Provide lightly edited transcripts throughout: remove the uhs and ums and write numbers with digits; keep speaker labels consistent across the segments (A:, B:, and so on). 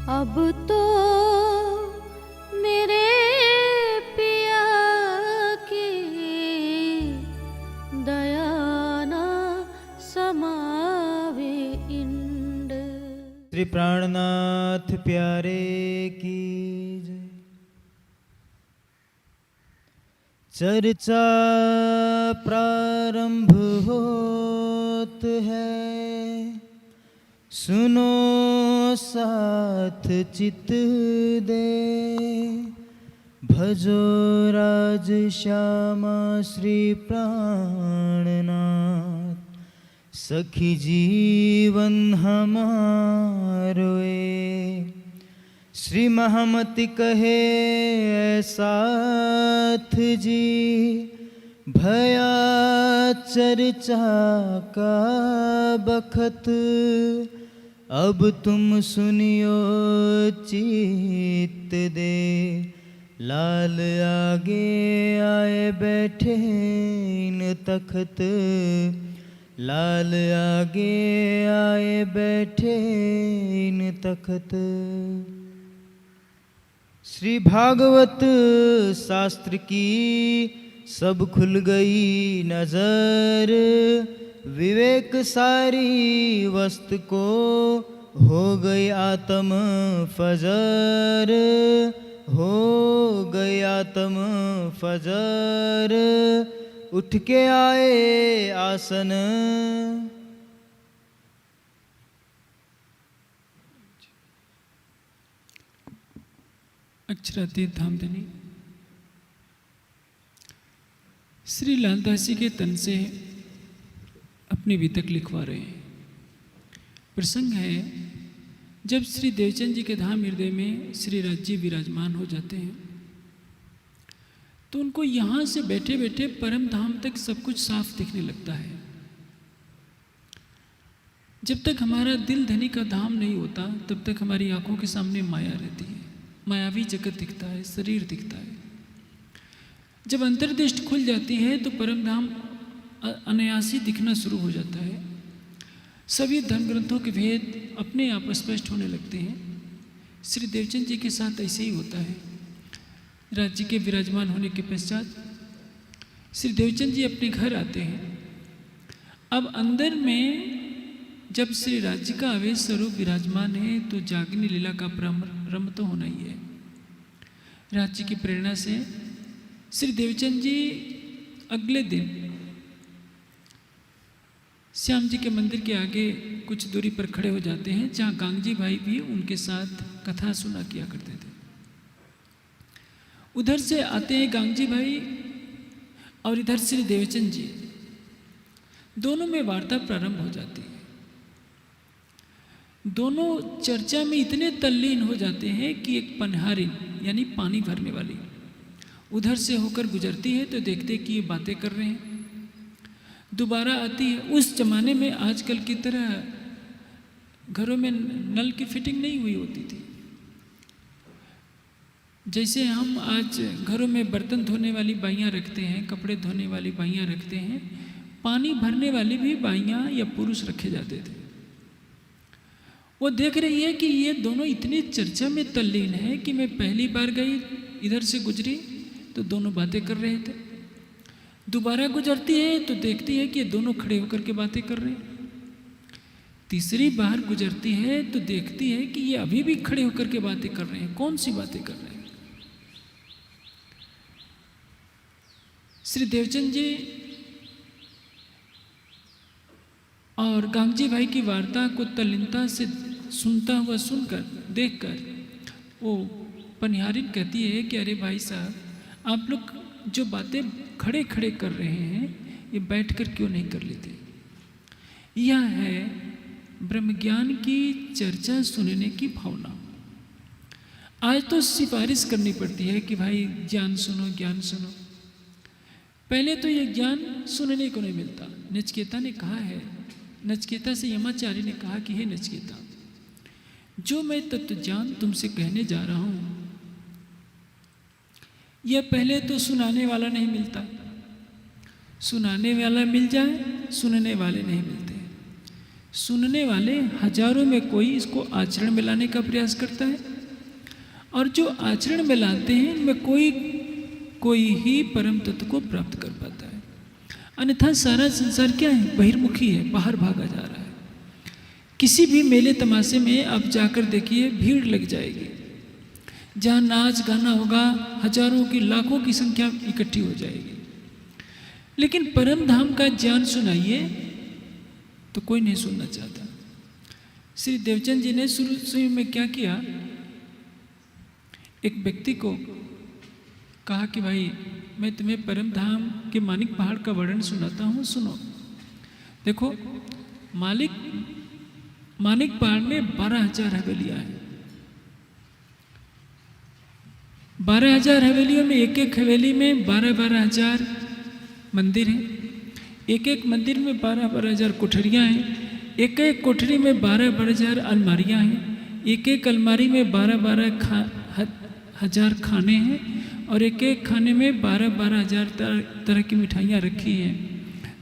A: अब तो मेरे पिया की दया ना समावे इंड।
B: श्री प्राणनाथ प्यारे की जय। चर्चा प्रारंभ होत है, सुनो साथ चित दे। भजो राज श्यामा श्री प्राणनाथ, सखी जीवन हमारो ए। श्री महामति कहे साथ जी, भया चर्चा का बखत। अब तुम सुनियो चित दे, लाल आगे आए बैठे इन तखत। लाल आगे आए बैठे इन तखत। श्री भागवत शास्त्र की सब खुल गई नजर। विवेक सारी वस्तु को हो गई आत्म फजर। हो गई आत्म फजर, उठ के आए आसन।
C: अक्षरातीत धामधनी श्री लालदास जी के तन से अपनी वितक लिखवा रहे हैं। प्रसंग है जब श्री देवचंद जी के धाम हृदय में श्री राज जी विराजमान हो जाते हैं तो उनको यहाँ से बैठे बैठे परम धाम तक सब कुछ साफ दिखने लगता है। जब तक हमारा दिल धनी का धाम नहीं होता तब तक हमारी आंखों के सामने माया रहती है, मायावी जगत दिखता है, शरीर दिखता है। जब अंतर्दृष्टि खुल जाती है तो परम धाम अनायासी दिखना शुरू हो जाता है। सभी धर्म ग्रंथों के भेद अपने आप स्पष्ट होने लगते हैं। श्री देवचंद जी के साथ ऐसे ही होता है। राज्य के विराजमान होने के पश्चात श्री देवचंद जी अपने घर आते हैं। अब अंदर में जब श्री राज्य का आवेश स्वरूप विराजमान है तो जागनी लीला का प्रारंभ तो होना ही है। राज्य की प्रेरणा से श्री देवचंद जी अगले दिन श्याम जी के मंदिर के आगे कुछ दूरी पर खड़े हो जाते हैं, जहाँ गांगजी भाई भी उनके साथ कथा सुना किया करते थे। उधर से आते हैं गांगजी भाई और इधर श्री देवचंद जी, दोनों में वार्ता प्रारंभ हो जाती है। दोनों चर्चा में इतने तल्लीन हो जाते हैं कि एक पनहारिन यानी पानी भरने वाली उधर से होकर गुजरती है तो देखते कि ये बातें कर रहे हैं। दोबारा आती है। उस जमाने में आजकल की तरह घरों में नल की फिटिंग नहीं हुई होती थी। जैसे हम आज घरों में बर्तन धोने वाली बाइयाँ रखते हैं, कपड़े धोने वाली बाइयाँ रखते हैं, पानी भरने वाली भी बाइयाँ या पुरुष रखे जाते थे। वो देख रही है कि ये दोनों इतनी चर्चा में तल्लीन है कि मैं पहली बार गई इधर से गुजरी तो दोनों बातें कर रहे थे। दोबारा गुजरती है तो देखती है कि ये दोनों खड़े होकर के बातें कर रहे हैं। तीसरी बार गुजरती है तो देखती है कि ये अभी भी खड़े होकर के बातें कर रहे हैं। कौन सी बातें कर रहे हैं? श्री देवचंद जी और गांगजी भाई की वार्ता को तल्लीनता से सुनता हुआ सुनकर देखकर वो पनिहारिन कहती है कि अरे भाई साहब, आप लोग जो बातें खड़े खड़े कर रहे हैं ये बैठकर क्यों नहीं कर लेते? यह है ब्रह्मज्ञान की चर्चा सुनने की भावना। आज तो सिफारिश करनी पड़ती है कि भाई ज्ञान सुनो, ज्ञान सुनो। पहले तो ये ज्ञान सुनने को नहीं मिलता। नचिकेता ने कहा है, नचिकेता से यमाचार्य ने कहा कि हे नचिकेता, जो मैं तत्व ज्ञान तुमसे कहने जा रहा हूं यह पहले तो सुनाने वाला नहीं मिलता। सुनाने वाला मिल जाए, सुनने वाले नहीं मिलते। सुनने वाले हजारों में कोई इसको आचरण में लाने का प्रयास करता है, और जो आचरण में लाते हैं इनमें कोई ही परम तत्व को प्राप्त कर पाता है। अन्यथा सारा संसार क्या है? बहिर्मुखी है, बाहर भागा जा रहा है। किसी भी मेले तमाशे में आप जाकर देखिए, भीड़ लग जाएगी। जहाँ नाच गाना होगा, हजारों की लाखों की संख्या इकट्ठी हो जाएगी, लेकिन परम धाम का ज्ञान सुनाइए तो कोई नहीं सुनना चाहता। श्री देवचंद जी ने शुरू में क्या किया, एक व्यक्ति को कहा कि भाई मैं तुम्हें परम धाम के मानिक पहाड़ का वर्णन सुनाता हूँ, सुनो। देखो, मानिक पहाड़ में 12,000 हवेलियाँ हैं। 12,000 हवेलियों में एक एक हवेली में 12,000 मंदिर हैं। एक एक मंदिर में 12,000 कोठरियाँ हैं। एक एक कोठरी में 12,000 अलमारियाँ हैं। एक एक अलमारी में 12,000 खाने हैं, और एक एक खाने में 12,000 तरह की मिठाइयाँ रखी हैं।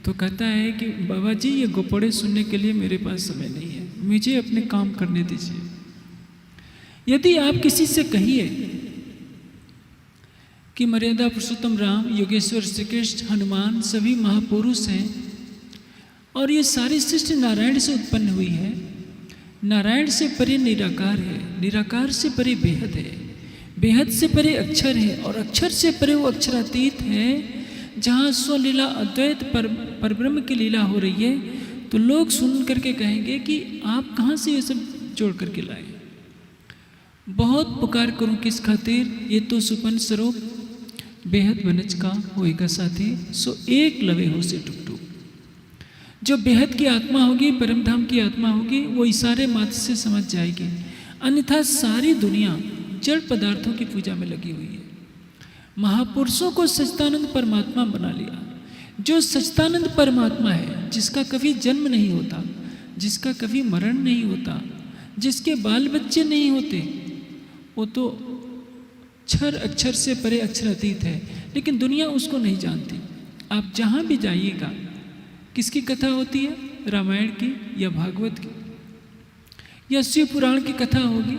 C: तो कहता है कि बाबा जी, ये गोपड़े सुनने के लिए मेरे पास समय नहीं है, मुझे अपने काम करने दीजिए। यदि आप किसी से कहिए कि मर्यादा पुरुषोत्तम राम, योगेश्वर श्री कृष्ण, हनुमान सभी महापुरुष हैं, और ये सारी सृष्टि नारायण से उत्पन्न हुई है, नारायण से परे निराकार है, निराकार से परे बेहद है, बेहद से परे अक्षर है, और अक्षर से परे वो अक्षरातीत है, जहाँ स्वलीला अद्वैत परब्रह्म की लीला हो रही है। तो लोग सुन करके कहेंगे कि आप कहाँ से ये सब जोड़ करके लाए। बहुत पुकार करूँ किस खातिर, ये तो सुपन स्वरूप बेहद बनज का होएगा साथी, सो एक लवे हो से टुक टुक। जो बेहद की आत्मा होगी, परम धाम की आत्मा होगी, वो इशारे मात्र से समझ जाएगी। अन्यथा सारी दुनिया जड़ पदार्थों की पूजा में लगी हुई है। महापुरुषों को सच्चिदानंद परमात्मा बना लिया। जो सच्चिदानंद परमात्मा है, जिसका कभी जन्म नहीं होता, जिसका कभी मरण नहीं होता, जिसके बाल बच्चे नहीं होते, वो तो क्षर अक्षर से परे अक्षरातीत है, लेकिन दुनिया उसको नहीं जानती। आप जहाँ भी जाइएगा, किसकी कथा होती है? रामायण की या भागवत की या शिव पुराण की कथा होगी।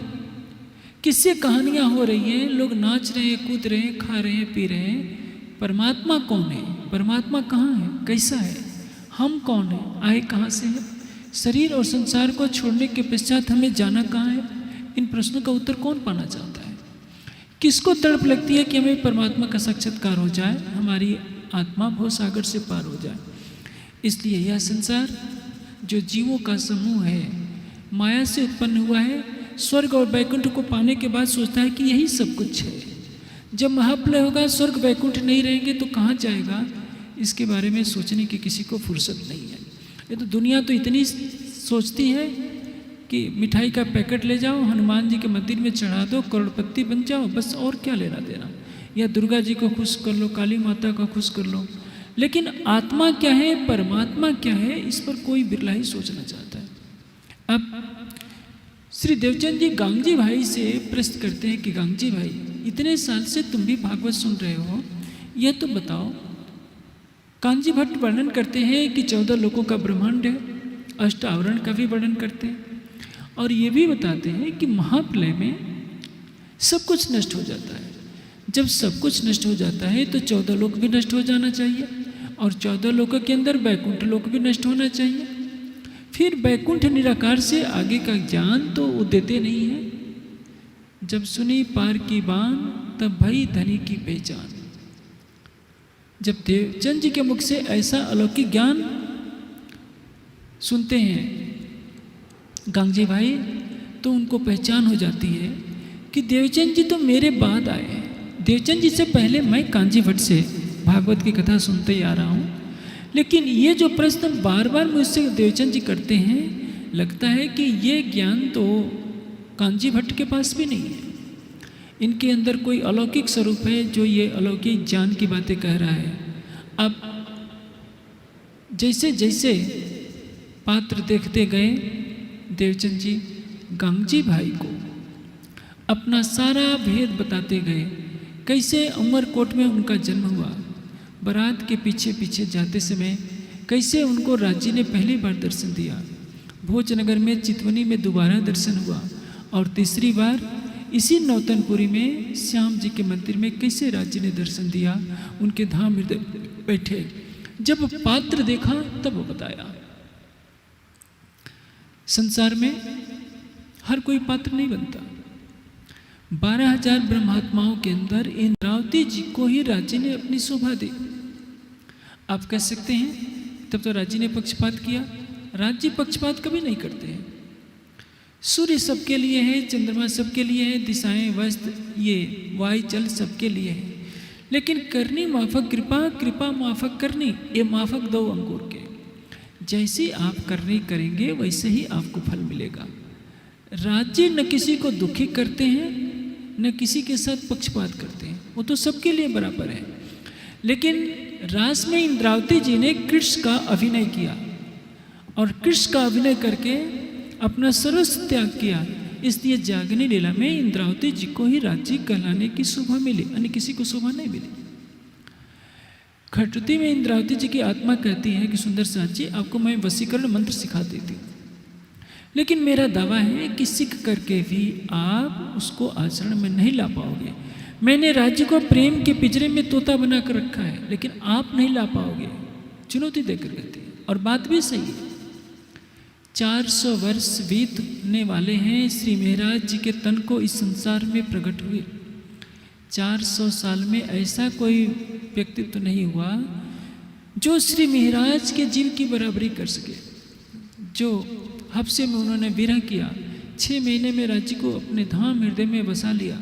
C: किससे कहानियाँ हो रही हैं, लोग नाच रहे हैं, कूद रहे हैं, खा रहे हैं, पी रहे हैं। परमात्मा कौन है? परमात्मा कहाँ है? कैसा है? हम कौन है? आए कहाँ से हैं? शरीर और संसार को छोड़ने के पश्चात हमें जाना कहाँ है? इन प्रश्नों का उत्तर कौन पाना चाहता है? किसको तड़प लगती है कि हमें परमात्मा का साक्षात्कार हो जाए, हमारी आत्मा भव सागर से पार हो जाए। इसलिए यह संसार जो जीवों का समूह है, माया से उत्पन्न हुआ है। स्वर्ग और वैकुंठ को पाने के बाद सोचता है कि यही सब कुछ है। जब महाप्रलय होगा, स्वर्ग वैकुंठ नहीं रहेंगे तो कहाँ जाएगा, इसके बारे में सोचने की किसी को फुर्सत नहीं है। ये तो दुनिया तो इतनी सोचती है कि मिठाई का पैकेट ले जाओ, हनुमान जी के मंदिर में चढ़ा दो, करोड़पति बन जाओ, बस और क्या लेना देना। या दुर्गा जी को खुश कर लो, काली माता को खुश कर लो, लेकिन आत्मा क्या है, परमात्मा क्या है, इस पर कोई बिरला ही सोचना चाहता है। अब श्री देवचंद जी गांगजी भाई से प्रश्न करते हैं कि गांगजी भाई, इतने साल से तुम भी भागवत सुन रहे हो, यह तो बताओ। कांजी भट्ट वर्णन करते हैं कि 14 लोकों का ब्रह्मांड है, अष्टावरण का भी वर्णन करते हैं, और ये भी बताते हैं कि महाप्रलय में सब कुछ नष्ट हो जाता है। जब सब कुछ नष्ट हो जाता है तो 14 लोक भी नष्ट हो जाना चाहिए, और 14 लोकों के अंदर वैकुंठ लोक भी नष्ट होना चाहिए। फिर वैकुंठ निराकार से आगे का ज्ञान तो वो देते नहीं है। जब सुनी पार की बान, तब भई धनी की पहचान। जब देवचंद जी के मुख से ऐसा अलौकिक ज्ञान सुनते हैं गांगजी भाई, तो उनको पहचान हो जाती है कि देवचंद जी तो मेरे बाद आए हैं। देवचंद जी से पहले मैं कांजी भट्ट से भागवत की कथा सुनते ही आ रहा हूँ, लेकिन ये जो प्रश्न बार बार मुझसे देवचंद जी करते हैं, लगता है कि ये ज्ञान तो कांजी भट्ट के पास भी नहीं है। इनके अंदर कोई अलौकिक स्वरूप है जो ये अलौकिक ज्ञान की बातें कह रहा है। अब जैसे जैसे पात्र देखते गए, देवचंद जी गांगजी भाई को अपना सारा भेद बताते गए। कैसे अमरकोट में उनका जन्म हुआ, बारात के पीछे पीछे जाते समय कैसे उनको राज्य ने पहली बार दर्शन दिया, भोजनगर में चितवनी में दोबारा दर्शन हुआ, और तीसरी बार इसी नौतनपुरी में श्याम जी के मंदिर में कैसे राज्य ने दर्शन दिया, उनके धाम हृदय बैठे। जब पात्र देखा तब वो बताया। संसार में हर कोई पात्र नहीं बनता। 12,000 ब्रह्मात्माओं के अंदर इंद्रावती जी को ही राज्य ने अपनी शोभा दी। आप कह सकते हैं तब तो राज्य ने पक्षपात किया। राज्य पक्षपात कभी नहीं करते हैं। सूर्य सबके लिए है, चंद्रमा सबके लिए है, दिशाएं वस्त्र ये वायु जल सबके लिए है, लेकिन करनी माफक कृपा, कृपा माफक करनी, ये माफक 2 अंकुर के। जैसी आप करनी करेंगे वैसे ही आपको फल मिलेगा। राज्य न किसी को दुखी करते हैं न किसी के साथ पक्षपात करते हैं, वो तो सबके लिए बराबर है। लेकिन रास में इंद्रावती जी ने कृष्ण का अभिनय किया और कृष्ण का अभिनय करके अपना सर्वस्व त्याग किया, इसलिए जागनी लीला में इंद्रावती जी को ही राज्य कहलाने की शोभा मिली, अन्य किसी को शोभा नहीं मिली। खटुती में इंद्रावती जी की आत्मा कहती है कि सुंदर साथ जी आपको मैं वशीकरण मंत्र सिखा देती हूँ, लेकिन मेरा दावा है कि सीख करके भी आप उसको आचरण में नहीं ला पाओगे। मैंने राज्य को प्रेम के पिंजरे में तोता बना कर रखा है, लेकिन आप नहीं ला पाओगे, चुनौती देकर कहती है। और बात भी सही है। 400 वर्ष बीतने वाले हैं श्री महाराज जी के तन को इस संसार में प्रकट हुए। 400 साल में ऐसा कोई व्यक्तित्व नहीं हुआ जो श्री महाराज के जीव की बराबरी कर सके। जो हफ्से में उन्होंने विरह किया, 6 महीने में राज्य को अपने धाम हृदय में बसा लिया,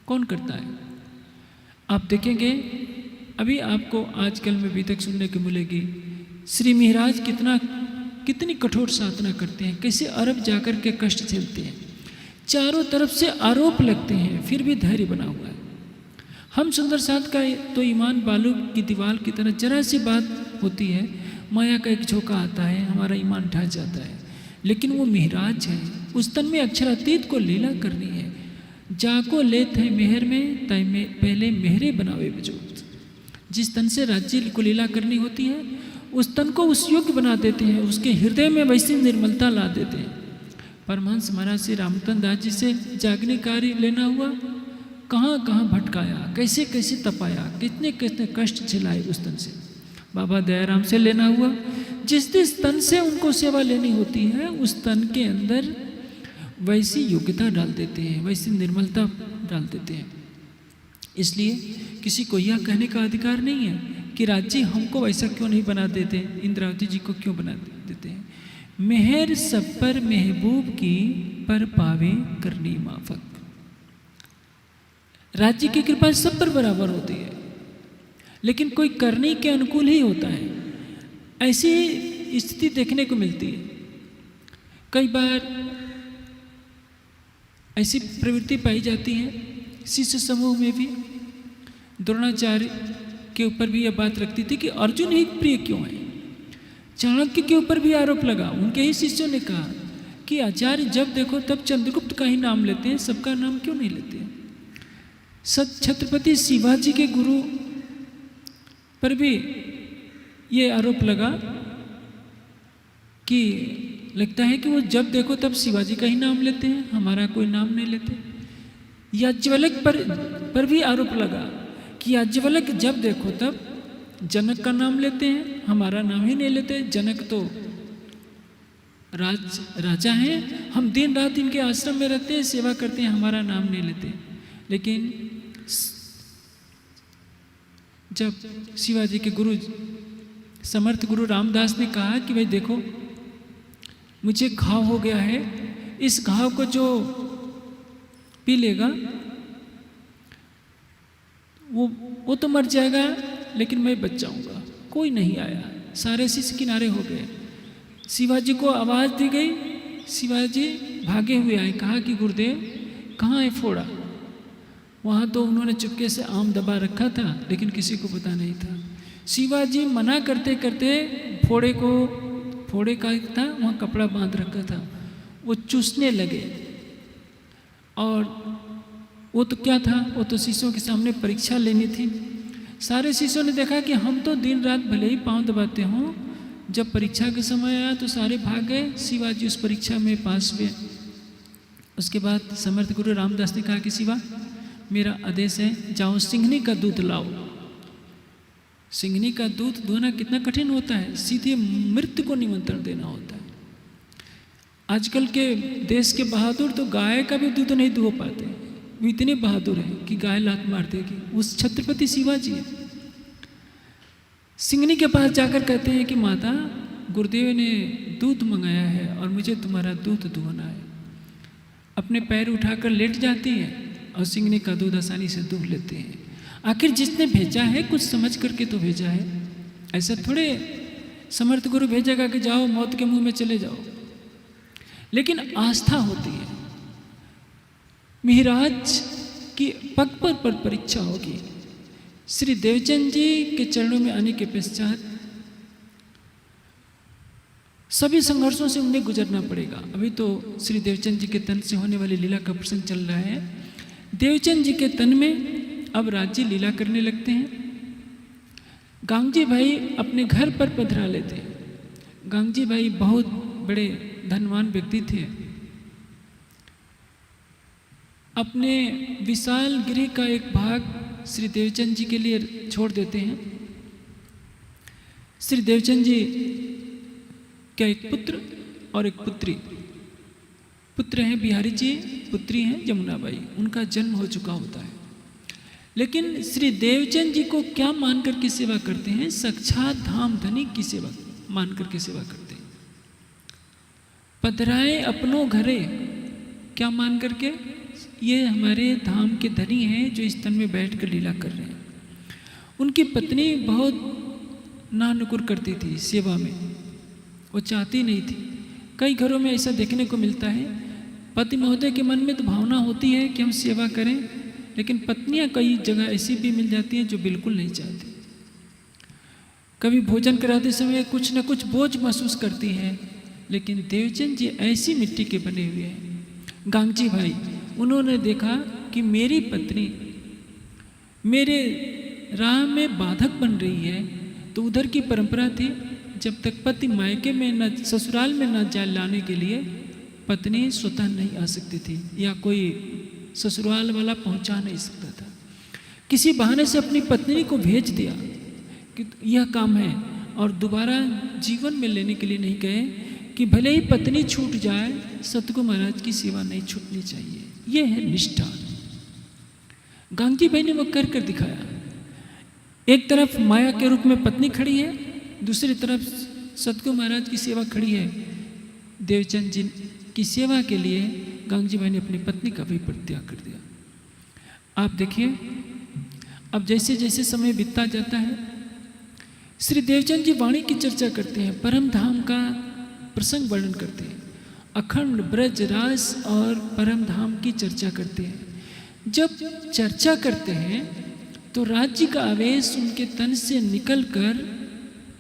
C: कौन करता है? आप देखेंगे अभी आपको आजकल में भी तक सुनने को मिलेगी श्री महाराज कितनी कठोर साधना करते हैं, कैसे अरब जाकर के कष्ट झेलते हैं, चारों तरफ से आरोप लगते हैं, फिर भी धैर्य बना हुआ है। हम सुंदर साथ का तो ईमान बालू की दीवार की तरह जरा सी बात होती है, माया का एक झोंका आता है, हमारा ईमान ढह जाता है। लेकिन वो महाराज है, उस तन में अक्षरातीत को लीला करनी है। जाको लेत है मेहर में तय में पहले मेहरे बनावे बजोत। जिस तन से राज्य को लीला करनी होती है उस तन को उस योग्य बना देते हैं, उसके हृदय में वैसी निर्मलता ला देते हैं। परमहंस महाराज श्री रामतन दास जी से जागने कार्य लेना हुआ, कहाँ कहाँ भटकाया, कैसे कैसे तपाया, कितने कितने कष्ट झेलाए उस तन से। बाबा दयाराम से लेना हुआ, जिस जिस तन से उनको सेवा लेनी होती है उस तन के अंदर वैसी योग्यता डाल देते हैं, वैसी निर्मलता डाल देते हैं। इसलिए किसी को यह कहने का अधिकार नहीं है कि राज्य हमको वैसा क्यों नहीं बना देते, इंद्रावती जी को क्यों बना देते हैं। मेहर सब पर महबूब की पर पावे करनी माफक। राज्य की कृपा सब पर बराबर होती है, लेकिन कोई करनी के अनुकूल ही होता है। ऐसी स्थिति देखने को मिलती है। कई बार ऐसी प्रवृत्ति पाई जाती है शिष्य समूह में भी। द्रोणाचार्य के ऊपर भी यह बात रखती थी कि अर्जुन ही प्रिय क्यों है। चाणक्य के ऊपर भी आरोप लगा। उनके ही शिष्यों ने कहा कि आचार्य जब देखो तब चंद्रगुप्त का ही नाम लेते हैं, सबका नाम क्यों नहीं लेते हैं। छत्रपति शिवाजी के गुरु पर भी ये आरोप लगा कि लगता है कि वो जब देखो तब शिवाजी का ही नाम लेते हैं, हमारा कोई नाम नहीं लेते। याज्ञवल्क्य पर भी आरोप लगा कि याज्ञवल्क्य जब देखो तब जनक का नाम लेते हैं, हमारा नाम ही नहीं लेते। जनक तो राजा हैं, हम दिन रात इनके आश्रम में रहते हैं, सेवा करते हैं, हमारा नाम नहीं लेते। लेकिन जब शिवाजी के गुरु समर्थ गुरु रामदास ने कहा कि भाई देखो मुझे घाव हो गया है, इस घाव को जो पी लेगा वो तो मर जाएगा, लेकिन मैं बच जाऊंगा। कोई नहीं आया, सारे शिष्य किनारे हो गए। शिवाजी को आवाज़ दी गई, शिवाजी भागे हुए आए, कहा कि गुरुदेव कहाँ है फोड़ा। वहाँ तो उन्होंने चुपके से आम दबा रखा था, लेकिन किसी को पता नहीं था। शिवाजी मना करते करते फोड़े का था वहाँ कपड़ा बांध रखा था, वो चूसने लगे। और वो तो क्या था, वो तो शिष्यों के सामने परीक्षा लेनी थी। सारे शिष्यों ने देखा कि हम तो दिन रात भले ही पाँव दबाते हों, जब परीक्षा के समय आया तो सारे भाग गए, शिवाजी उस परीक्षा में पास हुए। उसके बाद समर्थ गुरु रामदास ने कहा कि शिवा, मेरा आदेश है, जाओ सिंघनी का दूध लाओ। सिंघनी का दूध धोना कितना कठिन होता है, सीधे मृत्यु को निमंत्रण देना होता है। आजकल के देश के बहादुर तो गाय का भी दूध नहीं धो पाते, वो इतने बहादुर हैं कि गाय लात मार देगी। उस छत्रपति शिवाजी है, सिंघनी के पास जाकर कहते हैं कि माता, गुरुदेव ने दूध मंगाया है और मुझे तुम्हारा दूध दुहना है। अपने पैर उठाकर लेट जाती है और सिंघनी का दूध आसानी से दूह लेते हैं। आखिर जिसने भेजा है कुछ समझ करके तो भेजा है, ऐसा थोड़े समर्थ गुरु भेजेगा कि जाओ मौत के मुंह में चले जाओ। लेकिन आस्था होती है। मिहिराज की पग पर परीक्षा होगी। श्री देवचंद जी के चरणों में आने के पश्चात सभी संघर्षों से उन्हें गुजरना पड़ेगा। अभी तो श्री देवचंद जी के तन से होने वाली लीला का प्रसंग चल रहा है। देवचंद जी के तन में अब राज्य लीला करने लगते हैं। गांगजी भाई अपने घर पर पधरा लेते हैं। गांगजी भाई बहुत बड़े धनवान व्यक्ति थे। अपने विशाल गृह का एक भाग श्री देवचंद जी के लिए छोड़ देते हैं। श्री देवचंद जी का एक पुत्र और एक पुत्री, पुत्र हैं बिहारी जी, पुत्री हैं यमुनाबाई। उनका जन्म हो चुका होता है। लेकिन श्री देवचंद जी को क्या मान करके सेवा करते हैं? साक्षात धाम धनी की सेवा मान करके सेवा करते हैं। पधराए अपनों घरे, क्या मान करके? ये हमारे धाम के धनी हैं जो इस तन में बैठ कर लीला कर रहे हैं। उनकी पत्नी बहुत नानुकुर करती थी सेवा में, वो चाहती नहीं थी। कई घरों में ऐसा देखने को मिलता है, पति महोदय के मन में तो भावना होती है कि हम सेवा करें, लेकिन पत्नियां कई जगह ऐसी भी मिल जाती हैं जो बिल्कुल नहीं चाहती। कभी भोजन कराते समय कुछ न कुछ बोझ महसूस करती हैं। लेकिन देवचंद जी ऐसी मिट्टी के बने हुए हैं। गांगजी भाई, उन्होंने देखा कि मेरी पत्नी मेरे राह में बाधक बन रही है, तो उधर की परंपरा थी जब तक पति मायके में न ससुराल में न जा लाने के लिए पत्नी स्वतः नहीं आ सकती थी, या कोई ससुराल वाला पहुंचा नहीं सकता था। किसी बहाने से अपनी पत्नी को भेज दिया कि यह काम है, और दोबारा जीवन में लेने के लिए नहीं गए कि भले ही पत्नी छूट जाए, सतगुरु महाराज की सेवा नहीं छूटनी चाहिए। यह है निष्ठा। गांगजी भाई ने वो कर कर दिखाया। एक तरफ माया के रूप में पत्नी खड़ी है, दूसरी तरफ सतगुरु महाराज की सेवा खड़ी है। देवचंद जी की सेवा के लिए गांगजी भाई ने अपनी पत्नी का भी परित्याग कर दिया। आप देखिए, अब जैसे जैसे समय बीतता जाता है, श्री देवचंद जी वाणी की चर्चा करते हैं, परम धाम का प्रसंग वर्णन करते हैं, अखंड ब्रज रास और परम धाम की चर्चा करते हैं। जब चर्चा करते हैं तो राज्य का आवेश उनके तन से निकलकर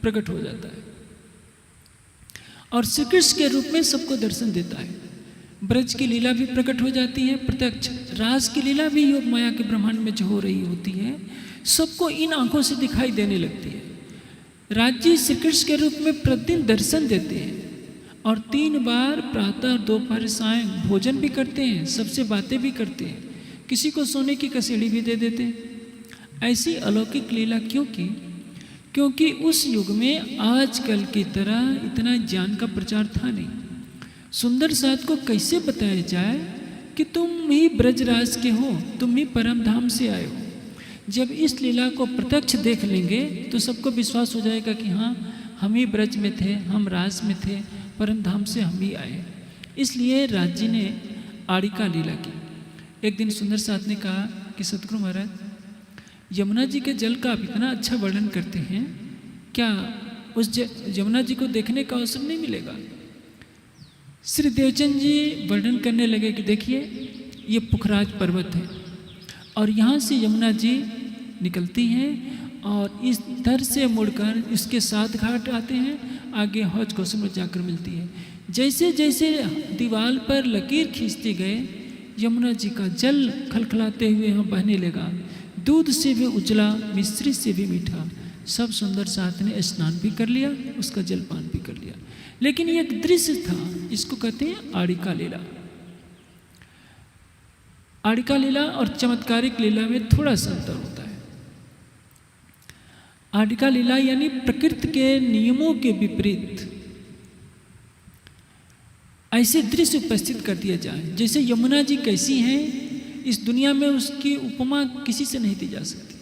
C: प्रकट हो जाता है और श्री कृष्ण के रूप में सबको दर्शन देता है। ब्रज की लीला भी प्रकट हो जाती है प्रत्यक्ष, रास की लीला भी योग माया के ब्रह्मांड में जो हो रही होती है, सबको इन आंखों से दिखाई देने लगती है। राज्य श्री कृष्ण के रूप में प्रतिदिन दर्शन देते हैं और 3 बार प्रातः दोपहर सायं भोजन भी करते हैं, सबसे बातें भी करते हैं, किसी को सोने की कसेड़ी भी दे देते हैं। ऐसी अलौकिक लीला क्यों की? क्योंकि उस युग में आजकल की तरह इतना ज्ञान का प्रचार था नहीं। सुंदर साथ को कैसे बताया जाए कि तुम ही ब्रजराज के हो, तुम ही परम धाम से आए हो। जब इस लीला को प्रत्यक्ष देख लेंगे तो सबको विश्वास हो जाएगा कि हाँ, हम ही ब्रज में थे, हम राज में थे, परम धाम से हम ही आए। इसलिए राज जी ने आड़िका लीला की। एक दिन सुंदर साथ ने कहा कि सतगुरु महाराज, यमुना जी के जल का आप इतना अच्छा वर्णन करते हैं, क्या उस यमुना जी को देखने का अवसर नहीं मिलेगा? श्री देवचंद जी वर्णन करने लगे कि देखिए, ये पुखराज पर्वत है और यहाँ से यमुना जी निकलती हैं और इस दर से मुड़कर इसके 7 घाट आते हैं, आगे हौज कौसम जाकर मिलती है। जैसे जैसे दीवार पर लकीर खींचते गए, यमुना जी का जल खलखलाते हुए यहाँ बहने लगा। दूध से भी उजला, मिश्री से भी मीठा, सब सुंदर साथ ने स्नान भी कर लिया, उसका जलपान भी कर लिया। लेकिन ये एक दृश्य था, इसको कहते हैं आड़िका लीला। आड़िका लीला और चमत्कारिक लीला में थोड़ा सा अंतर होता है। आड़िका लीला यानी प्रकृति के नियमों के विपरीत ऐसे दृश्य उपस्थित कर दिया जाए, जैसे यमुना जी कैसी हैं इस दुनिया में उसकी उपमा किसी से नहीं दी जा सकती,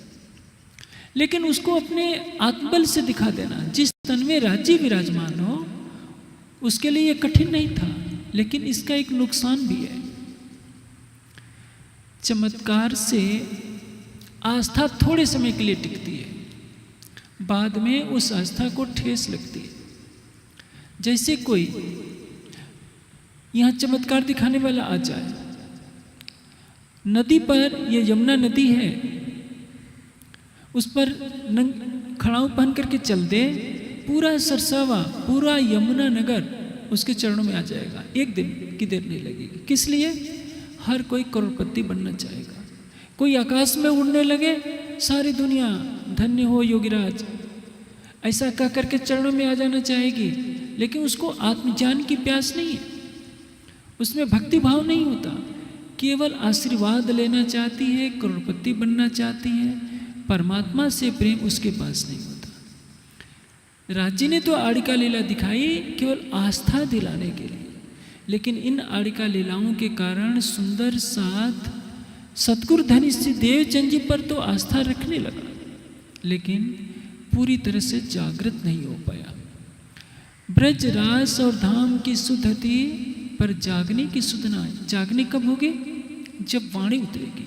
C: लेकिन उसको अपने आत्मबल से दिखा देना। जिस तन में राज्य विराजमान हो उसके लिए यह कठिन नहीं था, लेकिन इसका एक नुकसान भी है। चमत्कार से आस्था थोड़े समय के लिए टिकती है, बाद में उस आस्था को ठेस लगती है। जैसे कोई यहाँ चमत्कार दिखाने वाला आ जाए, नदी पर, ये यमुना नदी है, उस पर खड़ाऊ पहन करके चल दे, पूरा सरसावा, पूरा यमुना नगर उसके चरणों में आ जाएगा, एक दिन की देर नहीं लगेगी। किस लिए? हर कोई करोड़पति बनना चाहेगा। कोई आकाश में उड़ने लगे, सारी दुनिया धन्य हो योगीराज ऐसा कह करके चरणों में आ जाना चाहेगी, लेकिन उसको आत्मज्ञान की प्यास नहीं है, उसमें भक्ति भाव नहीं होता, केवल आशीर्वाद लेना चाहती है, करोड़पति बनना चाहती है, परमात्मा से प्रेम उसके पास नहीं होता। राज्य ने तो आड़िका लीला दिखाई केवल आस्था दिलाने के लिए, लेकिन इन आड़िका लीलाओं के कारण सुंदर साथ सतगुरु धनी श्री देवचंद जी पर तो आस्था रखने लगा, लेकिन पूरी तरह से जागृत नहीं हो पाया। ब्रज रास और धाम की सुधति पर जागने की सुध न आए। जागने कब होगे? जब वाणी उतरेगी।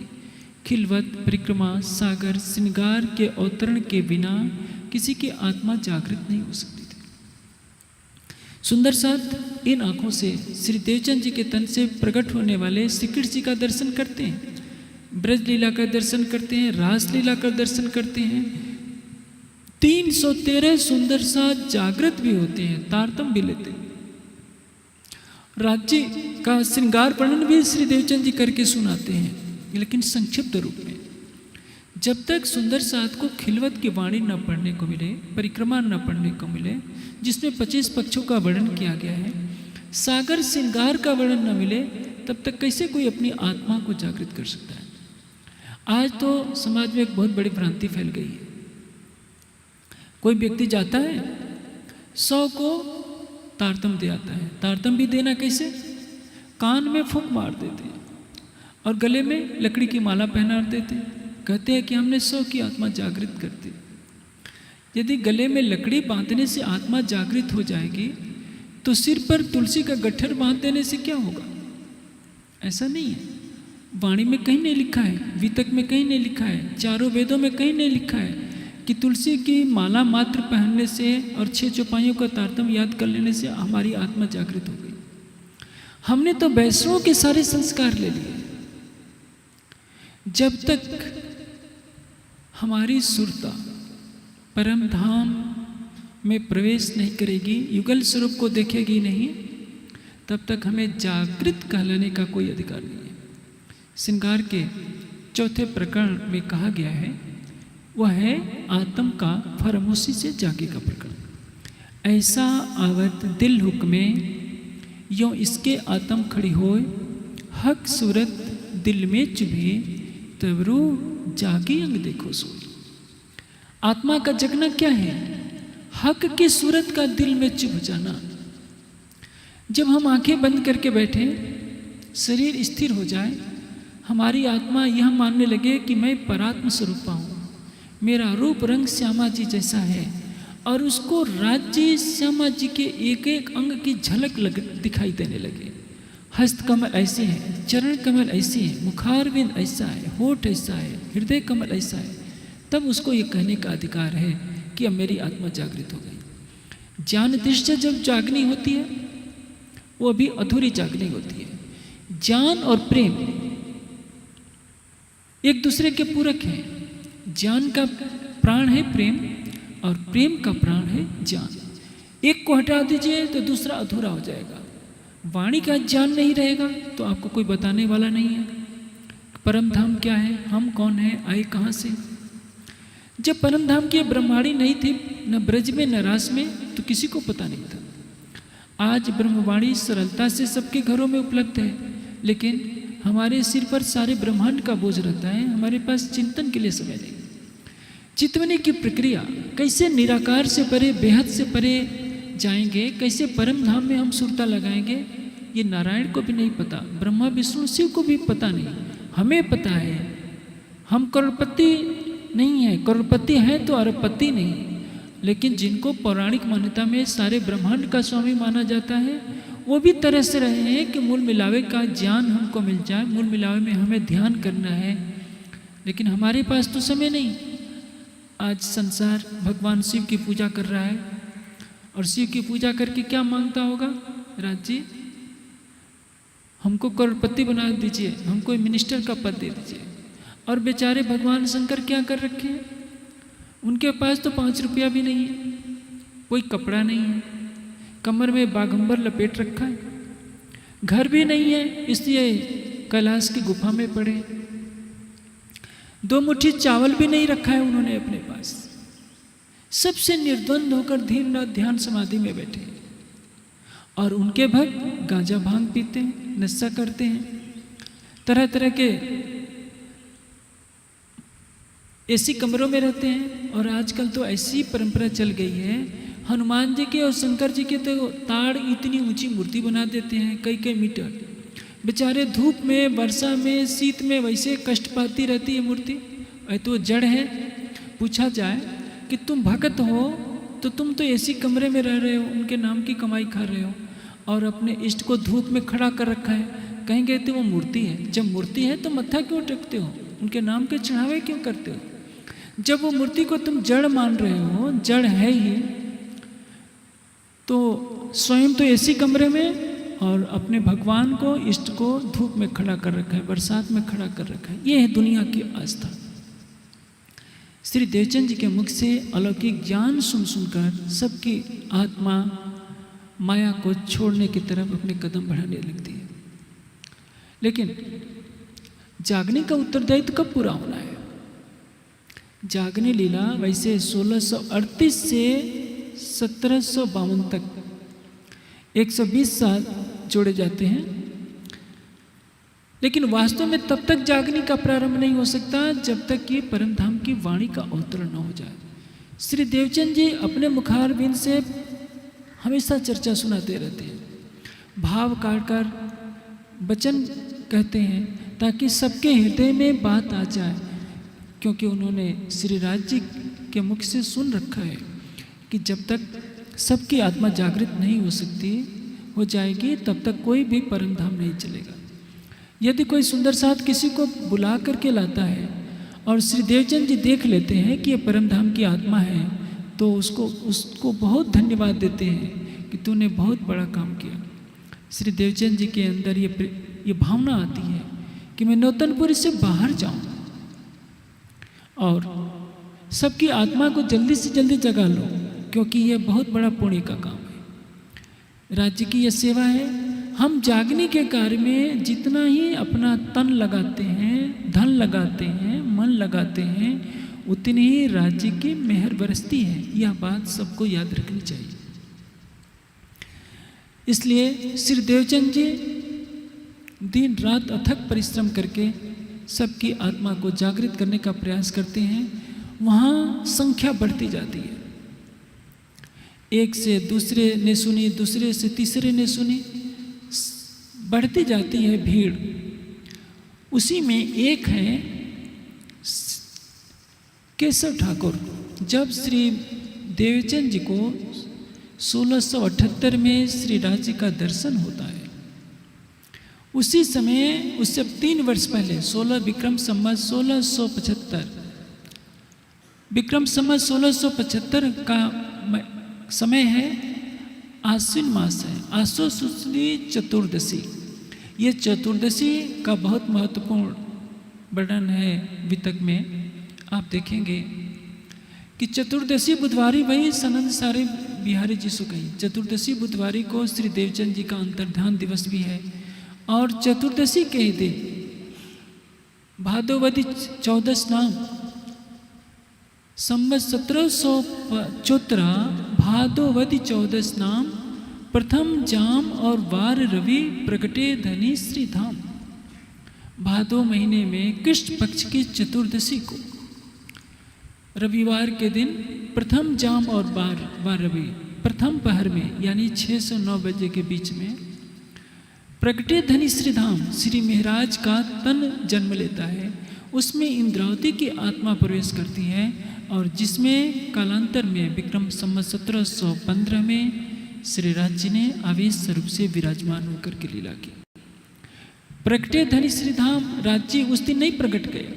C: खिलवत, परिक्रमा, सागर, श्रृंगार के अवतरण के बिना किसी की आत्मा जागृत नहीं हो सकती थी। सुंदर साथ इन आंखों से श्री देवचंद जी के तन से प्रकट होने वाले श्री कृष्ण जी का दर्शन करते हैं, ब्रज लीला का दर्शन करते हैं, रास लीला का दर्शन करते हैं। 313 सुंदर साथ जागृत भी होते हैं, तारतम भी लेते हैं। राज्य का श्रृंगार वर्णन भी श्री देवचंद जी करके सुनाते हैं, लेकिन संक्षिप्त रूप में। जब तक सुंदर साथ को खिलवत की वाणी न पढ़ने को मिले, परिक्रमा न पढ़ने को मिले, जिसमें 25 पक्षों का वर्णन किया गया है, सागर श्रृंगार का वर्णन न मिले, तब तक कैसे कोई अपनी आत्मा को जागृत कर सकता है? आज तो समाज में एक बहुत बड़ी भ्रांति फैल गई है। कोई व्यक्ति जाता है, 100 को तारतम दे आता है। तारतम भी देना कैसे? कान में फूंक मार देते हैं और गले में लकड़ी की माला पहना देते हैं, कहते हैं कि हमने 100 की आत्मा जागृत कर दी। यदि गले में लकड़ी बांधने से आत्मा जागृत हो जाएगी, तो सिर पर तुलसी का गट्ठर बांध देने से क्या होगा? ऐसा नहीं है। वाणी में कहीं नहीं लिखा है, वितक में कहीं नहीं लिखा है, चारों वेदों में कहीं नहीं लिखा है कि तुलसी की माला मात्र पहनने से और 6 चौपाइयों का तारतम याद कर लेने से हमारी आत्मा जागृत हो गई। हमने तो वैष्णवों के सारे संस्कार ले लिए। जब तक हमारी सुरता परम धाम में प्रवेश नहीं करेगी, युगल स्वरूप को देखेगी नहीं, तब तक हमें जागृत कहलाने का कोई अधिकार नहीं है। श्रृंगार के 4थे प्रकरण में कहा गया है, वह है आत्म का फरमोशी से जागे का प्रकरण। ऐसा आवत दिल हुक्मे यों इसके आत्म खड़ी होए, हक सूरत दिल में चुभे तबरू जागे अंग देखो सोए। आत्मा का जगना क्या है? हक की सूरत का दिल में चुभ जाना। जब हम आंखें बंद करके बैठे, शरीर स्थिर हो जाए, हमारी आत्मा यह मानने लगे कि मैं परात्म स्वरूपा हूँ, मेरा रूप रंग श्यामा जी जैसा है, और उसको राज्य श्यामा जी के एक एक अंग की झलक दिखाई देने लगे। हस्त कमल ऐसे हैं, चरण कमल ऐसे हैं, मुखारविंद ऐसा है, होठ ऐसा है, हृदय कमल ऐसा है, तब उसको ये कहने का अधिकार है कि अब मेरी आत्मा जागृत हो गई। ज्ञान दृष्टि जब जागनी होती है, वो अभी अधूरी जागनी होती है। ज्ञान और प्रेम एक दूसरे के पूरक हैं। ज्ञान का प्राण है प्रेम, और प्रेम का प्राण है ज्ञान। एक को हटा दीजिए तो दूसरा अधूरा हो जाएगा। वाणी का ज्ञान नहीं रहेगा तो आपको कोई बताने वाला नहीं है। परम धाम क्या है, हम कौन हैं, आए कहाँ से। जब परम धाम की ब्रह्माणी नहीं थी, न ब्रज में न रास में, तो किसी को पता नहीं था। आज ब्रह्मवाणी सरलता से सबके घरों में उपलब्ध है, लेकिन हमारे सिर पर सारे ब्रह्मांड का बोझ रहता है, हमारे पास चिंतन के लिए समय नहीं। चितवने की प्रक्रिया, कैसे निराकार से परे, बेहद से परे जाएंगे, कैसे परम धाम में हम सुरता लगाएंगे, ये नारायण को भी नहीं पता, ब्रह्मा विष्णु शिव को भी पता नहीं। हमें पता है। हम करोड़पति नहीं है, करोड़पति है तो अरबपति नहीं। लेकिन जिनको पौराणिक मान्यता में सारे ब्रह्मांड का स्वामी माना जाता है, वो भी तरस रहे हैं कि मूल मिलावे का ज्ञान हमको मिल जाए, मूल मिलावे में हमें ध्यान करना है। लेकिन हमारे पास तो समय नहीं। आज संसार भगवान शिव की पूजा कर रहा है, और शिव की पूजा करके क्या मांगता होगा? राज जी, हमको करोड़पति बना दीजिए, हमको मिनिस्टर का पद दे दीजिए। और बेचारे भगवान शंकर क्या कर रखे हैं? उनके पास तो 5 रुपया भी नहीं है, कोई कपड़ा नहीं है, कमर में बागंबर लपेट रखा है, घर भी नहीं है, इसलिए कैलाश की गुफा में पड़े। 2 मुट्ठी चावल भी नहीं रखा है उन्होंने अपने पास। सबसे निर्द्वंद होकर धीर रात ध्यान समाधि में बैठे। और उनके भक्त गांजा भांग पीते हैं, नशा करते हैं, तरह तरह के ऐसी कमरों में रहते हैं। और आजकल तो ऐसी परंपरा चल गई है, हनुमान जी के और शंकर जी के तो ताड़ इतनी ऊंची मूर्ति बना देते हैं, कई कई मीटर। बेचारे धूप में, वर्षा में, शीत में वैसे कष्ट पाती रहती है मूर्ति। तो जड़ है। पूछा जाए कि तुम भक्त हो तो तुम तो ऐसी कमरे में रह रहे हो, उनके नाम की कमाई खा रहे हो, और अपने इष्ट को धूप में खड़ा कर रखा है। कहेंगे तो वो मूर्ति है। जब मूर्ति है तो मत्था क्यों टेकते हो? उनके नाम के चढ़ावे क्यों करते हो? जब वो मूर्ति को तुम जड़ मान रहे हो, जड़ है ही, तो स्वयं तो ऐसी कमरे में और अपने भगवान को, इष्ट को धूप में खड़ा कर रखा है, बरसात में खड़ा कर रखा है। ये है दुनिया की आस्था। श्री देवचंद जी के मुख से अलौकिक ज्ञान सुन सुनकर सबकी आत्मा माया को छोड़ने की तरफ अपने कदम बढ़ाने लगती है। लेकिन जागने का उत्तरदायित्व कब पूरा होना है? जागने लीला वैसे 1638 से 1752 तक 120 साल जोड़े जाते हैं, लेकिन वास्तव में तब तक जागने का प्रारंभ नहीं हो सकता जब तक कि परम धाम की वाणी का अवतरण न हो जाए। श्री देवचंद जी अपने मुखारबिंद से हमेशा चर्चा सुनाते रहते हैं, भाव काटकर वचन कहते हैं ताकि सबके हृदय में बात आ जाए। क्योंकि उन्होंने श्री राज जी के मुख से सुन रखा है कि जब तक सबकी आत्मा जागृत नहीं हो जाएगी तब तक कोई भी परम धाम नहीं चलेगा। यदि कोई सुंदर साथ किसी को बुला करके लाता है और श्री देवचंद जी देख लेते हैं कि ये परम धाम की आत्मा है, तो उसको बहुत धन्यवाद देते हैं कि तूने बहुत बड़ा काम किया। श्री देवचंद जी के अंदर ये भावना आती है कि मैं नौतनपुरी से बाहर जाऊं और सबकी आत्मा को जल्दी से जल्दी जगा लो, क्योंकि यह बहुत बड़ा पुण्य का काम है। राज्य की यह सेवा है। हम जागने के कार्य में जितना ही अपना तन लगाते हैं, धन लगाते हैं, मन लगाते हैं, उतनी ही राज्य की मेहर बरसती है। यह बात सबको याद रखनी चाहिए। इसलिए श्री देवचंद जी दिन रात अथक परिश्रम करके सबकी आत्मा को जागृत करने का प्रयास करते हैं। वहाँ संख्या बढ़ती जाती है, एक से दूसरे ने सुनी, दूसरे से तीसरे ने सुनी, बढ़ती जाती है भीड़। उसी में एक है केशव ठाकुर। जब श्री देवचंद जी को 1678 में श्री राज जी का दर्शन होता है, उसी समय उससे 3 वर्ष पहले 16 विक्रम संवत 1675 विक्रम संवत 1675 का समय है। आश्विन मास है, आसो शुक्ली चतुर्दशी। ये चतुर्दशी का बहुत महत्वपूर्ण वर्णन है वितक में। आप देखेंगे कि चतुर्दशी बुधवारी वही सनंद सारे बिहारी जी सु कही। चतुर्दशी बुधवारी को श्री देवचंद जी का अंतर्ध्यान दिवस भी है। और चतुर्दशी के ही दिन भादोवदी 14 नाम संवत 1774 भादोवदी 14 नाम प्रथम जाम और वार रवि प्रगटे धनी श्री धाम। भादो महीने में कृष्ण पक्ष की चतुर्दशी को रविवार के दिन प्रथम जाम और वार रवि प्रथम पहर में यानी 6 से 9 बजे के बीच में प्रगटे धनी श्री धाम श्री महाराज का तन जन्म लेता है। उसमें इंद्रावती की आत्मा प्रवेश करती है और जिसमें कालांतर में विक्रम संवत 1715 में श्री राज जी ने आवेश स्वरूप से विराजमान होकर के लीला की। प्रगटे धनी श्री धाम राज्य उस दिन नहीं प्रकट गए,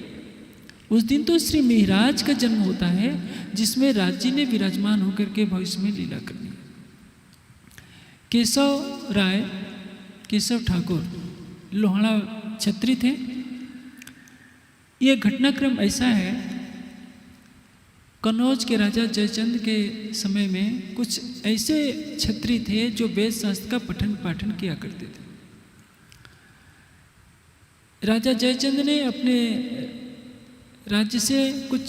C: उस दिन तो श्री महाराज का जन्म होता है जिसमें राज्य ने विराजमान होकर के भविष्य में लीला करनी। केशव ठाकुर लोहाड़ा छत्री थे। यह घटनाक्रम ऐसा है, कन्नौज के राजा जयचंद के समय में कुछ ऐसे छत्री थे जो वेद शास्त्र का पठन पाठन किया करते थे। राजा जयचंद ने अपने राज्य से कुछ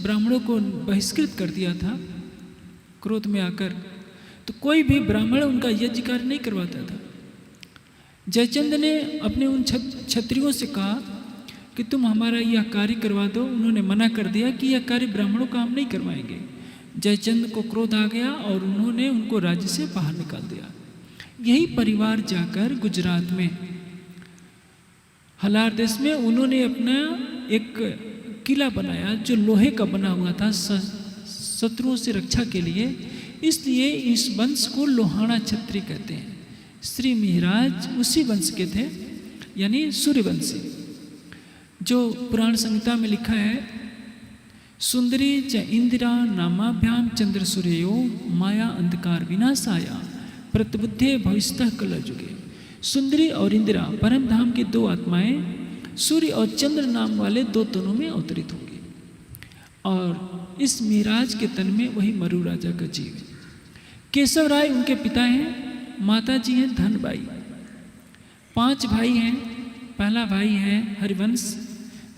C: ब्राह्मणों को बहिष्कृत कर दिया था क्रोध में आकर, तो कोई भी ब्राह्मण उनका यज्ञ कार्य नहीं करवाता था। जयचंद ने अपने उन क्षत्रियों से कहा कि तुम हमारा यह कार्य करवा दो। उन्होंने मना कर दिया कि यह कार्य ब्राह्मणों का हम नहीं करवाएंगे। जयचंद को क्रोध आ गया और उन्होंने उनको राज्य से बाहर निकाल दिया। यही परिवार जाकर गुजरात में हलार देश में उन्होंने अपना एक किला बनाया जो लोहे का बना हुआ था शत्रुओं से रक्षा के लिए। इसलिए इस वंश को लोहाड़ा छत्री कहते हैं। श्री महाराज उसी वंश के थे, यानी सूर्यवंशी। जो पुराण संहिता में लिखा है, सुंदरी च इंदिरा नामाभ्याम चंद्र सूर्यो माया अंधकार विनाशाया प्रतिबुद्धे भविष्यतः कलयुगे। सुंदरी और इंदिरा परम धाम की दो आत्माएं सूर्य और चंद्र नाम वाले दो तनों में अवतरित होंगी और इस महाराज के तन में वही मरु राजा का जीव है। केशव राय उनके पिता हैं, माता जी हैं धनबाई। 5 भाई हैं। पहला भाई है हरिवंश,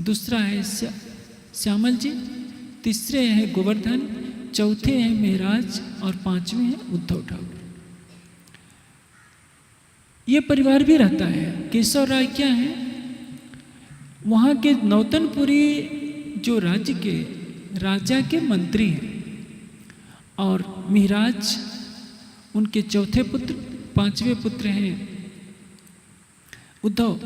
C: दूसरा है श्यामल जी, तीसरे हैं गोवर्धन, चौथे हैं महाराज और 5वें हैं उद्धव ठाकुर। ये परिवार भी रहता है। केशव राय क्या है, वहाँ के नौतनपुरी जो राज्य के राजा के मंत्री हैं और महाराज उनके चौथे पुत्र, 5वें पुत्र हैं उद्धव।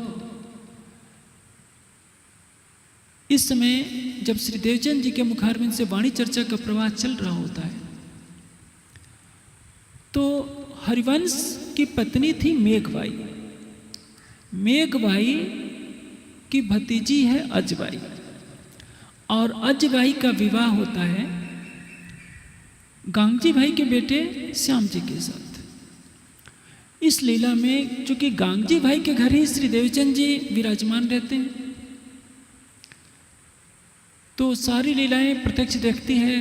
C: इस समय जब श्री देवचंद जी के मुखारबिंद से वाणी चर्चा का प्रवाह चल रहा होता है तो हरिवंश की पत्नी थी मेघबाई। मेघबाई की भतीजी है अजबाई और अजबाई का विवाह होता है गांगजी भाई के बेटे श्याम जी के साथ। इस लीला में चूंकि गांगजी भाई के घर ही श्री देवचंद जी विराजमान रहते हैं तो सारी लीलाएं प्रत्यक्ष देखती है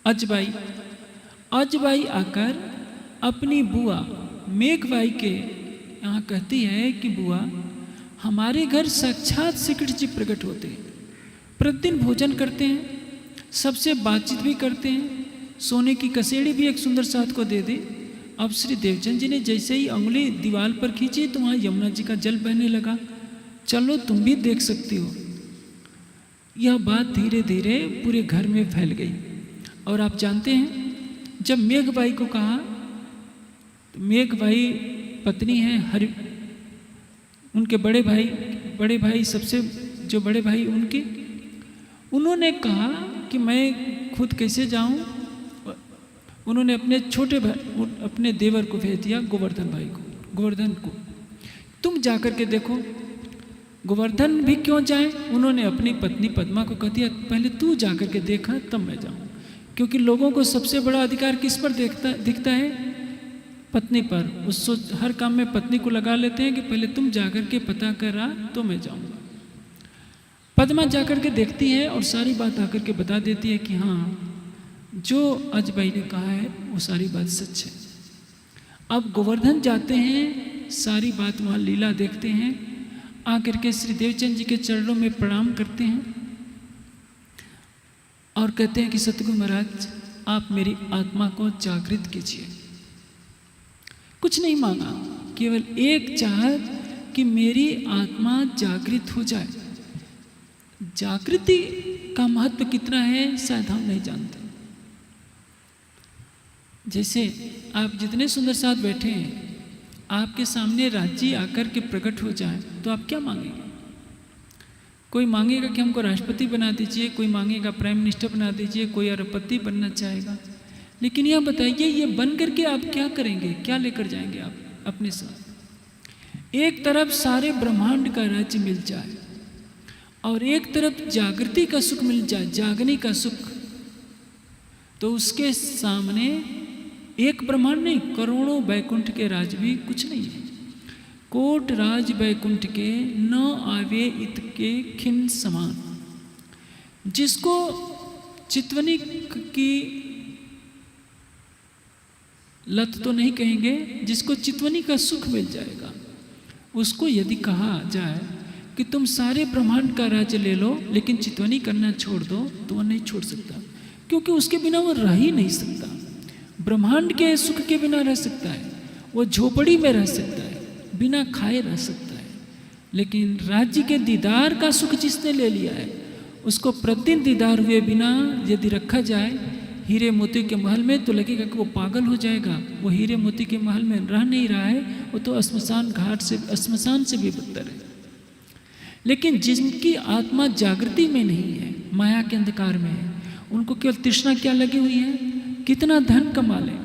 C: अजबाई। अजबाई आकर अपनी बुआ मेघबाई के यहाँ कहती है कि बुआ हमारे घर साक्षात श्री कृष्ण जी प्रकट होते हैं, प्रतिदिन भोजन करते हैं, सबसे बातचीत भी करते हैं, सोने की कसेड़ी भी एक सुंदर साथ को दे दे। अब श्री देवचंद जी ने जैसे ही अंगुली दीवार पर खींची तो वहाँ यमुना जी का जल बहने लगा। चलो तुम भी देख सकती हो। यह बात धीरे धीरे पूरे घर में फैल गई और आप जानते हैं जब मेघबाई को कहा तो मेघबाई पत्नी है हरि, उनके बड़े भाई सबसे जो बड़े भाई उनके, उन्होंने कहा कि मैं खुद कैसे जाऊं। उन्होंने अपने छोटे भाई अपने देवर को भेज दिया गोवर्धन को तुम जाकर के देखो। गोवर्धन भी क्यों जाए, उन्होंने अपनी पत्नी पद्मा को कह दिया पहले तू जाकर के देखा तब मैं जाऊं, क्योंकि लोगों को सबसे बड़ा अधिकार किस पर दिखता है, पत्नी पर। उस हर काम में पत्नी को लगा लेते हैं कि पहले तुम जाकर के पता करा तो मैं जाऊंगा। पद्मा जाकर के देखती है और सारी बात आकर के बता देती है कि हाँ जो अजबाई ने कहा है वो सारी बात सच है। अब गोवर्धन जाते हैं, सारी बात वहाँ लीला देखते हैं, आकर के श्री देवचंद जी के चरणों में प्रणाम करते हैं और कहते हैं कि सतगुरु महाराज आप मेरी आत्मा को जागृत कीजिए। कुछ नहीं मांगा, केवल एक चाहत कि मेरी आत्मा जागृत हो जाए। जागृति का महत्व कितना है शायद हम नहीं जानते। जैसे आप जितने सुंदर साथ बैठे हैं, आपके सामने राज्य आकर के प्रकट हो जाए तो आप क्या मांगेंगे? कोई मांगेगा कि हमको राष्ट्रपति बना दीजिए, कोई मांगेगा प्राइम मिनिस्टर बना दीजिए, कोई अरबपति बनना चाहेगा। लेकिन यह बताइए, ये बन करके आप क्या करेंगे, क्या लेकर जाएंगे आप अपने साथ? एक तरफ सारे ब्रह्मांड का राज्य मिल जाए और एक तरफ जागृति का सुख मिल जाए, जागने का सुख, तो उसके सामने एक ब्रह्मांड नहीं, करोड़ों बैकुंठ के राज भी कुछ नहीं है। कोट राज बैकुंठ के न आवे इत के खिन समान। जिसको चितवनी की लत तो नहीं कहेंगे, जिसको चितवनी का सुख मिल जाएगा, उसको यदि कहा जाए कि तुम सारे ब्रह्मांड का राज्य ले लो लेकिन चितवनी करना छोड़ दो, तो वह नहीं छोड़ सकता, क्योंकि उसके बिना वो रह ही नहीं सकता। ब्रह्मांड के सुख के बिना रह सकता है, वो झोपड़ी में रह सकता है, बिना खाए रह सकता है, लेकिन राज्य के दीदार का सुख जिसने ले लिया है, उसको प्रतिदिन दीदार हुए बिना यदि रखा जाए हीरे मोती के महल में, तो लगेगा कि वो पागल हो जाएगा। वो हीरे मोती के महल में रह नहीं रहा है, वो तो श्मशान घाट से, श्मशान से भी बदतर है। लेकिन जिनकी आत्मा जागृति में नहीं है, माया के अंधकार में है, उनको केवल तृष्णा क्या लगी हुई है, कितना धन कमा लें,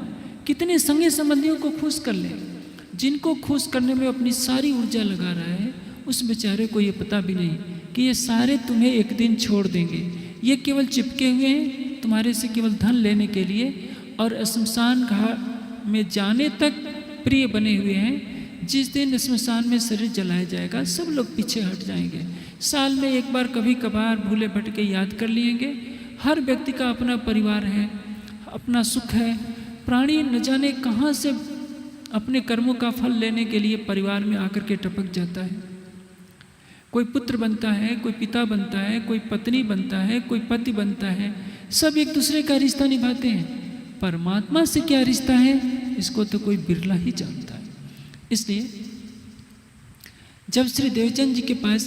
C: कितने संगे संबंधियों को खुश कर लें। जिनको खुश करने में अपनी सारी ऊर्जा लगा रहा है, उस बेचारे को ये पता भी नहीं कि ये सारे तुम्हें एक दिन छोड़ देंगे। ये केवल चिपके हुए हैं तुम्हारे से केवल धन लेने के लिए, और श्मशान घाट में जाने तक प्रिय बने हुए हैं। जिस दिन श्मशान में शरीर जलाया जाएगा, सब लोग पीछे हट जाएंगे। साल में एक बार कभी कभार भूले भटके याद कर लेंगे। हर व्यक्ति का अपना परिवार है, अपना सुख है। प्राणी न जाने कहाँ से अपने कर्मों का फल लेने के लिए परिवार में आकर के टपक जाता है। कोई पुत्र बनता है, कोई पिता बनता है, कोई पत्नी बनता है, कोई पति बनता है। सब एक दूसरे का रिश्ता निभाते हैं। परमात्मा से क्या रिश्ता है, इसको तो कोई बिरला ही जानता है। इसलिए जब श्री देवचंद जी के पास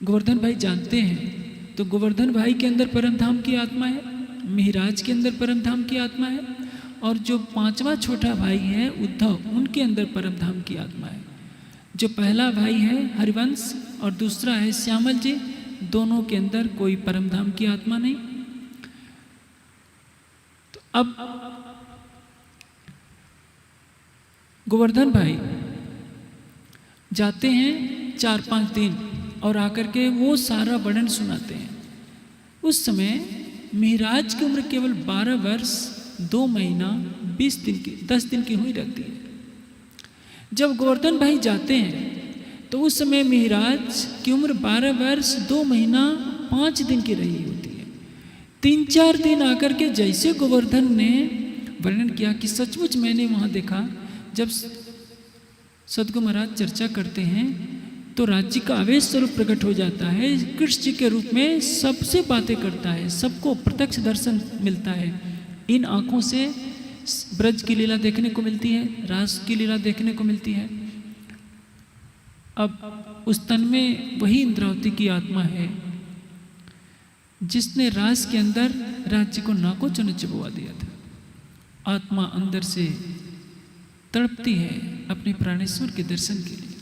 C: गोवर्धन भाई जानते हैं, तो गोवर्धन भाई के अंदर परम धाम की आत्मा है, मिहिराज के अंदर परम धाम की आत्मा है, और जो पांचवा छोटा भाई है उद्धव, उनके अंदर परम धाम की आत्मा है। जो पहला भाई है हरिवंश और दूसरा है श्यामल जी, दोनों के अंदर कोई परम धाम की आत्मा नहीं। तो अब गोवर्धन भाई जाते हैं 4-5 दिन और आकर के वो सारा वर्णन सुनाते हैं। उस समय मिहिराज की उम्र केवल 12 वर्ष 2 महीना 20 दिन की 10 दिन की हुई रहती है। जब गोवर्धन भाई जाते हैं तो उस समय मिहिराज की उम्र 12 वर्ष 2 महीना 5 दिन की रही होती है। 3-4 दिन आकर के जैसे गोवर्धन ने वर्णन किया कि सचमुच मैंने वहाँ देखा, जब सद्गुरु महाराज चर्चा करते हैं तो राज्य का आवेश स्वरूप प्रकट हो जाता है। कृष्ण जी के रूप में सबसे बातें करता है, सबको प्रत्यक्ष दर्शन मिलता है। इन आँखों से ब्रज की लीला देखने को मिलती है, रास की लीला देखने को मिलती है। अब उस तन में वही इंद्रावती की आत्मा है जिसने रास के अंदर राज्य को नाको चुन चबुआ दिया था। आत्मा अंदर से तड़पती है अपने प्राणेश्वर के दर्शन के लिए।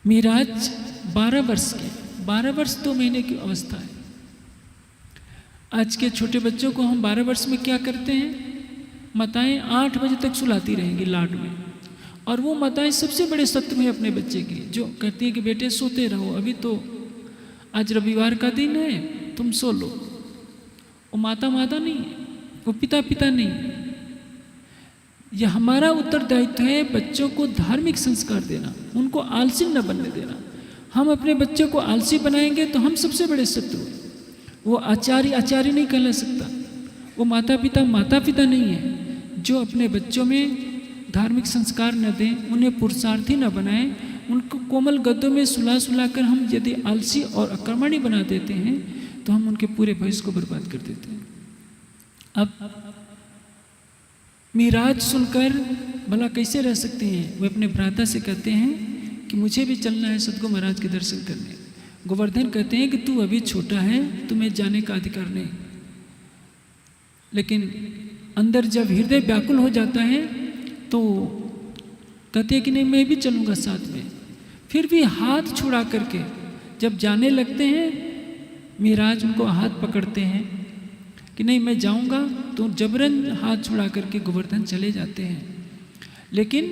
C: मिहिराज 12 वर्ष के, 12 वर्ष 2 महीने की अवस्था है। आज के छोटे बच्चों को हम 12 वर्ष में क्या करते हैं, माताएं 8 बजे तक सुलाती रहेंगी लाड में, और वो माताएं सबसे बड़े सत्य में अपने बच्चे की, जो कहती हैं कि बेटे सोते रहो, अभी तो आज रविवार का दिन है, तुम सो लो। वो माता माता नहीं है, वो पिता पिता नहीं है। यह हमारा उत्तरदायित्व है बच्चों को धार्मिक संस्कार देना, उनको आलसी न बनने देना। हम अपने बच्चों को आलसी बनाएंगे तो हम सबसे बड़े शत्रु हैं। वो आचार्य नहीं कहला सकता, वो माता पिता नहीं है। जो अपने बच्चों में धार्मिक संस्कार न दें, उन्हें पुरुषार्थी न बनाएं, उनको कोमल गद्दों में सुला कर हम यदि आलसी और अकर्मणी बना देते हैं तो हम उनके पूरे भविष्य को बर्बाद कर देते हैं। अब मिराज सुनकर भला कैसे रह सकते हैं? वे अपने भ्राता से कहते हैं कि मुझे भी चलना है सतगुरु महाराज के दर्शन करने। गोवर्धन कहते हैं कि तू अभी छोटा है, तुम्हें जाने का अधिकार नहीं। लेकिन अंदर जब हृदय व्याकुल हो जाता है तो कहते हैं कि नहीं, मैं भी चलूँगा साथ में। फिर भी हाथ छुड़ा करके जब जाने लगते हैं, मिराज उनको हाथ पकड़ते हैं कि नहीं मैं जाऊंगा, तो जबरन हाथ छुड़ा करके गोवर्धन चले जाते हैं। लेकिन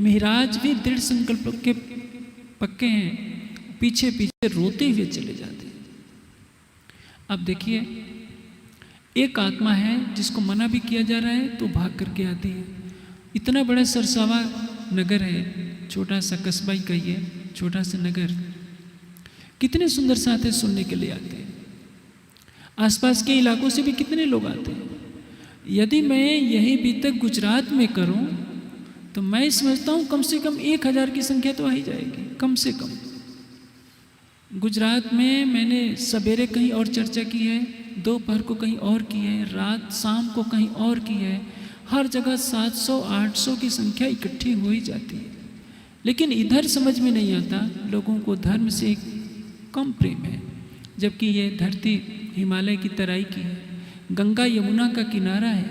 C: मिराज भी दृढ़ संकल्प के पक्के हैं, पीछे पीछे रोते हुए चले जाते हैं। अब देखिए, एक आत्मा है जिसको मना भी किया जा रहा है तो भाग करके आती है। इतना बड़ा सरसावा नगर है, छोटा सा कस्बा ही कहिए, छोटा सा नगर, कितने सुंदर साथ सुनने के लिए आते हैं। आसपास के इलाकों से भी कितने लोग आते हैं। यदि मैं यही भी तक गुजरात में करूं तो मैं समझता हूं कम से कम 1000 की संख्या तो आ ही जाएगी, कम से कम। गुजरात में मैंने सवेरे कहीं और चर्चा की है, दोपहर को कहीं और की है, रात शाम को कहीं और की है। हर जगह 700-800 की संख्या इकट्ठी हो ही जाती है। लेकिन इधर समझ में नहीं आता, लोगों को धर्म से कम प्रेम है, जबकि ये धरती हिमालय की तराई की है, गंगा यमुना का किनारा है।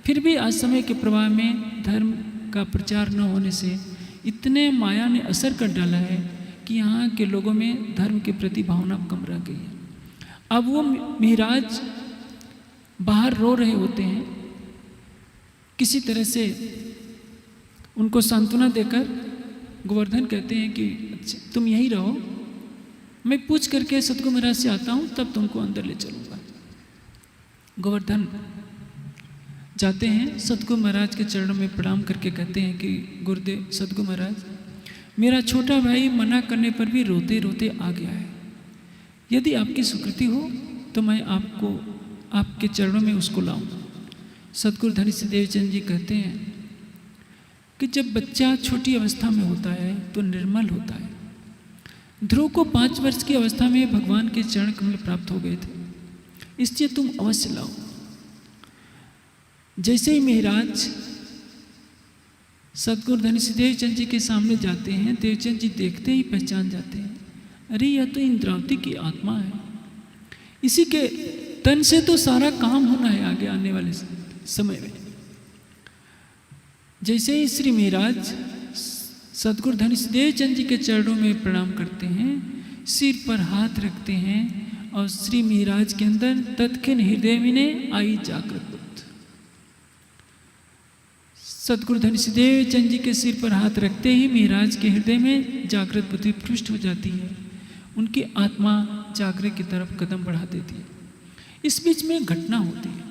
C: फिर भी आज समय के प्रवाह में धर्म का प्रचार न होने से इतने माया ने असर कर डाला है कि यहाँ के लोगों में धर्म के प्रति भावना कम रह गई है। अब वो मिराज बाहर रो रहे होते हैं, किसी तरह से उनको सांत्वना देकर गोवर्धन कहते हैं कि तुम यहीं रहो, मैं पूछ करके सतगुरु महाराज से आता हूँ, तब तुमको अंदर ले चलूँगा। गोवर्धन जाते हैं, सतगुरु महाराज के चरणों में प्रणाम करके कहते हैं कि गुरुदेव सतगुरु महाराज, मेरा छोटा भाई मना करने पर भी रोते रोते आ गया है। यदि आपकी स्वीकृति हो तो मैं आपको आपके चरणों में उसको लाऊंगा। सतगुरु धनी सिंह देवचंद जी कहते हैं कि जब बच्चा छोटी अवस्था में होता है तो निर्मल होता है। ध्रुव को 5 वर्ष की अवस्था में भगवान के चरण कमल प्राप्त हो गए थे, इसलिए तुम अवश्य लाओ। जैसे ही महाराज सतगुरु धनी सिंह देवचंद जी के सामने जाते हैं, देवचंद जी देखते ही पहचान जाते हैं, अरे यह तो इंद्रावती की आत्मा है, इसी के तन से तो सारा काम होना है आगे आने वाले समय में। जैसे ही श्री महाराज सतगुरु धनी सिंह देवचंद जी के चरणों में प्रणाम करते हैं, सिर पर हाथ रखते हैं और श्री महाराज के अंदर तत्क्षण हृदय में आई जागृत बुद्धि। सतगुरु धनी सिंह देवचंद जी के सिर पर हाथ रखते ही महाराज के हृदय में जागृत बुद्धि पृष्ठ हो जाती है, उनकी आत्मा जागृत की तरफ कदम बढ़ा देती है। इस बीच में घटना होती है।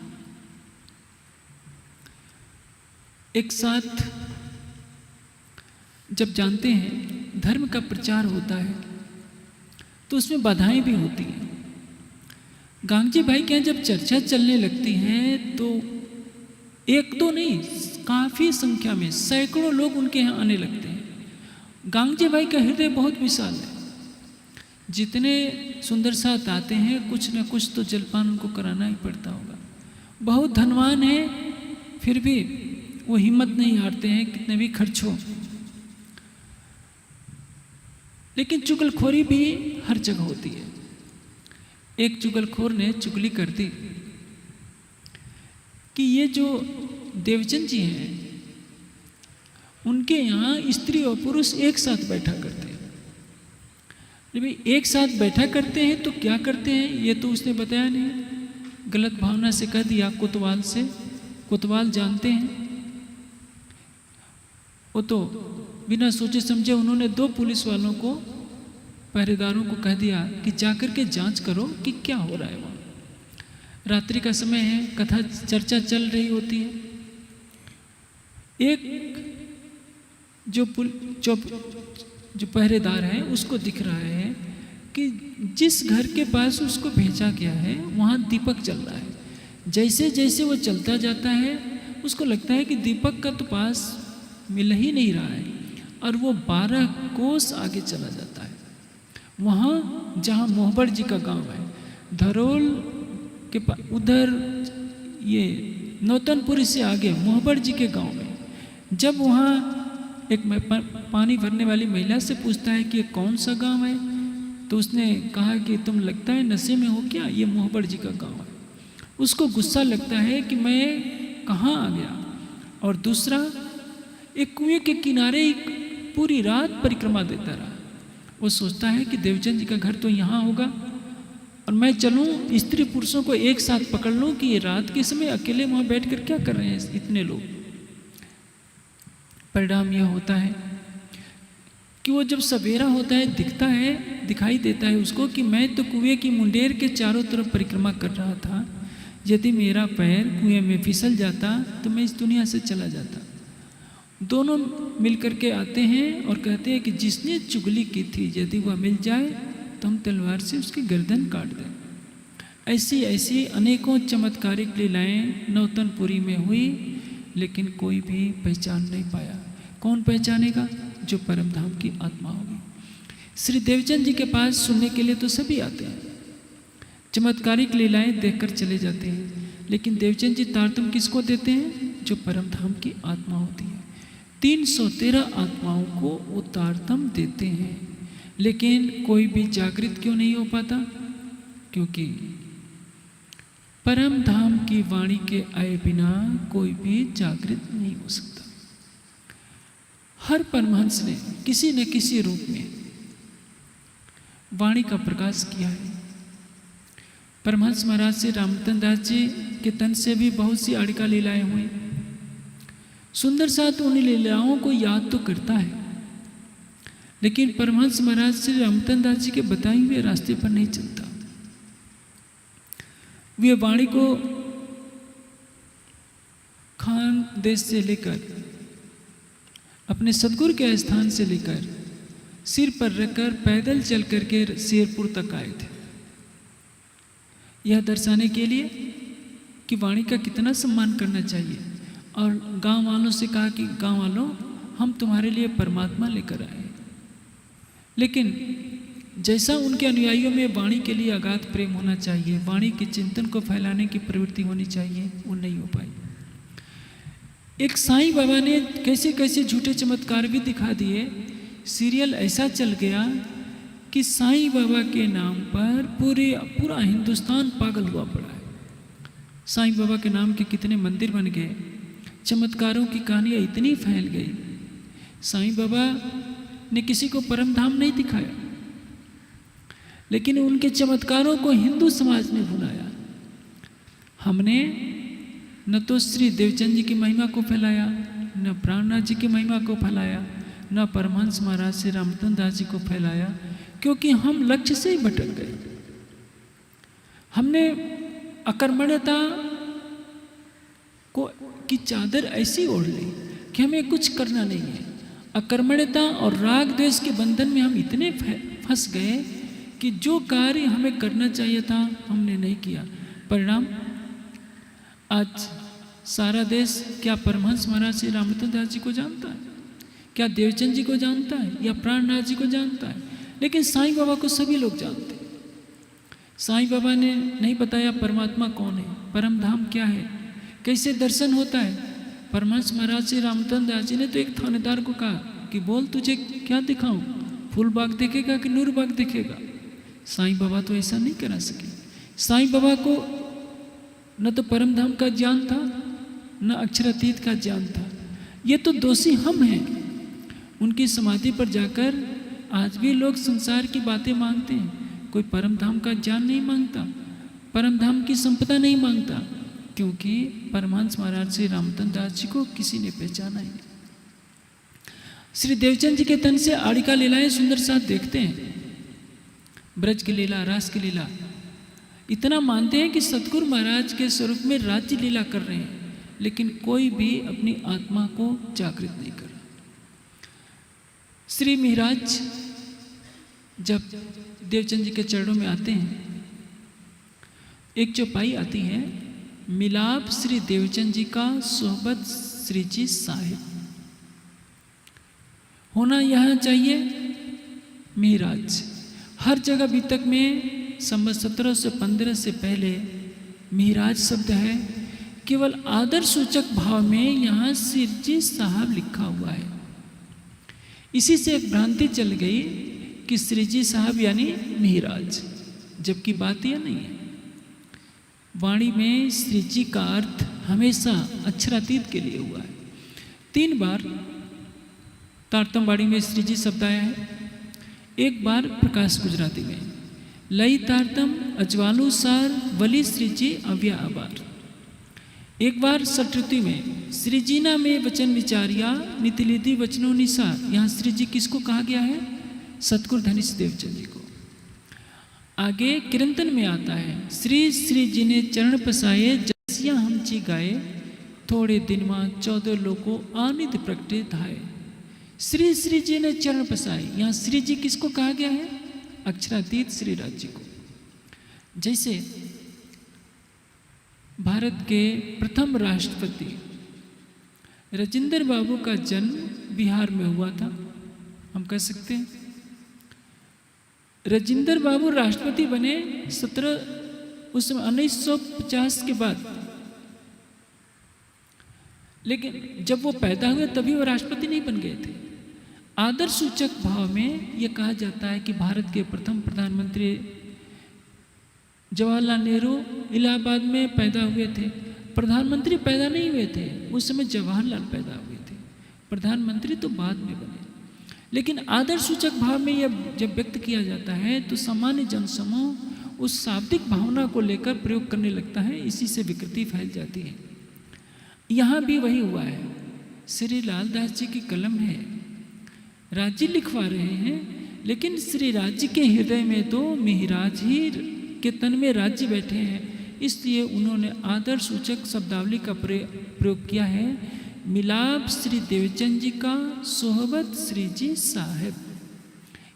C: एक साथ जब जानते हैं धर्म का प्रचार होता है तो उसमें बाधाएं भी होती हैं। गांगजी भाई के यहाँ जब चर्चा चलने लगती है तो एक दो नहीं, काफ़ी संख्या में सैकड़ों लोग उनके यहाँ आने लगते हैं। गांगजी भाई का हृदय बहुत विशाल है, जितने सुंदर साथ आते हैं कुछ न कुछ तो जलपान उनको कराना ही पड़ता होगा। बहुत धनवान है, फिर भी वो हिम्मत नहीं हारते हैं कितने भी खर्च हो। लेकिन चुगलखोरी भी हर जगह होती है। एक चुगलखोर ने चुगली कर दी कि ये जो देवचंद जी हैं उनके यहाँ स्त्री और पुरुष एक साथ बैठा करते हैं। भाई एक साथ बैठा करते हैं तो क्या करते हैं ये तो उसने बताया नहीं, गलत भावना से कह दिया कोतवाल से। कोतवाल जानते हैं, वो तो बिना सोचे समझे उन्होंने 2 पुलिस वालों को, पहरेदारों को कह दिया कि जाकर के जांच करो कि क्या हो रहा है वहाँ। रात्रि का समय है, कथा चर्चा चल रही होती है। एक जो पहरेदार है उसको दिख रहा है कि जिस घर के पास उसको भेजा गया है वहाँ दीपक जल रहा है। जैसे जैसे वो चलता जाता है उसको लगता है कि दीपक का तो पास मिल ही नहीं रहा है, और वो 12 कोस आगे चला जाता है, वहाँ जहाँ मोहबर जी का गांव है। धरोल के उधर ये नौतनपुरी से आगे मोहबर जी के गांव में, जब वहाँ एक पानी भरने वाली महिला से पूछता है कि ये कौन सा गांव है, तो उसने कहा कि तुम लगता है नशे में हो क्या, ये मोहबर जी का गांव है। उसको गुस्सा लगता है कि मैं कहाँ आ गया। और दूसरा, एक कुएं के किनारे एक पूरी रात परिक्रमा देता रहा। वो सोचता है कि देवचंद जी का घर तो यहाँ होगा और मैं चलूँ स्त्री पुरुषों को एक साथ पकड़ लूँ कि ये रात के समय अकेले वहाँ बैठकर क्या कर रहे हैं इतने लोग। परिणाम यह होता है कि वो जब सवेरा होता है दिखाई देता है उसको कि मैं तो कुएं की मुंडेर के चारों तरफ परिक्रमा कर रहा था, यदि मेरा पैर कुएं में फिसल जाता तो मैं इस दुनिया से चला जाता। दोनों मिलकर के आते हैं और कहते हैं कि जिसने चुगली की थी यदि वह मिल जाए तो हम तलवार से उसकी गर्दन काट दें। ऐसी ऐसी अनेकों चमत्कारिक लीलाएं नौतनपुरी में हुई, लेकिन कोई भी पहचान नहीं पाया। कौन पहचानेगा? जो परमधाम की आत्मा होगी। श्री देवचंद जी के पास सुनने के लिए तो सभी आते हैं, चमत्कारिक लीलाएं देखकर चले जाते हैं, लेकिन देवचंद जी तारतम किसको देते हैं? जो परमधाम की आत्मा होती है। 313 आत्माओं को वो तारतम देते हैं, लेकिन कोई भी जागृत क्यों नहीं हो पाता? क्योंकि परम धाम की वाणी के आए बिना कोई भी जागृत नहीं हो सकता। हर परमहंस ने किसी न किसी रूप में वाणी का प्रकाश किया है। परमहंस महाराज श्री रामतन दास जी के तन से भी बहुत सी आड़िका लीलाएं हुई। सुंदर साथ उन लीलाओं को याद तो करता है, लेकिन परमहंस महाराज श्री रामतन दास जी के बताए हुए रास्ते पर नहीं चलता। वे वाणी को खान देश से लेकर अपने सदगुरु के स्थान से लेकर सिर पर रखकर पैदल चल करके शेरपुर तक आए थे, यह दर्शाने के लिए कि वाणी का कितना सम्मान करना चाहिए। और गांव वालों से कहा कि गांव वालों, हम तुम्हारे लिए परमात्मा लेकर आए। लेकिन जैसा उनके अनुयायियों में वाणी के लिए अगाध प्रेम होना चाहिए, वाणी के चिंतन को फैलाने की प्रवृत्ति होनी चाहिए, वो नहीं हो पाई। एक साईं बाबा ने कैसे कैसे झूठे चमत्कार भी दिखा दिए। सीरियल ऐसा चल गया कि साईं बाबा के नाम पर पूरा हिंदुस्तान पागल हुआ पड़ा है। साईं बाबा के नाम के कितने मंदिर बन गए, चमत्कारों की कहानियाँ इतनी फैल गई। साईं बाबा ने किसी को परम धाम नहीं दिखाया, लेकिन उनके चमत्कारों को हिंदू समाज ने भुलाया। हमने न तो श्री देवचंद जी की महिमा को फैलाया, न प्राणनाथ जी की महिमा को फैलाया, न परमहंस महाराज श्री रामतन दास जी को फैलाया, क्योंकि हम लक्ष्य से ही भटक गए। हमने अकर्मण्यता को की चादर ऐसी ओढ़ ली कि हमें कुछ करना नहीं है। अकर्मण्यता और राग द्वेष के बंधन में हम इतने फंस गए कि जो कार्य हमें करना चाहिए था हमने नहीं किया। परिणाम आज सारा देश क्या परमहंस महाराज श्री रामतन दास जी को जानता है? क्या देवचंद जी को जानता है? या प्राणनाथ जी को जानता है? लेकिन साईं बाबा को सभी लोग जानते हैं। साईं बाबा ने नहीं बताया परमात्मा कौन है, परम धाम क्या है, कैसे दर्शन होता है। परमहंस महाराज श्री रामतन दास जी ने तो एक थानेदार को कहा कि बोल तुझे क्या दिखाऊं, फूल बाग देखेगा कि नूर बाग देखेगा? साईं बाबा तो ऐसा नहीं करा सके। साईं बाबा को न तो परम धाम का ज्ञान था, न अक्षरातीत का ज्ञान था। ये तो दोषी हम हैं। उनकी समाधि पर जाकर आज भी लोग संसार की बातें मांगते हैं, कोई परम धाम का ज्ञान नहीं मांगता, परम धाम की संपदा नहीं मांगता, क्योंकि परमहंस महाराज श्री रामतन दास जी को किसी ने पहचाना ही। श्री देवचंद जी के तन से आड़िका लीलाएं सुंदर साथ देखते हैं, ब्रज की लीला, रास की लीला, इतना मानते हैं कि सतगुरु महाराज के स्वरूप में राज्य लीला कर रहे हैं, लेकिन कोई भी अपनी आत्मा को जागृत नहीं कर रहा। श्री महाराज जब देवचंद जी के चरणों में आते हैं, एक चौपाई आती है, मिलाप श्री देवचंद जी का सोहबत श्री जी साहिब। होना यहाँ चाहिए महाराज। हर जगह वितक में संवत 1715 से पहले मिहराज शब्द है, केवल आदर सूचक भाव में यहाँ सिरजी साहब लिखा हुआ है। इसी से एक भ्रांति चल गई कि श्रीजी साहब यानी मिहराज, जबकि बात यह नहीं है। वाणी में श्रीजी का अर्थ हमेशा अक्षरातीत के लिए हुआ है। 3 बार तारतम वाणी में श्रीजी शब्द आया है, 1 बार प्रकाश गुजराती में लई तारतम अजवानुसार वली श्रीजी अव्या आबार, 1 बार सटृति में श्रीजीना में वचन विचारिया नीतिलिधि वचनों निसार। यहाँ श्रीजी किसको कहा गया है? सतगुरु धनीश देवचंद जी को। आगे कीर्तन में आता है, श्री श्री जी ने चरण पसाए जसिया हम ची गाए, थोड़े दिन में 14 लोगों आनित प्रगटे धाए। श्री श्री जी ने चरण पसाए, यहाँ श्री जी किसको कहा गया है? अक्षरातीत श्री राज जी को। जैसे भारत के प्रथम राष्ट्रपति राजेंद्र बाबू का जन्म बिहार में हुआ था, हम कह सकते हैं। राजेंद्र बाबू राष्ट्रपति बने 1950 के बाद, लेकिन जब वो पैदा हुए तभी वो राष्ट्रपति नहीं बन गए थे। आदर सूचक भाव में ये कहा जाता है कि भारत के प्रथम प्रधानमंत्री जवाहरलाल नेहरू इलाहाबाद में पैदा हुए थे। प्रधानमंत्री पैदा नहीं हुए थे, उस समय जवाहरलाल पैदा हुए थे, प्रधानमंत्री तो बाद में बने। लेकिन आदर सूचक भाव में यह जब व्यक्त किया जाता है तो सामान्य जनसमूह उस शाब्दिक भावना को लेकर प्रयोग करने लगता है, इसी से विकृति फैल जाती है। यहाँ भी वही हुआ है। श्री लालदास जी की कलम है, राज्य लिखवा रहे हैं, लेकिन श्री राज्य के हृदय में तो मिहिराज ही के तन में राज्य बैठे हैं, इसलिए उन्होंने आदर सूचक शब्दावली का प्रयोग किया है। मिलाप श्री देवचंद जी का सोहबत श्री जी साहब,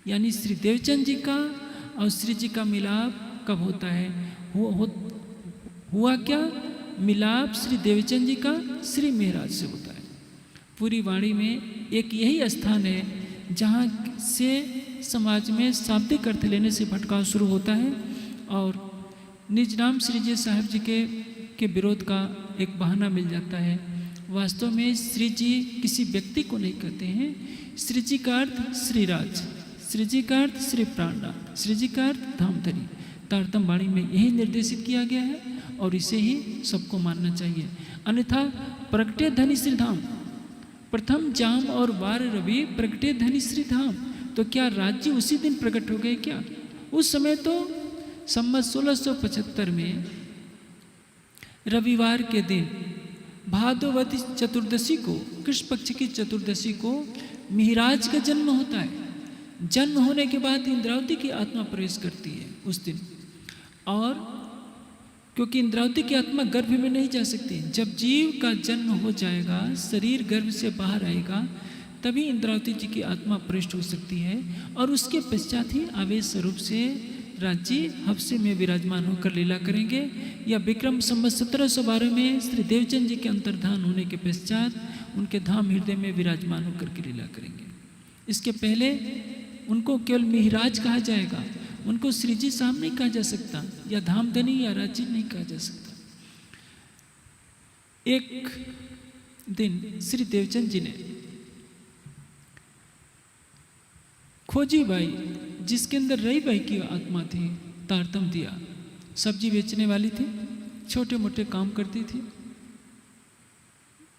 C: यानी श्री देवचंद जी का और श्री जी का मिलाप कब होता है? हुआ क्या? मिलाप श्री देवचंद जी का श्री मिहराज से होता है। पूरी वाणी में एक यही स्थान है जहाँ से समाज में शाब्दिक अर्थ लेने से भटकाव शुरू होता है और निज नाम श्री जी साहब जी के विरोध का एक बहाना मिल जाता है। वास्तव में श्री जी किसी व्यक्ति को नहीं कहते हैं। श्री जी का अर्थ श्री राज, श्री जी का अर्थ श्री प्राणनाथ, श्री जी का अर्थ धामधनी। तारतम वाणी में यही निर्देशित किया गया है और इसे ही सबको मानना चाहिए। अन्यथा प्रगटे धनी श्री धाम, प्रथम जाम और वार रवि प्रगटे धनी श्री धाम, तो क्या राज्य उसी दिन प्रकट हो गए क्या? उस समय तो संवत 1675 में रविवार के दिन भादवती चतुर्दशी को, कृष्ण पक्ष की चतुर्दशी को मिहिराज का जन्म होता है। जन्म होने के बाद इंद्रावती की आत्मा प्रवेश करती है उस दिन, और क्योंकि इंद्रावती की आत्मा गर्भ में नहीं जा सकती, जब जीव का जन्म हो जाएगा, शरीर गर्भ से बाहर आएगा, तभी इंद्रावती जी की आत्मा प्रविष्ट हो सकती है और उसके पश्चात ही आवेश स्वरूप से राज्य हफ्से में विराजमान होकर लीला करेंगे। या विक्रम संवत 1712 में श्री देवचंद जी के अंतर्धान होने के पश्चात उनके धाम हृदय में विराजमान होकर के लीला करेंगे। इसके पहले उनको केवल मिहिराज कहा जाएगा, उनको श्री जी साहब नहीं कहा जा सकता, या धामधनी या राज्य नहीं कहा जा सकता। एक दिन श्री देवचंद जी ने खोजी बाई, जिसके अंदर रई बाई की आत्मा थी, तारतम दिया। सब्जी बेचने वाली थी, छोटे मोटे काम करती थी।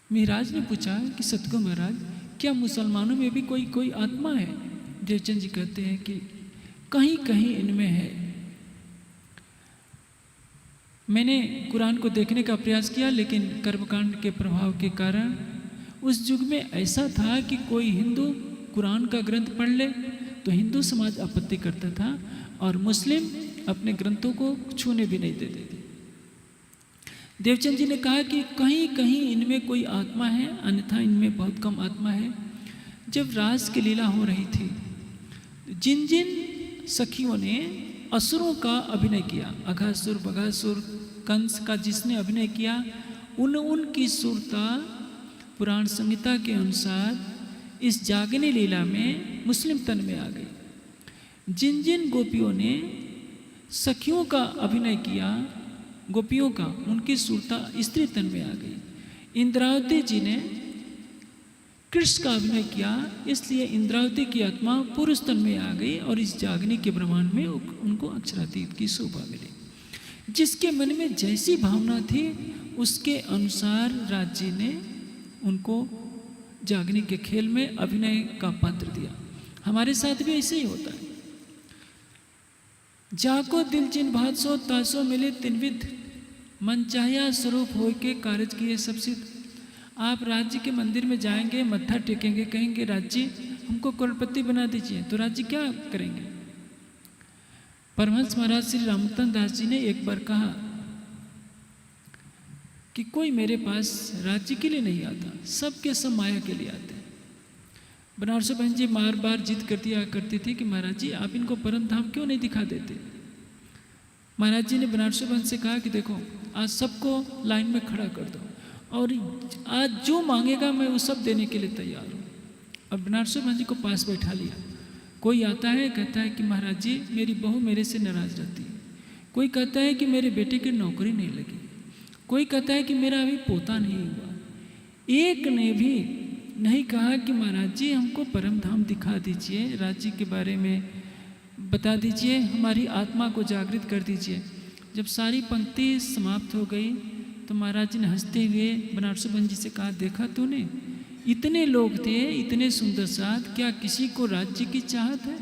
C: मिहिराज ने पूछा कि सतगुरु महाराज, क्या मुसलमानों में भी कोई आत्मा है? देवचंद जी कहते हैं कि कहीं कहीं इनमें है। मैंने कुरान को देखने का प्रयास किया, लेकिन कर्मकांड के प्रभाव के कारण उस युग में ऐसा था कि कोई हिंदू कुरान का ग्रंथ पढ़ ले तो हिंदू समाज आपत्ति करता था और मुस्लिम अपने ग्रंथों को छूने भी नहीं देते थे। देवचंद जी ने कहा कि कहीं कहीं इनमें कोई आत्मा है, अन्यथा इनमें बहुत कम आत्मा है। जब रास की लीला हो रही थी, जिन जिन सखियों ने असुरों का अभिनय किया, अघासुर बघासुर कंस का जिसने अभिनय किया, उनकी सुरता पुराण संहिता के अनुसार इस जागने लीला में मुस्लिम तन में आ गई। जिन जिन गोपियों ने सखियों का अभिनय किया, गोपियों का, उनकी सुरता स्त्री तन में आ गई। इंद्रावती जी ने कृष्ण का अभिनय किया, इसलिए इंद्रावती की आत्मा पुरुष तन में आ गई और इस जागने के ब्रह्मांड में उनको अक्षरातीत की शोभा मिली। जिसके मन में जैसी भावना थी उसके अनुसार राज्य ने उनको जागने के खेल में अभिनय का पात्र दिया। हमारे साथ भी ऐसे ही होता है। जाको दिल जिन भात सो तासो मिले तिनविध, मन चाहिया स्वरूप हो के कार्य किए सब सिद्ध। आप राज्य के मंदिर में जाएंगे, मत्था टेकेंगे, कहेंगे राज्य हमको करोड़पति बना दीजिए, तो राज्य क्या करेंगे? परमहंस महाराज श्री रामतन दास जी ने एक बार कहा कि कोई मेरे पास राज्य के लिए नहीं आता, सबके सब माया के लिए आते हैं। बनारसी बहन जी बार बार जिद करती थी कि महाराज जी आप इनको परम धाम क्यों नहीं दिखा देते। महाराज जी ने बनारसी बहन से कहा कि देखो आज सबको लाइन में खड़ा कर दो और आज जो मांगेगा मैं वो सब देने के लिए तैयार हूँ। अब बनारसी बहन जी को पास बैठा लिया। कोई आता है कहता है कि महाराज जी मेरी बहू मेरे से नाराज रहती है, कोई कहता है कि मेरे बेटे की नौकरी नहीं लगी, कोई कहता है कि मेरा अभी पोता नहीं हुआ। एक ने भी नहीं कहा कि महाराज जी हमको परम धाम दिखा दीजिए, राज्य के बारे में बता दीजिए, हमारी आत्मा को जागृत कर दीजिए। जब सारी पंक्ति समाप्त हो गई तो महाराज जी ने हंसते हुए बनारसी बहन जी से कहा, देखा तूने इतने लोग थे, इतने सुंदर साथ, क्या किसी को राज्य की चाहत है?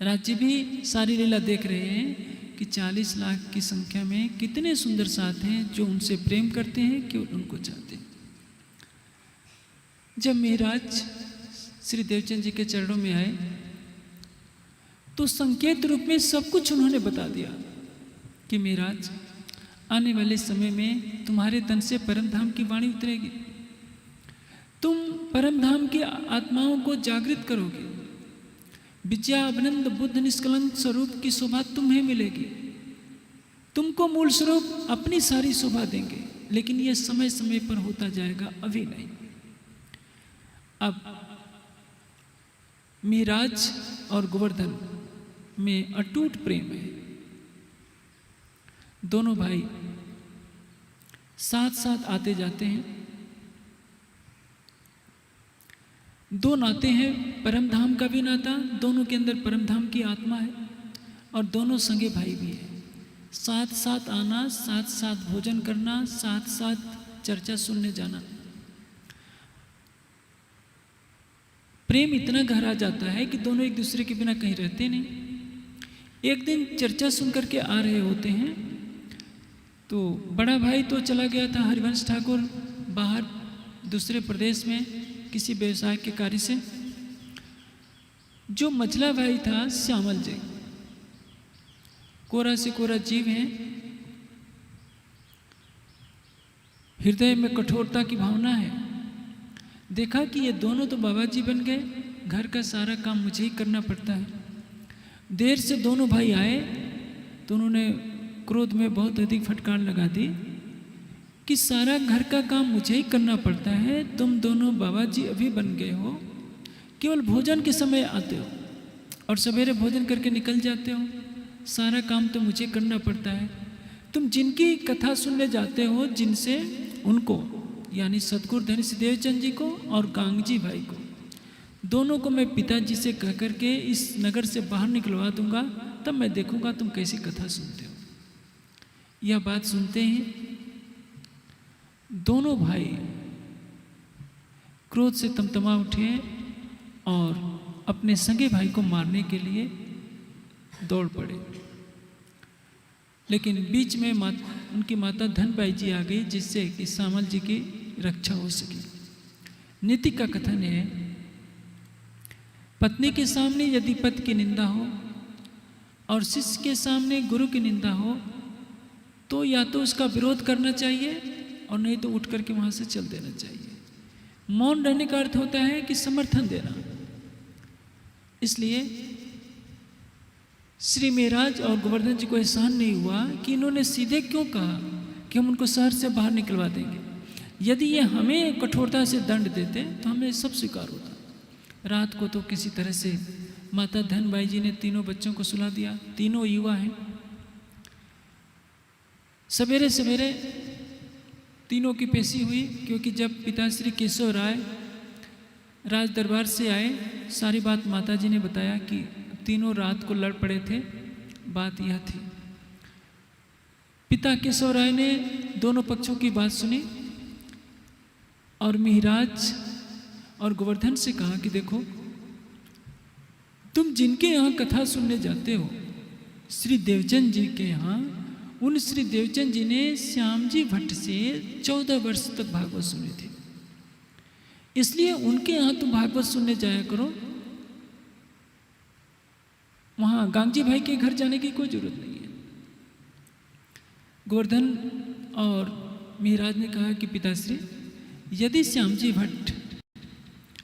C: राज्य भी सारी लीला देख रहे हैं कि 40 लाख की संख्या में कितने सुंदर साथ हैं जो उनसे प्रेम करते हैं, केवल उनको चाहते हैं। जब मेहराज श्री देवचंद जी के चरणों में आए तो संकेत रूप में सब कुछ उन्होंने बता दिया कि मेहराज आने वाले समय में तुम्हारे तन से परम धाम की वाणी उतरेगी, तुम परम धाम की आत्माओं को जागृत करोगे, विद्या अभिनंद बुद्ध निष्कलंक स्वरूप की शोभा तुम्हें मिलेगी, तुमको मूल स्वरूप अपनी सारी शोभा देंगे, लेकिन यह समय समय पर होता जाएगा, अभी नहीं। अब मेहराज और गोवर्धन में अटूट प्रेम है। दोनों भाई साथ साथ आते जाते हैं। दो नाते हैं, परम धाम का भी नाता, दोनों के अंदर परम धाम की आत्मा है और दोनों संगे भाई भी है। साथ साथ आना, साथ साथ भोजन करना, साथ साथ चर्चा सुनने जाना। प्रेम इतना गहरा जाता है कि दोनों एक दूसरे के बिना कहीं रहते नहीं। एक दिन चर्चा सुन करके आ रहे होते हैं तो बड़ा भाई तो चला गया था हरिवंश ठाकुर बाहर दूसरे प्रदेश में किसी व्यवसाय के कार्य से। जो मझला भाई था श्यामल जी, कोरा से कोरा जीव हैं, हृदय में कठोरता की भावना है। देखा कि ये दोनों तो बाबा जी बन गए, घर का सारा काम मुझे ही करना पड़ता है। देर से दोनों भाई आए तो उन्होंने क्रोध में बहुत अधिक फटकार लगा दी कि सारा घर का काम मुझे ही करना पड़ता है, तुम दोनों बाबा जी अभी बन गए हो, केवल भोजन के समय आते हो और सवेरे भोजन करके निकल जाते हो, सारा काम तो मुझे करना पड़ता है। तुम जिनकी कथा सुनने जाते हो, जिनसे उनको यानी सतगुरु धनी श्री देवचंद जी को और गांगजी भाई को, दोनों को मैं पिताजी से कह करके इस नगर से बाहर निकलवा दूंगा, तब मैं देखूंगा तुम कैसी कथा सुनते हो। यह बात सुनते हैं दोनों भाई क्रोध से तमतमा उठे और अपने संगे भाई को मारने के लिए दौड़ पड़े। लेकिन बीच में उनकी माता धनबाई जी आ गई, जिससे कि श्यामल जी की रक्षा हो सकी। नीति का कथन है, पत्नी के सामने यदि पति की निंदा हो और शिष्य के सामने गुरु की निंदा हो तो या तो उसका विरोध करना चाहिए और नहीं तो उठ करके वहां से चल देना चाहिए। मौन रहने का अर्थ होता है कि समर्थन देना। इसलिए श्री मेहराज और गोवर्धन जी को एहसान नहीं हुआ कि इन्होंने सीधे क्यों कहा कि हम उनको शहर से बाहर निकलवा देंगे। यदि ये हमें कठोरता से दंड देते तो हमें सब स्वीकार होता। रात को तो किसी तरह से माता धनबाई जी ने तीनों बच्चों को सुला दिया, तीनों युवा हैं। सवेरे सवेरे तीनों की पेशी हुई, क्योंकि जब पिताश्री केशव राय राज दरबार से आए, सारी बात माता जी ने बताया कि तीनों रात को लड़ पड़े थे। बात यह थी, पिता केशव राय ने दोनों पक्षों की बात सुनी और मिहिराज और गोवर्धन से कहा कि देखो, तुम जिनके यहाँ कथा सुनने जाते हो, श्री देवचंद जी के यहाँ, उन श्री देवचंद जी ने श्याम जी भट्ट से 14 वर्ष तक भागवत सुनी थी, इसलिए उनके यहाँ तुम भागवत सुनने जाया करो। वहाँ गांगजी भाई के घर जाने की कोई जरूरत नहीं है। गोवर्धन और मिहिराज ने कहा कि पिताश्री, यदि श्याम जी भट्ट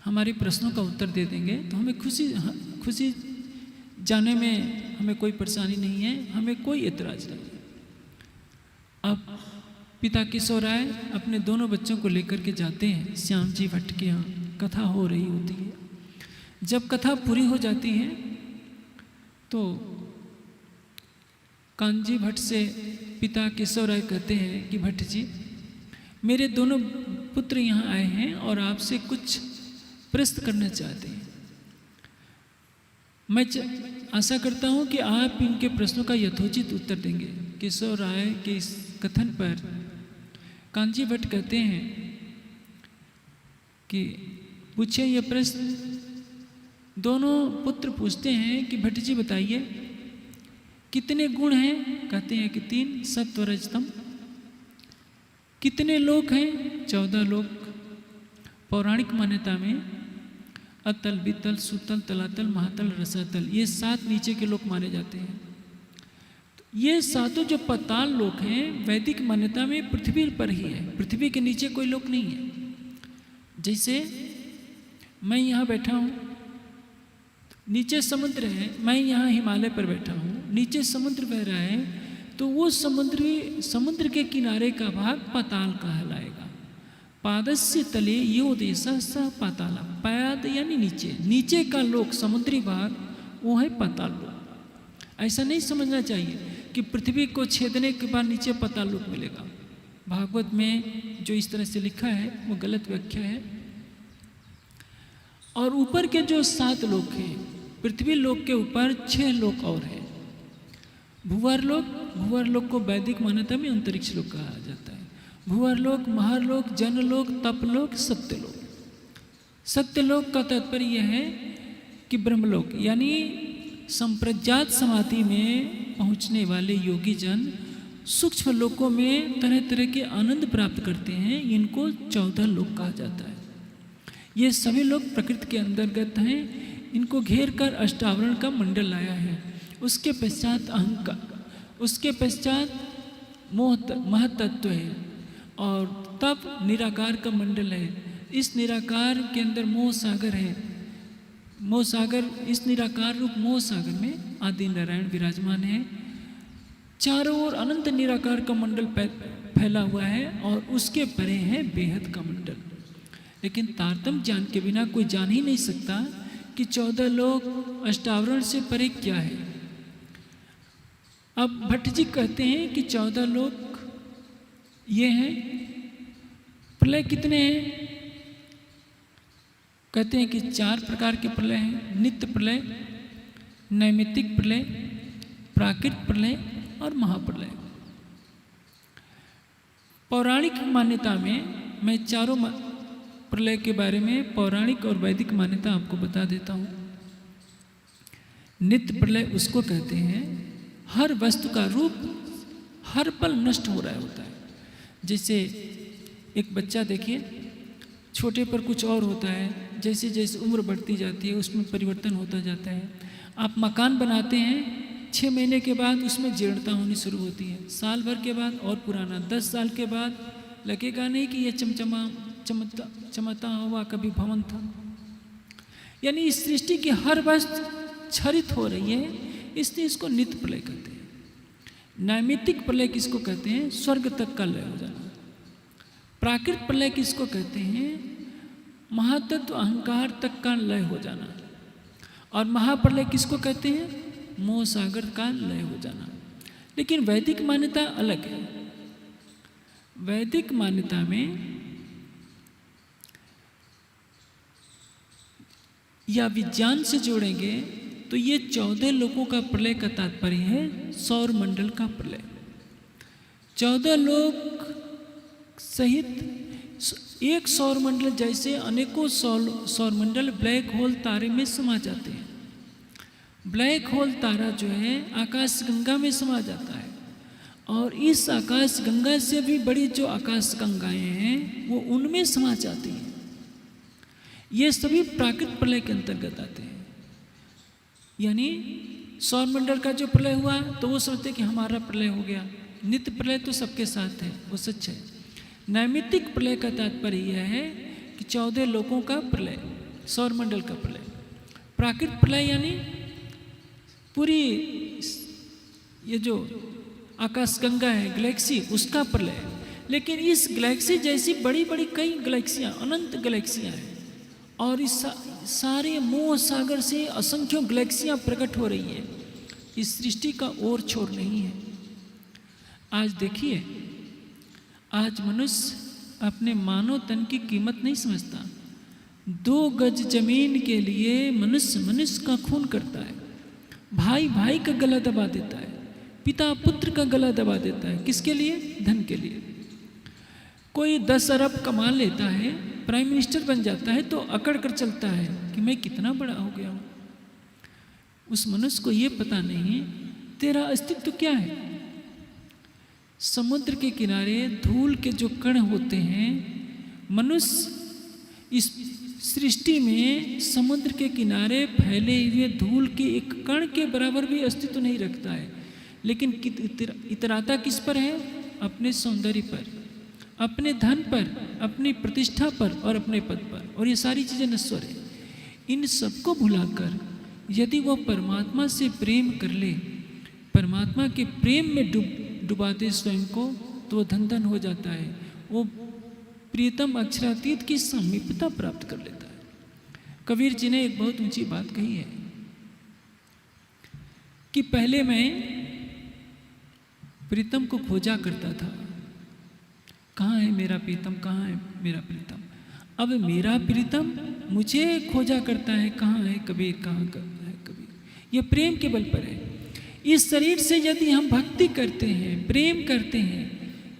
C: हमारे प्रश्नों का उत्तर दे देंगे तो हमें खुशी जाने में हमें कोई परेशानी नहीं है, हमें कोई एतराज नहीं है। अब पिता केशव राय अपने दोनों बच्चों को लेकर के जाते हैं श्याम जी भट्ट के यहाँ, कथा हो रही होती है। जब कथा पूरी हो जाती है तो कांजी भट्ट से पिता केशव राय कहते हैं कि भट्ट जी, मेरे दोनों पुत्र यहाँ आए हैं और आपसे कुछ प्रश्न करना चाहते हैं। मैं आशा करता हूँ कि आप इनके प्रश्नों का यथोचित उत्तर देंगे। केशव राय के इस कथन पर कांजी भट्ट कहते हैं कि पूछे ये प्रश्न। दोनों पुत्र पूछते हैं कि भट्ट जी बताइए, कितने गुण हैं? कहते हैं कि 3, सत्व रज तम। कितने लोक हैं? 14 लोक। पौराणिक मान्यता में अतल, वितल, सुतल, तलातल, महातल, रसातल, ये 7 नीचे के लोक माने जाते हैं। ये 7 जो पाताल लोक हैं, वैदिक मान्यता में पृथ्वी पर ही है, पृथ्वी के नीचे कोई लोक नहीं है। जैसे मैं यहाँ बैठा हूँ, नीचे समुद्र है, मैं यहाँ हिमालय पर बैठा हूँ, नीचे समुद्र बह रहा है, तो वो समुद्र के किनारे का भाग पाताल कहलाएगा। पादस्य तले यो देश स पाताल, पाद यानी नीचे, नीचे का लोक समुद्री भाग वो है पाताल लोक। ऐसा नहीं समझना चाहिए कि पृथ्वी को छेदने के बाद नीचे पाताल लोक मिलेगा। भागवत में जो इस तरह से लिखा है वो गलत व्याख्या है। और ऊपर के जो 7 लोक हैं, पृथ्वी लोक के ऊपर 6 लोक और हैं। भूवर लोक को वैदिक मान्यता में अंतरिक्ष लोक कहा जाता है। भूवर लोक, महारलोक, जनलोक, तपलोक, सत्यलोक। सत्यलोक का तात्पर्य यह है कि ब्रह्मलोक, यानी संप्रज्ञात समाधि में पहुंचने वाले योगी जन सूक्ष्म लोकों में तरह तरह के आनंद प्राप्त करते हैं। इनको 14 लोक कहा जाता है। ये सभी लोग प्रकृति के अंतर्गत हैं। इनको घेर कर अष्टावरण का मंडल लाया है। उसके पश्चात अहंकार, उसके पश्चात महतत्व है और तब निराकार का मंडल है। इस निराकार के अंदर मोह सागर है। मोह सागर, इस निराकार रूप मोह सागर में आदि नारायण विराजमान है। चारों ओर अनंत निराकार का मंडल फैला हुआ है और उसके परे है बेहद का मंडल। लेकिन तारतम्य ज्ञान के बिना कोई जान ही नहीं सकता कि 14 लोक अष्टावरण से परे क्या है। अब भट्ट जी कहते हैं कि 14 लोक ये हैं। प्रलय कितने हैं? कहते हैं कि 4 प्रकार के प्रलय हैं। नित्य प्रलय, नैमित्तिक प्रलय, प्राकृत प्रलय और महाप्रलय। पौराणिक मान्यता में मैं चारों प्रलय के बारे में पौराणिक और वैदिक मान्यता आपको बता देता हूँ। नित्य प्रलय उसको कहते हैं हर वस्तु का रूप हर पल नष्ट हो रहा होता है। जैसे एक बच्चा देखिए, छोटे पर कुछ और होता है, जैसे जैसे उम्र बढ़ती जाती है उसमें परिवर्तन होता जाता है। आप मकान बनाते हैं, 6 महीने के बाद उसमें जीर्णता होनी शुरू होती है, साल भर के बाद और पुराना, 10 साल के बाद लगेगा नहीं कि ये चमकता हुआ कभी भवन था। यानी इस सृष्टि की हर वस्तु क्षरित हो रही है, इसलिए इसको नित्य प्रलय कहते हैं। नैमित्तिक प्रलय किसको कहते हैं? स्वर्ग तक का लय हो जाना। प्राकृत प्रलय किसको कहते हैं? महातत्व अहंकार तक का लय हो जाना। और महाप्रलय किसको कहते हैं? मोह सागर का लय हो जाना। लेकिन वैदिक मान्यता अलग है। वैदिक मान्यता में या विज्ञान से जोड़ेंगे तो ये 14 लोगों का प्रलय का तात्पर्य है सौर मंडल का प्रलय। 14 लोग सहित एक सौर मंडल जैसे अनेकों सौर मंडल ब्लैक होल तारे में समा जाते हैं। ब्लैक होल तारा जो है आकाश गंगा में समा जाता है, और इस आकाश गंगा से भी बड़ी जो आकाश गंगाएं हैं वो उनमें समा जाती हैं। ये सभी प्राकृतिक प्रलय के अंतर्गत आते हैं। यानी सौरमंडल का जो प्रलय हुआ तो वो सोचते कि हमारा प्रलय हो गया। नित्य प्रलय तो सबके साथ है, वो सच है। नैमित्तिक प्रलय का तात्पर्य यह है कि 14 लोगों का प्रलय, सौरमंडल का प्रलय। प्राकृतिक प्रलय यानी पूरी ये जो आकाश गंगा है गैलेक्सी, उसका प्रलय। लेकिन इस गैलेक्सी जैसी बड़ी बड़ी कई गैलेक्सियाँ, अनंत गैलेक्सियाँ हैं, और इस सारे मोह सागर से असंख्यों गैलेक्सियाँ प्रकट हो रही है। इस सृष्टि का और छोर नहीं है। आज देखिए, आज मनुष्य अपने मानव तन की कीमत नहीं समझता। 2 गज जमीन के लिए मनुष्य का खून करता है, भाई भाई का गला दबा देता है, पिता पुत्र का गला दबा देता है। किसके लिए? धन के लिए। कोई 10 अरब कमा लेता है, प्राइम मिनिस्टर बन जाता है, तो अकड़ कर चलता है कि मैं कितना बड़ा हो गया हूँ। उस मनुष्य को ये पता नहीं तेरा अस्तित्व क्या है। समुद्र के किनारे धूल के जो कण होते हैं, मनुष्य इस सृष्टि में समुद्र के किनारे फैले हुए धूल के एक कण के बराबर भी अस्तित्व नहीं रखता है। लेकिन इतराता किस पर है? अपने सौंदर्य पर, अपने धन पर, अपनी प्रतिष्ठा पर और अपने पद पर। और ये सारी चीज़ें नश्वर है। इन सबको भुलाकर यदि वो परमात्मा से प्रेम कर ले, परमात्मा के प्रेम में डुबा दे स्वयं को, तो वो धन धन हो जाता है। वो प्रियतम अक्षरातीत की समीपता प्राप्त कर लेता है। कबीर जी ने एक बहुत ऊंची बात कही है कि पहले मैं प्रीतम को खोजा करता था, कहाँ है मेरा प्रीतम, कहाँ है मेरा प्रीतम। अब मेरा प्रीतम मुझे खोजा करता है, कहाँ है कबीर, कहाँ है कबीर। ये प्रेम के बल पर है। इस शरीर से यदि हम भक्ति करते हैं, प्रेम करते हैं,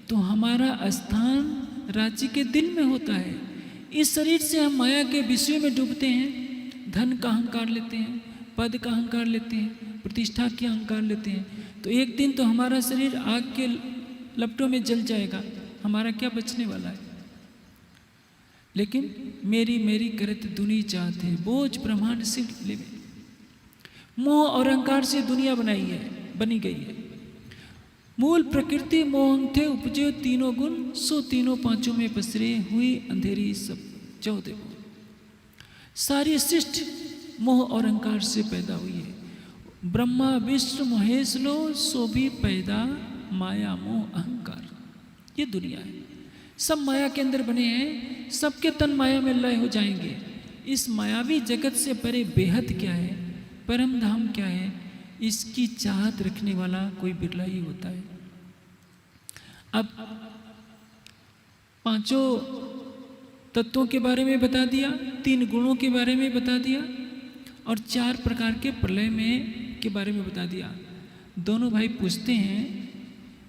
C: तो हमारा स्थान राज्य के दिल में होता है। इस शरीर से हम माया के विषयों में डूबते हैं, धन का अहंकार लेते हैं, पद का अहंकार लेते हैं, प्रतिष्ठा के अहंकार लेते हैं, तो एक दिन तो हमारा शरीर आग के लपटों में जल जाएगा। हमारा क्या बचने वाला है? लेकिन मेरी मेरी करत दुनी चाहते, बोझ ब्रह्मांड से लेवे। मोह और अहंकार से दुनिया बनी गई है। मूल प्रकृति मोह थे उपजे तीनों गुण, सो तीनों पांचों में पसरे हुई अंधेरी सब 14 गुण। सारी सृष्टि मोह और अहंकार से पैदा हुई है। ब्रह्मा विष्णु महेश लो, सो भी पैदा माया मोह अहंकार। ये दुनिया है, सब माया के अंदर बने हैं, सबके तन माया में लय हो जाएंगे। इस मायावी जगत से परे बेहद क्या है, परम धाम क्या है, इसकी चाहत रखने वाला कोई बिरला ही होता है। अब 5 तत्वों के बारे में बता दिया, 3 गुणों के बारे में बता दिया, और 4 प्रकार के प्रलय में के बारे में बता दिया। दोनों भाई पूछते हैं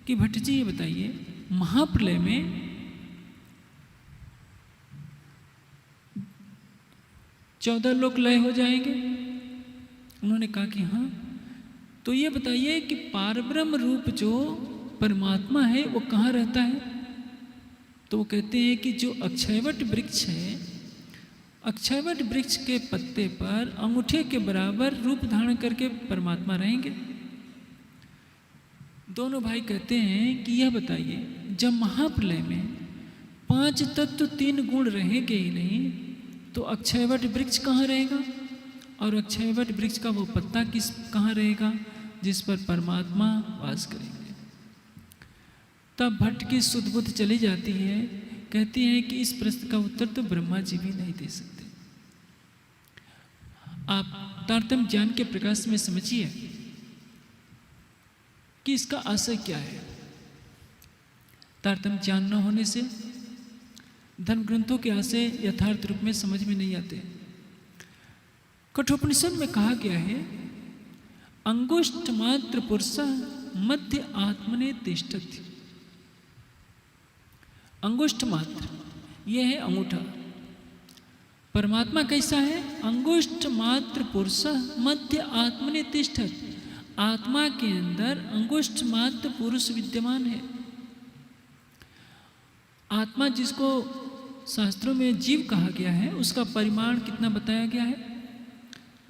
C: कि भट्ट जी ये बताइए, महाप्रलय में 14 लोग लय हो जाएंगे? उन्होंने कहा कि हाँ। तो ये बताइए कि पारब्रह्म रूप जो परमात्मा है वो कहाँ रहता है? तो वो कहते हैं कि जो अक्षयवट वृक्ष है, अक्षयवट वृक्ष के पत्ते पर अंगूठे के बराबर रूप धारण करके परमात्मा रहेंगे। दोनों भाई कहते हैं कि यह बताइए, जब महाप्रलय में 5 तत्व 3 गुण रहेंगे ही नहीं, तो अक्षयवट वृक्ष कहाँ रहेगा? और अक्षयवट वृक्ष का वो पत्ता कहाँ रहेगा जिस पर परमात्मा वास करेंगे? तब भट्ट की सुध बुद्ध चली जाती है। कहती हैं कि इस प्रश्न का उत्तर तो ब्रह्मा जी भी नहीं दे सकते। आप तारतम्य ज्ञान के प्रकाश में समझिए कि इसका आशय क्या है। तारतम्य ज्ञान न होने से धर्म ग्रंथों के आशय यथार्थ रूप में समझ में नहीं आते। कठोपनिषद में कहा गया है, अंगुष्ठ मात्र पुरुष मध्य आत्मने तिष्ठति। अंगुष्ठ मात्र, यह है अंगूठा। परमात्मा कैसा है? अंगुष्ठ मात्र पुरुष मध्य आत्मने तिष्ठत। आत्मा के अंदर अंगुष्ठ मात्र पुरुष विद्यमान है। आत्मा जिसको शास्त्रों में जीव कहा गया है, उसका परिमाण कितना बताया गया है?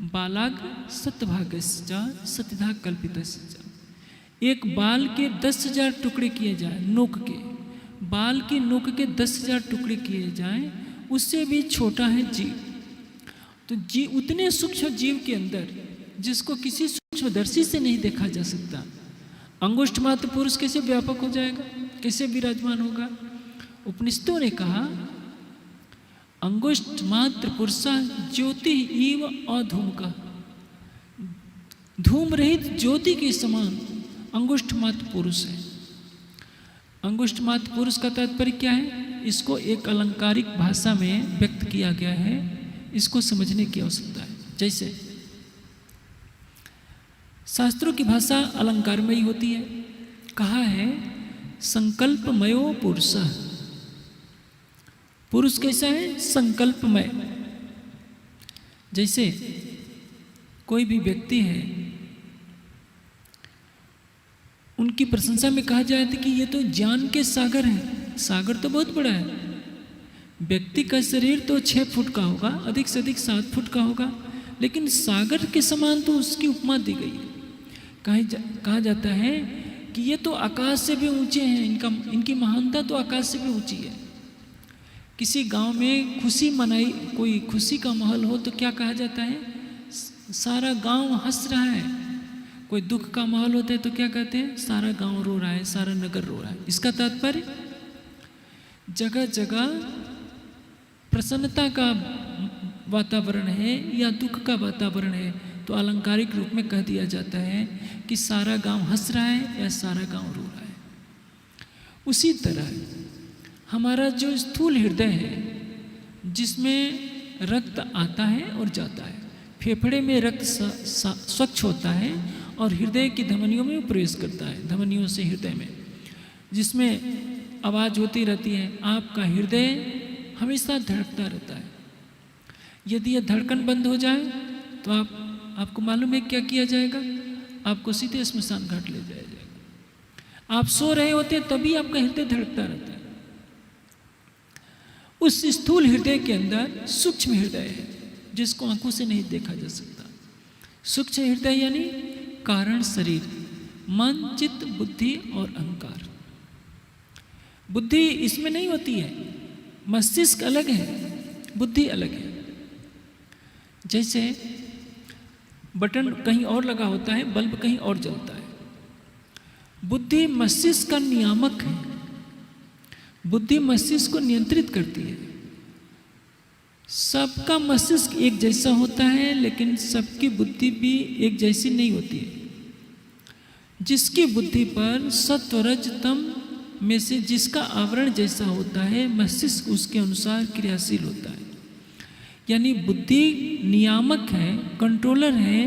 C: बालाग सतभागस्चा सतिधा कल्पितस्चा। एक बाल के 10,000 टुकड़े किए जाए, नोक के बाल के नोक के 10,000 टुकड़े किए जाएं, उससे भी छोटा है जीव। तो जीव, उतने सूक्ष्म जीव के अंदर जिसको किसी सूक्ष्मदर्शी से नहीं देखा जा सकता, अंगुष्ठ मात्र पुरुष कैसे व्यापक हो जाएगा, कैसे विराजमान होगा? उपनिषदों ने कहा, अंगुष्ठ मात्र पुरुष ज्योति इव अधूम का। धूम रहित ज्योति के समान अंगुष्ठ मात्र पुरुष है। अंगुष्ठ मात्र पुरुष का तात्पर्य क्या है? इसको एक अलंकारिक भाषा में व्यक्त किया गया है, इसको समझने की आवश्यकता है। जैसे शास्त्रों की भाषा अलंकारमयी होती है। कहा है संकल्पमयो पुरुष। पुरुष कैसा है? संकल्पमय। जैसे कोई भी व्यक्ति है, उनकी प्रशंसा में कहा जाता है कि ये तो ज्ञान के सागर हैं। सागर तो बहुत बड़ा है। व्यक्ति का शरीर तो 6 फुट का होगा, अधिक से अधिक 7 फुट का होगा, लेकिन सागर के समान तो उसकी उपमा दी गई है। कहा जाता है कि ये तो आकाश से भी ऊंचे हैं, इनकी महानता तो आकाश से भी ऊंची है। किसी गांव में खुशी मनाई, कोई खुशी का माहौल हो तो क्या कहा जाता है? सारा गांव हंस रहा है। कोई दुख का माहौल होता है तो क्या कहते हैं? सारा गांव रो रहा है, सारा नगर रो रहा है। इसका तात्पर्य जगह जगह प्रसन्नता का वातावरण है या दुख का वातावरण है, तो अलंकारिक रूप में कह दिया जाता है कि सारा गांव हंस रहा है या सारा गांव रो रहा है। उसी तरह हमारा जो स्थूल हृदय है, जिसमें रक्त आता है और जाता है, फेफड़े में रक्त स्वच्छ होता है और हृदय की धमनियों में प्रवेश करता है, धमनियों से हृदय में, जिसमें आवाज़ होती रहती है। आपका हृदय हमेशा धड़कता रहता है। यदि यह धड़कन बंद हो जाए तो आपको मालूम है क्या किया जाएगा? आपको सीधे स्मशान घाट ले जाया जाएगा। आप सो रहे होते हैं तभी आपका हृदय धड़कता रहता है। उस स्थूल हृदय के अंदर सूक्ष्म हृदय है, जिसको आंखों से नहीं देखा जा सकता। सूक्ष्म हृदय यानी कारण शरीर, मन, चित्त, बुद्धि और अहंकार। बुद्धि इसमें नहीं होती है। मस्तिष्क अलग है, बुद्धि अलग है। जैसे बटन कहीं और लगा होता है, बल्ब कहीं और जलता है। बुद्धि मस्तिष्क का नियामक है। बुद्धि मस्तिष्क को नियंत्रित करती है। सबका मस्तिष्क एक जैसा होता है, लेकिन सबकी बुद्धि भी एक जैसी नहीं होती है। जिसकी बुद्धि पर सत्व रज तम में से जिसका आवरण जैसा होता है, मस्तिष्क उसके अनुसार क्रियाशील होता है। यानी बुद्धि नियामक है, कंट्रोलर है,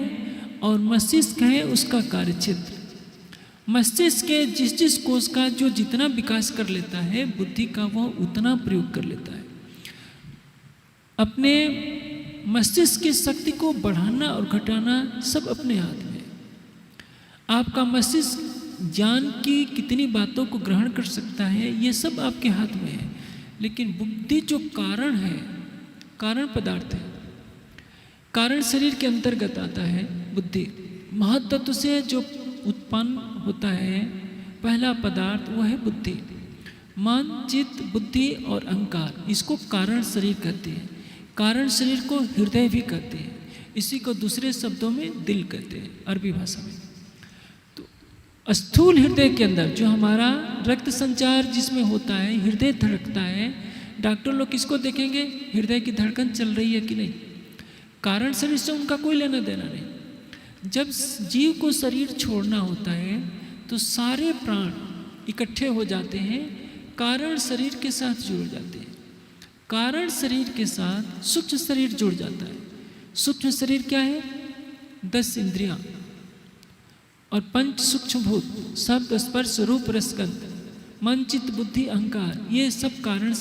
C: और मस्तिष्क है उसका कार्यक्षेत्र। मस्तिष्क के जिस कोष का जो जितना विकास कर लेता है, बुद्धि का वह उतना प्रयोग कर लेता है। अपने मस्तिष्क की शक्ति को बढ़ाना और घटाना सब अपने हाथ में है। आपका मस्तिष्क ज्ञान की कितनी बातों को ग्रहण कर सकता है, ये सब आपके हाथ में है। लेकिन बुद्धि जो कारण है, कारण पदार्थ है, कारण शरीर के अंतर्गत आता है। बुद्धि महत्त्व से जो उत्पन्न होता है, पहला पदार्थ वो है बुद्धि। मन, चित्त, बुद्धि और अहंकार, इसको कारण शरीर कहते हैं। कारण शरीर को हृदय भी कहते हैं। इसी को दूसरे शब्दों में दिल कहते हैं अरबी भाषा में। तो स्थूल हृदय के अंदर जो हमारा रक्त संचार जिसमें होता है, हृदय धड़कता है। डॉक्टर लोग किसको देखेंगे? हृदय की धड़कन चल रही है कि नहीं। कारण शरीर से उनका कोई लेना देना नहीं। जब जीव को शरीर छोड़ना होता है तो सारे प्राण इकट्ठे हो जाते हैं, कारण शरीर के साथ जुड़ जाते हैं। कारण शरीर के साथ सूक्ष्म शरीर जुड़ जाता है। सूक्ष्म शरीर क्या है? 10 इंद्रियां और 5 सूक्ष्म भूत, शब्द स्पर्श रूप रसगंध, मन चित्त बुद्धि अहंकार, ये सब कारण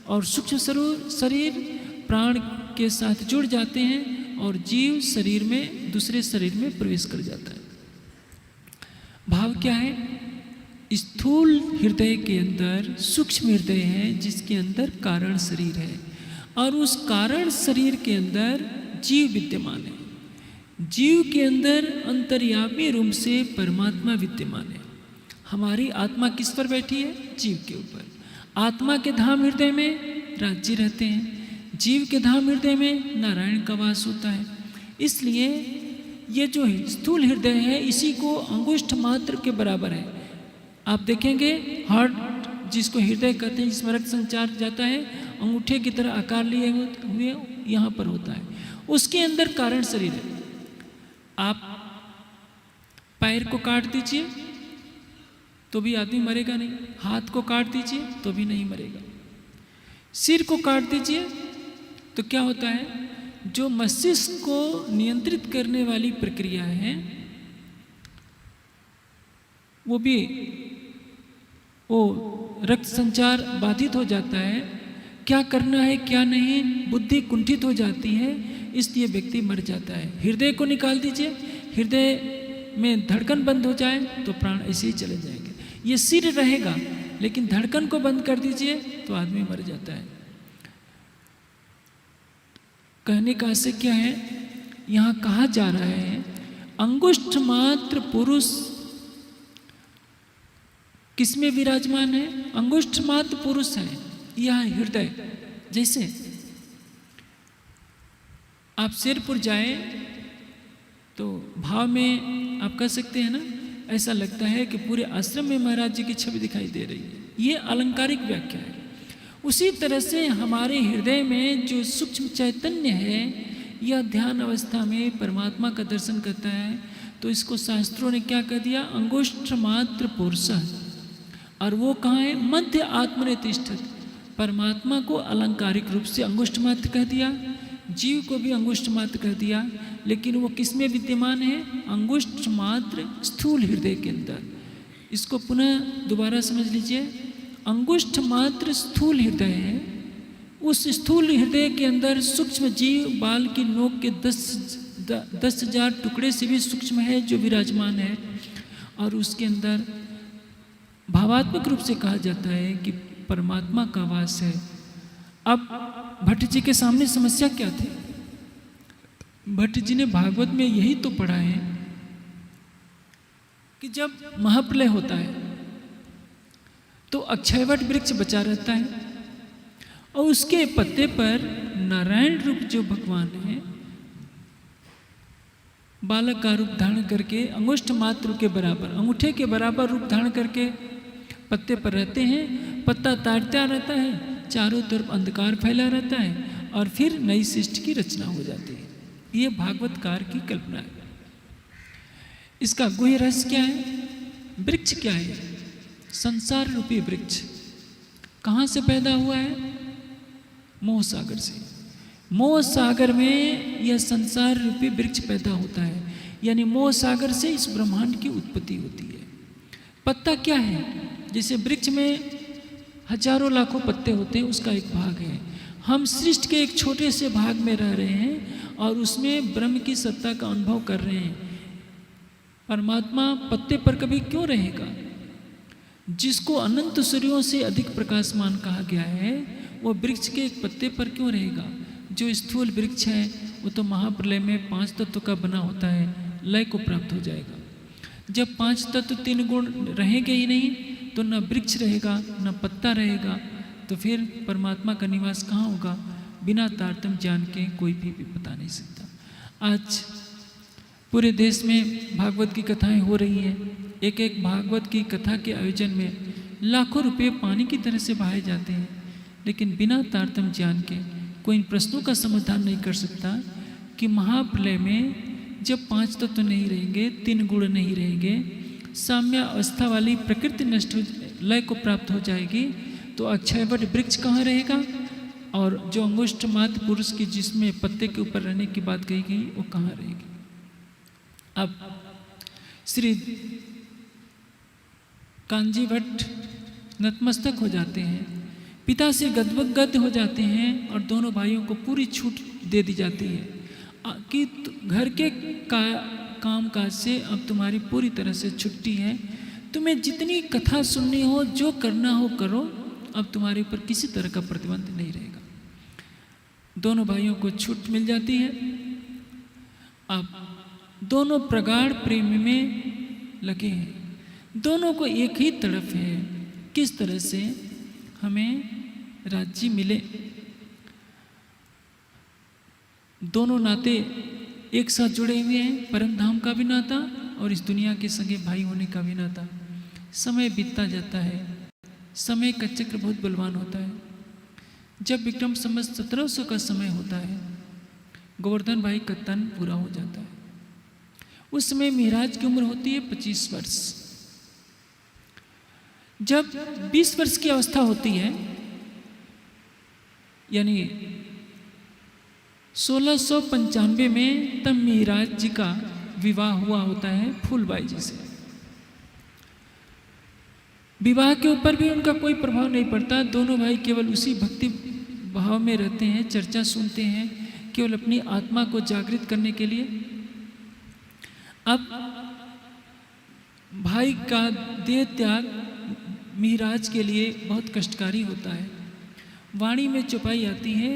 C: और सूक्ष्म शरीर प्राण के साथ जुड़ जाते हैं और जीव शरीर में दूसरे शरीर में प्रवेश कर जाता है। भाव क्या है? स्थूल हृदय के अंदर सूक्ष्म हृदय है जिसके अंदर कारण शरीर है और उस कारण शरीर के अंदर जीव विद्यमान है। जीव के अंदर अंतर्यामी रूप से परमात्मा विद्यमान है। हमारी आत्मा किस पर बैठी है? जीव के ऊपर। आत्मा के धाम हृदय में राज्य रहते हैं, जीव के धाम हृदय में नारायण का वास होता है। इसलिए ये जो स्थूल हृदय है इसी को अंगुष्ठ मात्र के बराबर है। आप देखेंगे हार्ट जिसको हृदय कहते हैं, जिसमें रक्त संचार जाता है, अंगूठे की तरह आकार लिए हुए यहाँ पर होता है, उसके अंदर कारण शरीर है। आप पैर को काट दीजिए तो भी आदमी मरेगा नहीं, हाथ को काट दीजिए तो भी नहीं मरेगा, सिर को काट दीजिए तो क्या होता है? जो मस्तिष्क को नियंत्रित करने वाली प्रक्रिया है वो रक्त संचार बाधित हो जाता है। क्या करना है क्या नहीं, बुद्धि कुंठित हो जाती है, इसलिए व्यक्ति मर जाता है। हृदय को निकाल दीजिए, हृदय में धड़कन बंद हो जाए तो प्राण ऐसे ही चले जाएंगे। ये सिर रहेगा लेकिन धड़कन को बंद कर दीजिए तो आदमी मर जाता है। कहने का आशय क्या है? यहाँ कहा जा रहा है अंगुष्ठ मात्र पुरुष किसमें विराजमान है? अंगुष्ठ मात्र पुरुष है यह हृदय। जैसे आप शेरपुर जाए तो भाव में आप कह सकते हैं ना, ऐसा लगता है कि पूरे आश्रम में महाराज जी की छवि दिखाई दे रही है। ये अलंकारिक व्याख्या है। उसी तरह से हमारे हृदय में जो सूक्ष्म चैतन्य है यह ध्यान अवस्था में परमात्मा का दर्शन करता है। तो इसको शास्त्रों ने क्या कह दिया? अंगुष्ठ मात्र पुरुष। और वो कहाँ है? मध्य आत्मने तिष्ठत। परमात्मा को अलंकारिक रूप से अंगुष्ठ मात्र कह दिया, जीव को भी अंगुष्ठ मात्र कह दिया, लेकिन वो किस में विद्यमान है? अंगुष्ठ मात्र स्थूल हृदय के अंदर। इसको पुनः दोबारा समझ लीजिए। अंगुष्ठ मात्र स्थूल हृदय है, उस स्थूल हृदय के अंदर सूक्ष्म जीव बाल की नोक के 10,000 टुकड़े से भी सूक्ष्म है जो विराजमान है। और उसके अंदर भावात्मक रूप से कहा जाता है कि परमात्मा का वास है। अब भट्ट जी के सामने समस्या क्या थी? भट्ट जी ने भागवत में यही तो पढ़ा है कि जब महाप्रलय होता है तो अक्षयवट वृक्ष बचा रहता है और उसके पत्ते पर नारायण रूप जो भगवान है बालक का रूप धारण करके अंगुष्ठ मात्र के बराबर, अंगूठे के बराबर रूप धारण करके पत्ते पर रहते हैं। पत्ता ताड़ता रहता है, चारों तरफ अंधकार फैला रहता है और फिर नई सृष्टि की रचना हो जाती है। ये भागवतकार की कल्पना है। इसका गुह्य रहस्य क्या है? वृक्ष क्या है? संसार रूपी वृक्ष कहाँ से पैदा हुआ है? मोह सागर से। मोह सागर में यह संसार रूपी वृक्ष पैदा होता है, यानी मोह सागर से इस ब्रह्मांड की उत्पत्ति होती है। पत्ता क्या है? जैसे वृक्ष में हजारों लाखों पत्ते होते हैं, उसका एक भाग है। हम सृष्टि के एक छोटे से भाग में रह रहे हैं और उसमें ब्रह्म की सत्ता का अनुभव कर रहे हैं। परमात्मा पत्ते पर कभी क्यों रहेगा? जिसको अनंत सूर्यों से अधिक प्रकाशमान कहा गया है वो वृक्ष के एक पत्ते पर क्यों रहेगा? जो स्थूल वृक्ष है वो तो महाप्रलय में 5 तत्व का बना होता है, लय को प्राप्त हो जाएगा। जब 5 तत्व 3 गुण रहेंगे ही नहीं तो न वृक्ष रहेगा न पत्ता रहेगा, तो फिर परमात्मा का निवास कहाँ होगा? बिना तारतम्य ज्ञान के कोई भी बता नहीं सकता। आज पूरे देश में भागवत की कथाएं हो रही हैं। एक एक भागवत की कथा के आयोजन में लाखों रुपए पानी की तरह से बहाए जाते हैं, लेकिन बिना तारतम्य ज्ञान के कोई इन प्रश्नों का समाधान नहीं कर सकता कि महाप्रलय में जब 5 तत्व नहीं रहेंगे, 3 गुण नहीं रहेंगे, साम्य अवस्था वाली प्रकृति नष्ट हो, लय को प्राप्त हो जाएगी, तो अक्षयवट वृक्ष कहाँ रहेगा, और जो अंगुष्ठ मात्र पुरुष की जिसमें पत्ते के ऊपर रहने की बात कही गई वो कहाँ रहेगी। अब श्री कांजी भट्ट नतमस्तक हो जाते हैं, पिता से गदगद हो जाते हैं और दोनों भाइयों को पूरी छूट दे दी जाती है कि घर के काम काज से अब तुम्हारी पूरी तरह से छुट्टी है, तुम्हें जितनी कथा सुननी हो, जो करना हो करो, अब तुम्हारे ऊपर किसी तरह का प्रतिबंध नहीं रहेगा। दोनों भाइयों को छूट मिल जाती है। अब दोनों प्रगाढ़ प्रेम में लगे हैं, दोनों को एक ही तरफ है, किस तरह से हमें राज्य मिले। दोनों नाते एक साथ जुड़े हुए हैं, परम धाम का भी नाता और इस दुनिया के सगे भाई होने का भी नाता। समय बीतता जाता है, समय का चक्र बहुत बलवान होता है। जब विक्रम संवत 1700 का समय होता है, गोवर्धन भाई का तन पूरा हो जाता है। उस समय महाराज की उम्र होती है 25 वर्ष। जब 20 वर्ष की अवस्था होती है, यानी 1695 में, तब महाराज जी का विवाह हुआ होता है फूलबाई जी से। विवाह के ऊपर भी उनका कोई प्रभाव नहीं पड़ता, दोनों भाई केवल उसी भक्ति भाव में रहते हैं, चर्चा सुनते हैं, केवल अपनी आत्मा को जागृत करने के लिए। अब भाई का देह त्याग महाराज के लिए बहुत कष्टकारी होता है। वाणी में चौपाई आती है,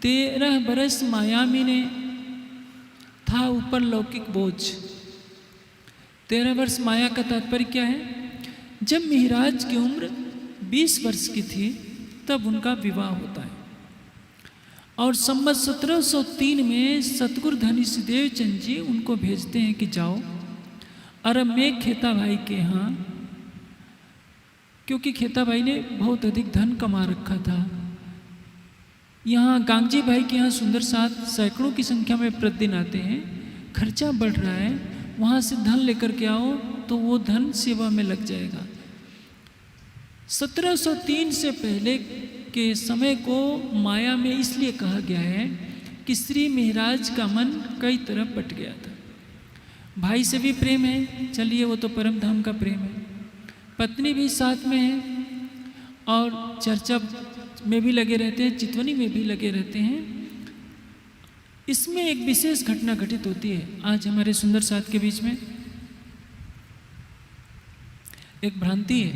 C: 13 बरस मायामी ने था ऊपर लौकिक बोझ। 13 वर्ष माया का तात्पर्य क्या है? जब महाराज की उम्र 20 वर्ष की थी तब उनका विवाह होता है और संवत 1703 में सतगुरु धनी सुदेव चंद जी उनको भेजते हैं कि जाओ अरब में खेता भाई के यहाँ, क्योंकि खेता भाई ने बहुत अधिक धन कमा रखा था। यहाँ गांगजी भाई के यहाँ सुंदर साथ सैकड़ों की संख्या में प्रतिदिन आते हैं, खर्चा बढ़ रहा है, वहाँ से धन लेकर के आओ तो वो धन सेवा में लग जाएगा। 1703 से पहले के समय को माया में इसलिए कहा गया है कि श्री महाराज का मन कई तरफ बट गया था। भाई से भी प्रेम है, चलिए वो तो परम धाम का प्रेम है, पत्नी भी साथ में है और चर्चा में भी लगे रहते हैं, चितवनी में भी लगे रहते हैं। इसमें एक विशेष घटना घटित होती है आज हमारे सुंदर साथ के बीच में। एक भ्रांति है।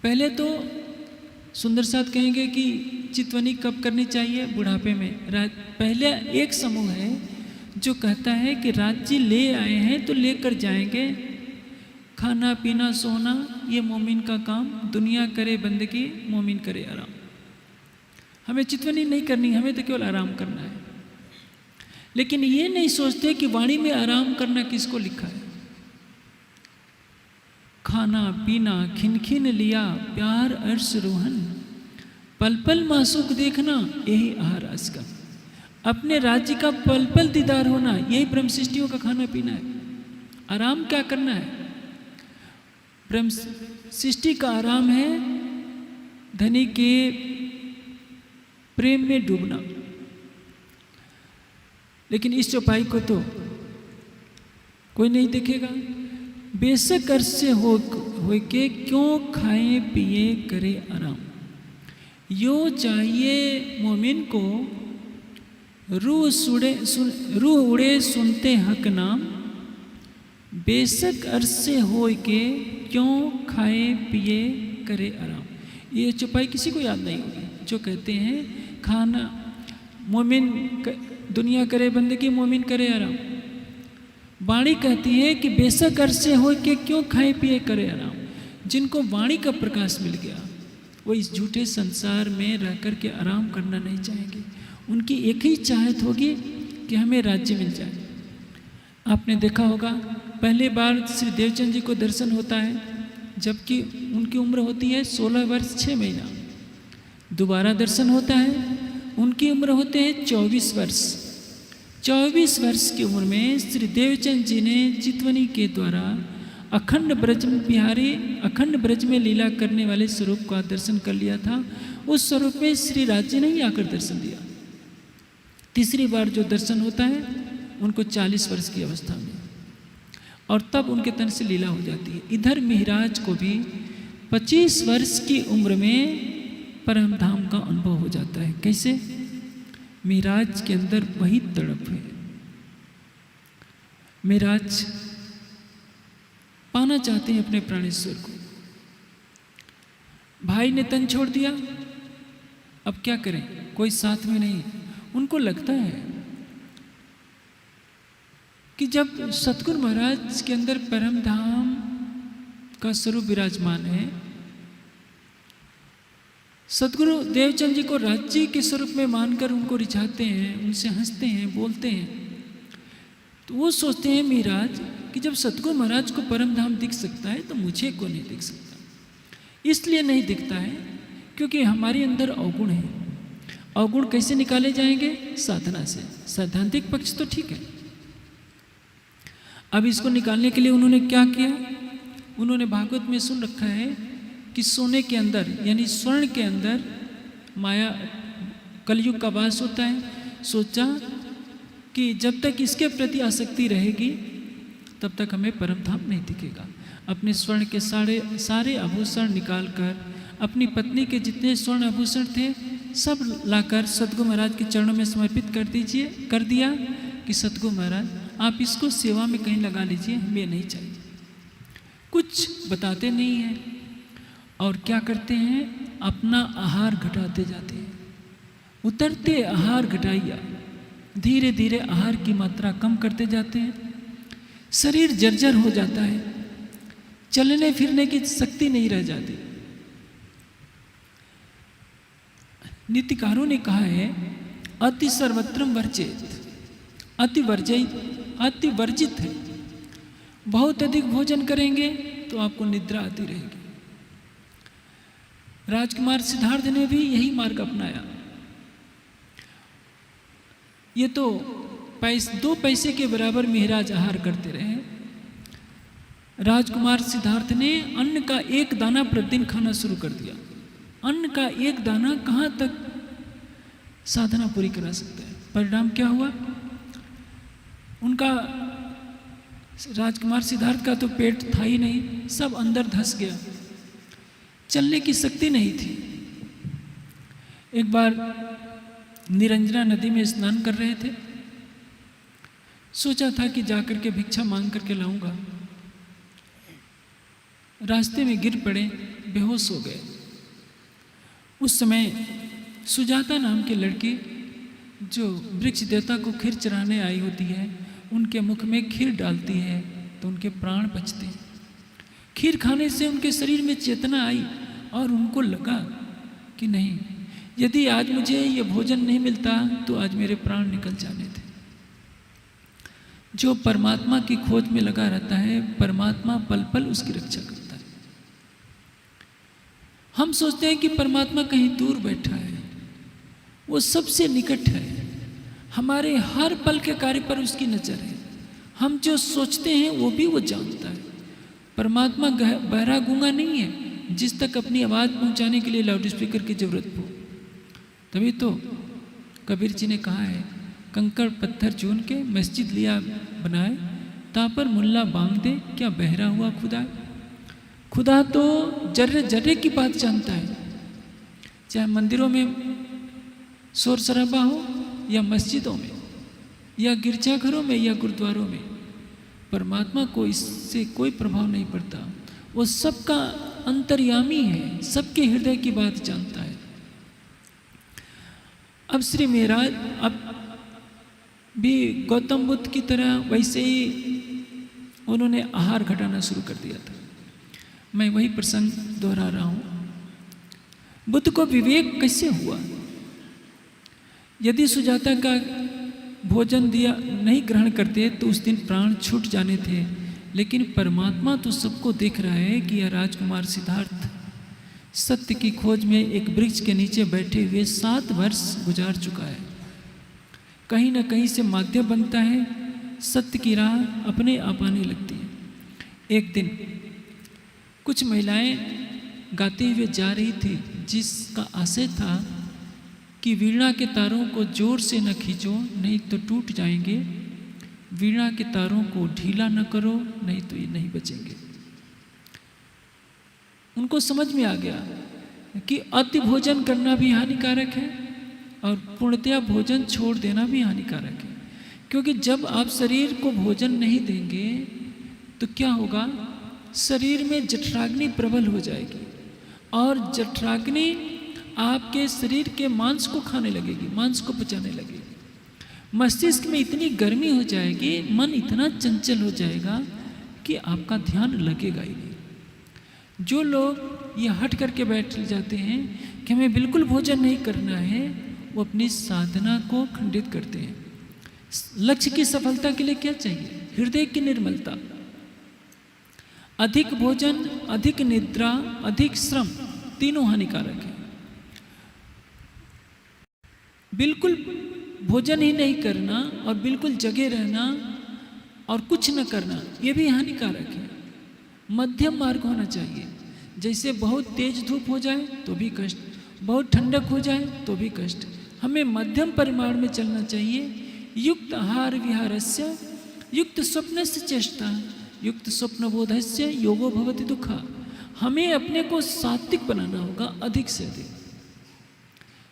C: पहले तो सुंदर साथ कहेंगे कि चितवनी कब करनी चाहिए? बुढ़ापे में। पहले एक समूह है जो कहता है कि राज्य ले आए हैं तो लेकर जाएंगे, खाना पीना सोना ये मोमिन का काम, दुनिया करे बंदगी मोमिन करे आराम। हमें चितवनी नहीं करनी, हमें तो केवल आराम करना है। लेकिन ये नहीं सोचते कि वाणी में आराम करना किसको लिखा है। खाना पीना खिनखिन लिया प्यार अर्श रोहन, पल पल मासूक देखना यही आहार आस का। अपने राज्य का पल पल दीदार होना यही ब्रह्म सृष्टियों का खाना पीना है। आराम क्या करना है? ब्रह्म सृष्टि का आराम है धनी के प्रेम में डूबना। लेकिन इस चौपाई को तो कोई नहीं देखेगा। बेशक अर्श से हो के क्यों खाए पिए करे आराम, यो चाहिए मोमिन को रूह उड़े सुनते हक नाम। बेशक अर्श से हो के क्यों खाए पिए करे आराम। ये चौपाई किसी को याद नहीं होगी जो कहते हैं खाना मोमिन दुनिया करे बंदगी मोमिन करे आराम। वाणी कहती है कि बेशक अर्श से हो के क्यों खाए पिए करे आराम। जिनको वाणी का प्रकाश मिल गया वो इस झूठे संसार में रह कर के आराम करना नहीं चाहेंगे। उनकी एक ही चाहत होगी कि हमें राज्य मिल जाए। आपने देखा होगा पहली बार श्री देवचंद जी को दर्शन होता है जबकि उनकी उम्र होती है 16 वर्ष 6 महीना। दोबारा दर्शन होता है उनकी उम्र होते हैं 24 वर्ष। 24 वर्ष की उम्र में श्री देवचंद जी ने चितवनी के द्वारा अखंड ब्रज में लीला करने वाले स्वरूप का दर्शन कर लिया था। उस स्वरूप में श्री राज जी ने ही आकर दर्शन दिया। तीसरी बार जो दर्शन होता है उनको 40 वर्ष की अवस्था में, और तब उनके तन से लीला हो जाती है। इधर मिहिराज को भी 25 वर्ष की उम्र में परम धाम का अनुभव हो जाता है। कैसे? मिहिराज के अंदर वही तड़प है। मिहिराज पाना चाहते हैं अपने प्राणेश्वर को। भाई ने तन छोड़ दिया, अब क्या करें, कोई साथ में नहीं। उनको लगता है कि जब सतगुरु महाराज के अंदर परम धाम का स्वरूप विराजमान है, सतगुरु देवचंद जी को राज्य के स्वरूप में मानकर उनको रिझाते हैं, उनसे हंसते हैं, बोलते हैं, तो वो सोचते हैं मिहिराज कि जब सतगुरु महाराज को परम धाम दिख सकता है तो मुझे को नहीं दिख सकता। इसलिए नहीं दिखता है क्योंकि हमारे अंदर अवगुण है। अवगुण कैसे निकाले जाएंगे? साधना से। सैद्धांतिक पक्ष तो ठीक है। अब इसको निकालने के लिए उन्होंने क्या किया? उन्होंने भागवत में सुन रखा है कि सोने के अंदर यानी स्वर्ण के अंदर माया कलयुग का वास होता है। सोचा कि जब तक इसके प्रति आसक्ति रहेगी तब तक हमें परम धाम नहीं दिखेगा। अपने स्वर्ण के सारे आभूषण निकालकर अपनी पत्नी के जितने स्वर्ण आभूषण थे सब लाकर सतगुरु महाराज के चरणों में समर्पित कर दिया कि सतगुरु महाराज आप इसको सेवा में कहीं लगा लीजिए, हमें नहीं चाहिए। कुछ बताते नहीं हैं और क्या करते हैं? अपना आहार घटाते जाते हैं। उतरते आहार घटाइया, धीरे धीरे आहार की मात्रा कम करते जाते हैं। शरीर जर्जर हो जाता है, चलने फिरने की शक्ति नहीं रह जाती। नीतिकारों ने कहा है अति सर्वत्रम वर्जित, अति वर्जित है। बहुत अधिक भोजन करेंगे तो आपको निद्रा आती रहेगी। राजकुमार सिद्धार्थ ने भी यही मार्ग अपनाया। ये तो 2 पैसे के बराबर मिहिराज आहार करते रहे। राजकुमार सिद्धार्थ ने अन्न का 1 दाना प्रतिदिन खाना शुरू कर दिया। अन्न का 1 दाना कहाँ तक साधना पूरी करा सकता है? परिणाम क्या हुआ? उनका राजकुमार सिद्धार्थ का तो पेट था ही नहीं, सब अंदर धंस गया, चलने की शक्ति नहीं थी। एक बार निरंजना नदी में स्नान कर रहे थे, सोचा था कि जाकर के भिक्षा मांग करके लाऊंगा। रास्ते में गिर पड़े, बेहोश हो गए। उस समय सुजाता नाम की लड़की जो वृक्ष देवता को खीर चढ़ाने आई होती है, उनके मुख में खीर डालती है तो उनके प्राण बचते हैं। खीर खाने से उनके शरीर में चेतना आई और उनको लगा कि नहीं, यदि आज मुझे ये भोजन नहीं मिलता तो आज मेरे प्राण निकल जाने थे। जो परमात्मा की खोज में लगा रहता है, परमात्मा पल पल उसकी रक्षा करता है। हम सोचते हैं कि परमात्मा कहीं दूर बैठा है, वो सबसे निकट है। हमारे हर पल के कार्य पर उसकी नज़र है। हम जो सोचते हैं वो भी वो जानता है। परमात्मा बहरा गूंगा नहीं है जिस तक अपनी आवाज़ पहुंचाने के लिए लाउड स्पीकर की जरूरत हो। तभी तो कबीर जी ने कहा है, कंकड़ पत्थर चून के मस्जिद लिया बनाए, तापर मुल्ला बांग दे, क्या बहरा हुआ खुदा। खुदा तो जर्रे जर्रे की बात जानता है, चाहे मंदिरों में शोर शराबा हो या मस्जिदों में या गिरजाघरों में या गुरुद्वारों में। परमात्मा को इससे कोई प्रभाव नहीं पड़ता। वो सबका अंतर्यामी है, सबके हृदय की बात जानता है। अब श्री महाराज अब भी गौतम बुद्ध की तरह वैसे ही उन्होंने आहार घटाना शुरू कर दिया था। मैं वही प्रसंग दोहरा रहा हूँ। बुद्ध को विवेक कैसे हुआ? यदि सुजाता का भोजन दिया नहीं ग्रहण करते तो उस दिन प्राण छूट जाने थे, लेकिन परमात्मा तो सबको देख रहा है कि यह राजकुमार सिद्धार्थ सत्य की खोज में एक वृक्ष के नीचे बैठे हुए 7 वर्ष गुजार चुका है। कहीं ना कहीं से माध्यम बनता है, सत्य की राह अपने आप आने लगती है। एक दिन कुछ महिलाएं गाते हुए जा रही थी, जिसका आशय था कि वीणा के तारों को जोर से न खींचो, नहीं तो टूट जाएंगे। वीणा के तारों को ढीला न करो, नहीं तो ये नहीं बचेंगे। उनको समझ में आ गया कि अति भोजन करना भी हानिकारक है और पूर्णतया भोजन छोड़ देना भी हानिकारक है। क्योंकि जब आप शरीर को भोजन नहीं देंगे तो क्या होगा, शरीर में जठराग्नि प्रबल हो जाएगी और जठराग्नि आपके शरीर के मांस को खाने लगेगी, मांस को पचाने लगेगी। मस्तिष्क में इतनी गर्मी हो जाएगी, मन इतना चंचल हो जाएगा कि आपका ध्यान लगेगा ही नहीं। जो लोग ये हट करके बैठ जाते हैं कि हमें बिल्कुल भोजन नहीं करना है, वो अपनी साधना को खंडित करते हैं। लक्ष्य की सफलता के लिए क्या चाहिए? हृदय की निर्मलता। अधिक भोजन, अधिक निद्रा, अधिक श्रम, तीनों हानिकारक है। बिल्कुल भोजन ही नहीं करना और बिल्कुल जगे रहना और कुछ न करना, ये भी हानिकारक है। मध्यम मार्ग होना चाहिए। जैसे बहुत तेज धूप हो जाए तो भी कष्ट, बहुत ठंडक हो जाए तो भी कष्ट। हमें मध्यम परिमाण में चलना चाहिए। युक्त आहार विहारस्य युक्त स्वप्नस्य चेष्टा युक्त स्वप्नबोधस्य योगो भवति दुःखा। हमें अपने को सात्विक बनाना होगा, अधिक से अधिक।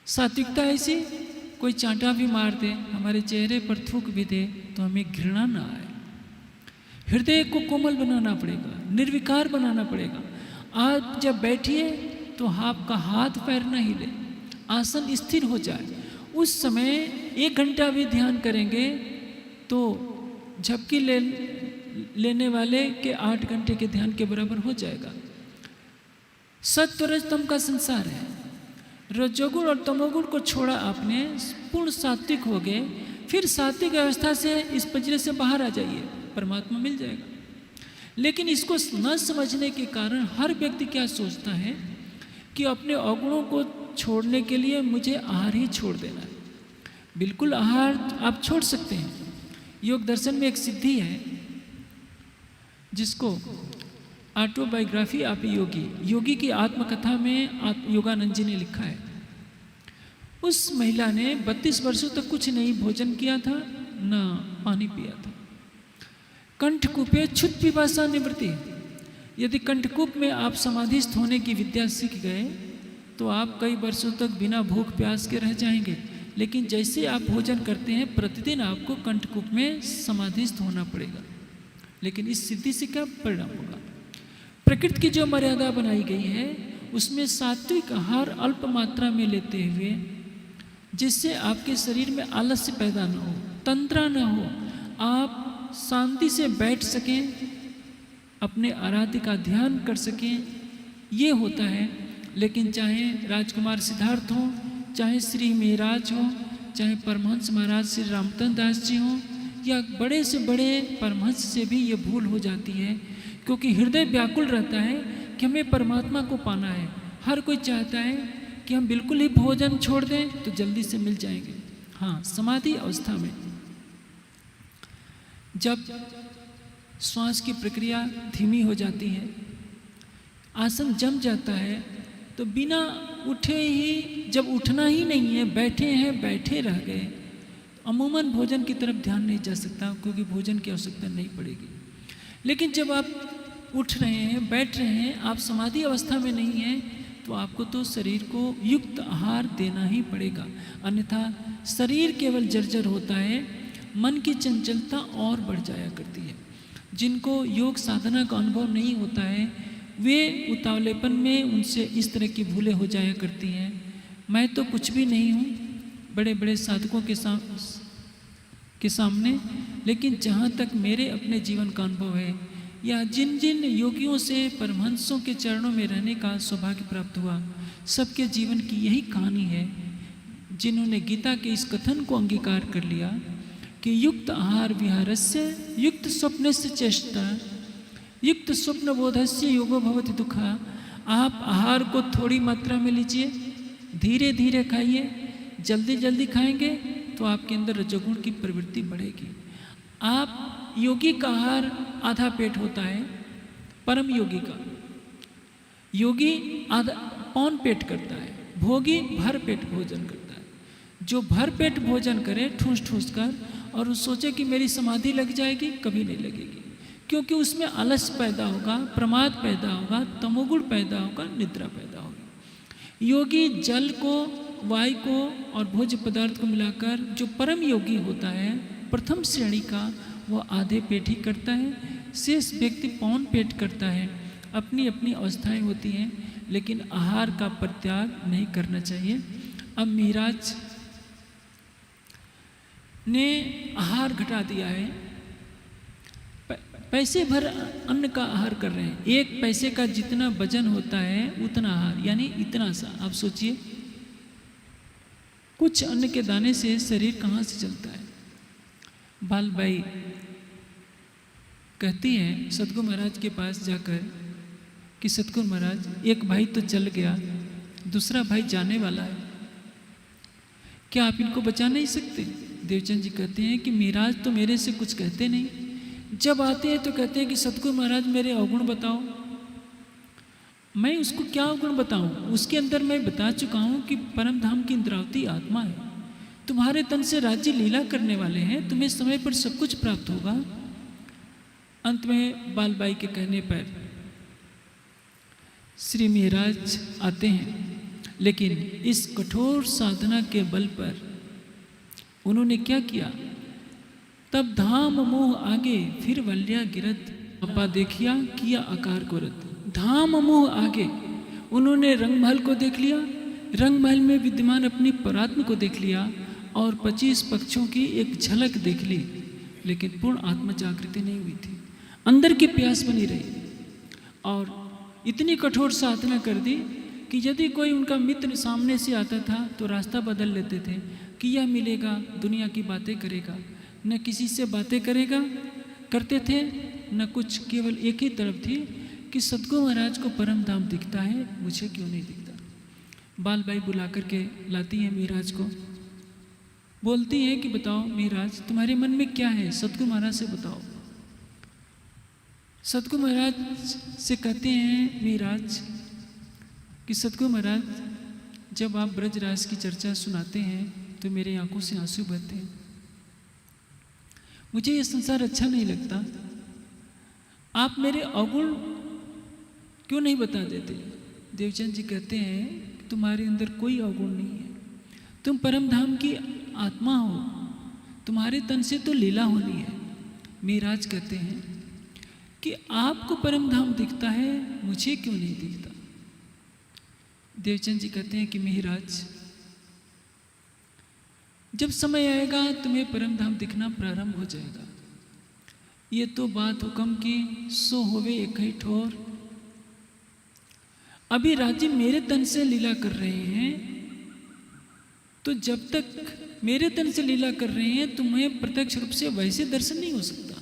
C: सात्विकता ऐसी, कोई चांटा भी मार दे, हमारे चेहरे पर थूक भी दे तो हमें घृणा ना आए। हृदय को कोमल बनाना पड़ेगा, निर्विकार बनाना पड़ेगा। आप जब बैठिए तो आपका हाथ पैर न हिले, आसन स्थिर हो जाए। उस समय 1 घंटा भी ध्यान करेंगे तो झपकी लेने वाले के 8 घंटे के ध्यान के बराबर हो जाएगा। सत्व रजतम का संसार है। रजोगुण और तमोगुण को छोड़ा आपने, पूर्ण सात्विक हो गए। फिर सात्विक अवस्था से इस पिंजरे से बाहर आ जाइए, परमात्मा मिल जाएगा। लेकिन इसको न समझने के कारण हर व्यक्ति क्या सोचता है कि अपने अवगुणों को छोड़ने के लिए मुझे आहार ही छोड़ देना है। बिल्कुल आहार आप छोड़ सकते हैं। योग दर्शन में एक सिद्धि है जिसको ऑटोबायोग्राफी ऑफ योगी, योगी की आत्मकथा में योगानंद जी ने लिखा है। उस महिला ने 32 वर्षों तक कुछ नहीं भोजन किया था, ना पानी पिया था। कंठकूपे क्षुत पिपासा निवृत्ति। यदि कंठकूप में आप समाधिस्थ होने की विद्या सीख गए तो आप कई वर्षों तक बिना भूख प्यास के रह जाएंगे। लेकिन जैसे आप भोजन करते हैं, प्रतिदिन आपको कंठकूप में समाधिस्थ होना पड़ेगा। लेकिन इस सिद्धि से क्या परिणाम होगा? प्रकृति की जो मर्यादा बनाई गई है उसमें सात्विक आहार अल्प मात्रा में लेते हुए, जिससे आपके शरीर में आलस्य पैदा न हो, तंद्रा न हो, आप शांति से बैठ सकें, अपने आराध्य का ध्यान कर सकें, ये होता है। लेकिन चाहे राजकुमार सिद्धार्थ हो, चाहे श्री मेहराज हो, चाहे परमहंस महाराज श्री रामचंद्र दास जी हो, या बड़े से बड़े परमहंस से भी ये भूल हो जाती है। क्योंकि हृदय व्याकुल रहता है कि हमें परमात्मा को पाना है। हर कोई चाहता है कि हम बिल्कुल ही भोजन छोड़ दें तो जल्दी से मिल जाएंगे। हाँ, समाधि अवस्था में जब श्वास की प्रक्रिया धीमी हो जाती है, आसन जम जाता है, तो बिना उठे ही, जब उठना ही नहीं है, बैठे हैं, बैठे रह गए, अमूमन भोजन की तरफ ध्यान नहीं जा सकता, क्योंकि भोजन की आवश्यकता नहीं पड़ेगी। लेकिन जब आप उठ रहे हैं, बैठ रहे हैं, आप समाधि अवस्था में नहीं हैं, तो आपको तो शरीर को युक्त आहार देना ही पड़ेगा। अन्यथा शरीर केवल जर्जर होता है, मन की चंचलता और बढ़ जाया करती है। जिनको योग साधना का अनुभव नहीं होता है, वे उतावलेपन में उनसे इस तरह की भूलें हो जाया करती हैं। मैं तो कुछ भी नहीं हूँ बड़े बड़े साधकों के सामने, लेकिन जहाँ तक मेरे अपने जीवन का अनुभव है, या जिन जिन योगियों से परमहंसों के चरणों में रहने का सौभाग्य प्राप्त हुआ, सबके जीवन की यही कहानी है, जिन्होंने गीता के इस कथन को अंगीकार कर लिया कि युक्त आहार विहारस्य युक्त स्वप्नस्य चेष्टा युक्त स्वप्न बोधस्य योगो भवति दुःखा। आप आहार को थोड़ी मात्रा में लीजिए, धीरे धीरे खाइए। जल्दी जल्दी खाएंगे तो आपके अंदर रजोगुण की प्रवृत्ति बढ़ेगी। आप योगी का आहार आधा पेट होता है, परम योगी का। योगी आधा पौन पेट करता है, भोगी भर पेट भोजन करता है। जो भर पेट भोजन करे ठूस ठूस कर और सोचे कि मेरी समाधि लग जाएगी, कभी नहीं लगेगी, क्योंकि उसमें आलस पैदा होगा, प्रमाद पैदा होगा, तमोगुण पैदा होगा, निद्रा पैदा होगी। योगी जल को, वायु को और भोज्य पदार्थ को मिलाकर जो परम योगी होता है प्रथम श्रेणी का, वो आधे पेट ही करता है, शेष व्यक्ति पौन पेट करता है। अपनी अपनी अवस्थाएं होती हैं, लेकिन आहार का परित्याग नहीं करना चाहिए। अब महाराज ने आहार घटा दिया है, पैसे भर अन्न का आहार कर रहे हैं। एक पैसे का जितना वजन होता है उतना आहार, यानी इतना सा। आप सोचिए, कुछ अन्न के दाने से शरीर कहाँ से चलता है। बालबाई कहती हैं सतगुरु महाराज के पास जाकर कि सतगुरु महाराज, एक भाई तो चल गया, दूसरा भाई जाने वाला है, क्या आप इनको बचा नहीं सकते? देवचंद जी कहते हैं कि महाराज तो मेरे से कुछ कहते नहीं, जब आते हैं तो कहते हैं कि सतगुरु महाराज मेरे अवगुण बताओ। मैं उसको क्या अवगुण बताऊं? उसके अंदर मैं बता चुका हूं कि परम धाम की इंद्रावती आत्मा है, तुम्हारे तन से राज्य लीला करने वाले हैं, तुम्हें समय पर सब कुछ प्राप्त होगा। अंत में बालबाई के कहने पर श्री महाराज आते हैं, लेकिन इस कठोर साधना के बल पर उन्होंने क्या किया? तब धाम मोह आगे फिर वल्या गिरत, अपा देखिया किया आकार को रत। धाम मोह आगे उन्होंने रंगमहल को देख लिया, रंगमहल में विद्यमान अपनी परात्म को देख लिया और 25 पक्षों की एक झलक देख ली, लेकिन पूर्ण आत्म जागृति नहीं हुई थी। अंदर की प्यास बनी रही और इतनी कठोर साधना कर दी कि यदि कोई उनका मित्र सामने से आता था तो रास्ता बदल लेते थे कि यह मिलेगा, दुनिया की बातें करेगा, न किसी से बातें करेगा करते थे, न कुछ। केवल एक ही तरफ थी कि सतगुरु महाराज को परम धाम दिखता है, मुझे क्यों नहीं दिखता। बालबाई बुला करके लाती है महाराज को, बोलती है कि बताओ महाराज तुम्हारे मन में क्या है, सतगुरु महाराज से बताओ। सतगुरु महाराज से कहते हैं महाराज कि सतगुरु महाराज, जब आप ब्रजराज की चर्चा सुनाते हैं तो मेरे आंखों से आंसू बहते हैं, मुझे ये संसार अच्छा नहीं लगता, आप मेरे अवगुण क्यों नहीं बता देते? देवचंद जी कहते हैं तुम्हारे अंदर कोई अवगुण नहीं है, तुम परम धाम की आत्मा हो, तुम्हारे तन से तो लीला होनी है। महाराज कहते हैं कि आपको परम धाम दिखता है, मुझे क्यों नहीं दिखता? देवचंद जी कहते हैं कि महाराज, जब समय आएगा तुम्हें परम धाम दिखना प्रारंभ हो जाएगा। ये तो बात हुक्म की सो होवे एक ही ठोर। अभी राज्य मेरे तन से लीला कर रहे हैं, तो जब तक मेरे तन से लीला कर रहे हैं तुम्हें प्रत्यक्ष रूप से वैसे दर्शन नहीं हो सकता।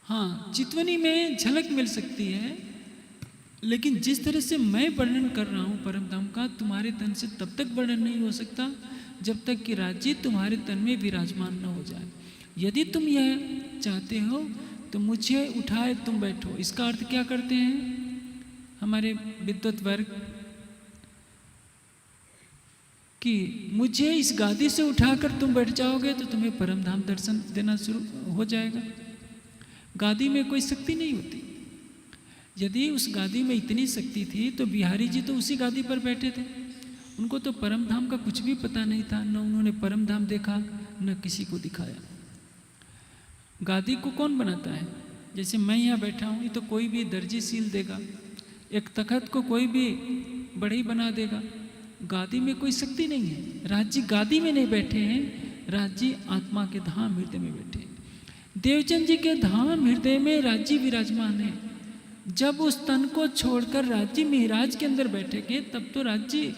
C: हाँ, चितवनी में झलक मिल सकती है, लेकिन जिस तरह से मैं वर्णन कर रहा हूँ परम धाम का, तुम्हारे तन से तब तक वर्णन नहीं हो सकता जब तक कि राज्य तुम्हारे तन में विराजमान न हो जाए। यदि तुम यह चाहते हो तो मुझे उठाए तुम बैठो। इसका अर्थ क्या करते हैं हमारे विद्वत वर्ग कि मुझे इस गादी से उठाकर तुम बैठ जाओगे तो तुम्हें परम धाम दर्शन देना शुरू हो जाएगा। गादी में कोई शक्ति नहीं होती। यदि उस गादी में इतनी शक्ति थी तो बिहारी जी तो उसी गादी पर बैठे थे, उनको तो परम धाम का कुछ भी पता नहीं था, न उन्होंने परम धाम देखा न किसी को दिखाया। गादी को कौन बनाता है? जैसे मैं यहाँ बैठा हूँ, ये तो कोई भी दर्जी सील देगा, एक तखत को कोई भी बढ़ई बना देगा। गादी में कोई शक्ति नहीं है। राज्य गादी में नहीं बैठे हैं, राज्य आत्मा के धाम हृदय में बैठे हैं। देवचंद जी के धाम हृदय में राज्य विराजमान है। जब उस तन को छोड़कर राज्य महाराज के अंदर बैठेंगे तब तो राज्य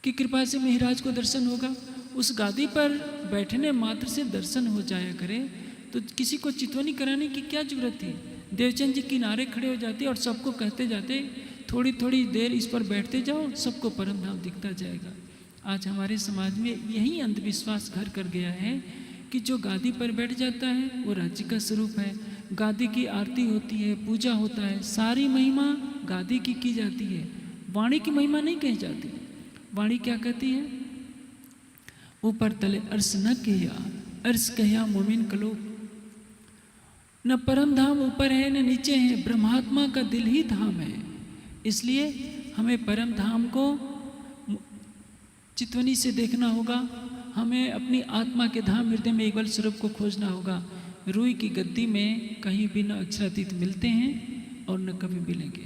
C: की कृपा से महाराज को दर्शन होगा। उस गादी पर बैठने मात्र से दर्शन हो जाया करे तो किसी को चितवनी कराने की क्या जरूरत थी? देवचंद जी किनारे खड़े हो जाते और सबको कहते जाते, थोड़ी थोड़ी देर इस पर बैठते जाओ, सबको परम धाम दिखता जाएगा। आज हमारे समाज में यही अंधविश्वास घर कर गया है कि जो गादी पर बैठ जाता है वो राज्य का स्वरूप है। गादी की आरती होती है, पूजा होता है, सारी महिमा गादी की जाती है, वाणी की महिमा नहीं कही जाती। वाणी क्या कहती है? ऊपर तले अर्श न किया, अर्श कहिया मोमिन कलो। न परम धाम ऊपर है न नीचे है, ब्रह्मात्मा का दिल ही धाम है। इसलिए हमें परम धाम को चितवनी से देखना होगा। हमें अपनी आत्मा के धाम हृदय में एक बार स्वरूप को खोजना होगा। रूई की गद्दी में कहीं भी न अक्षरातीत मिलते हैं और न कभी मिलेंगे।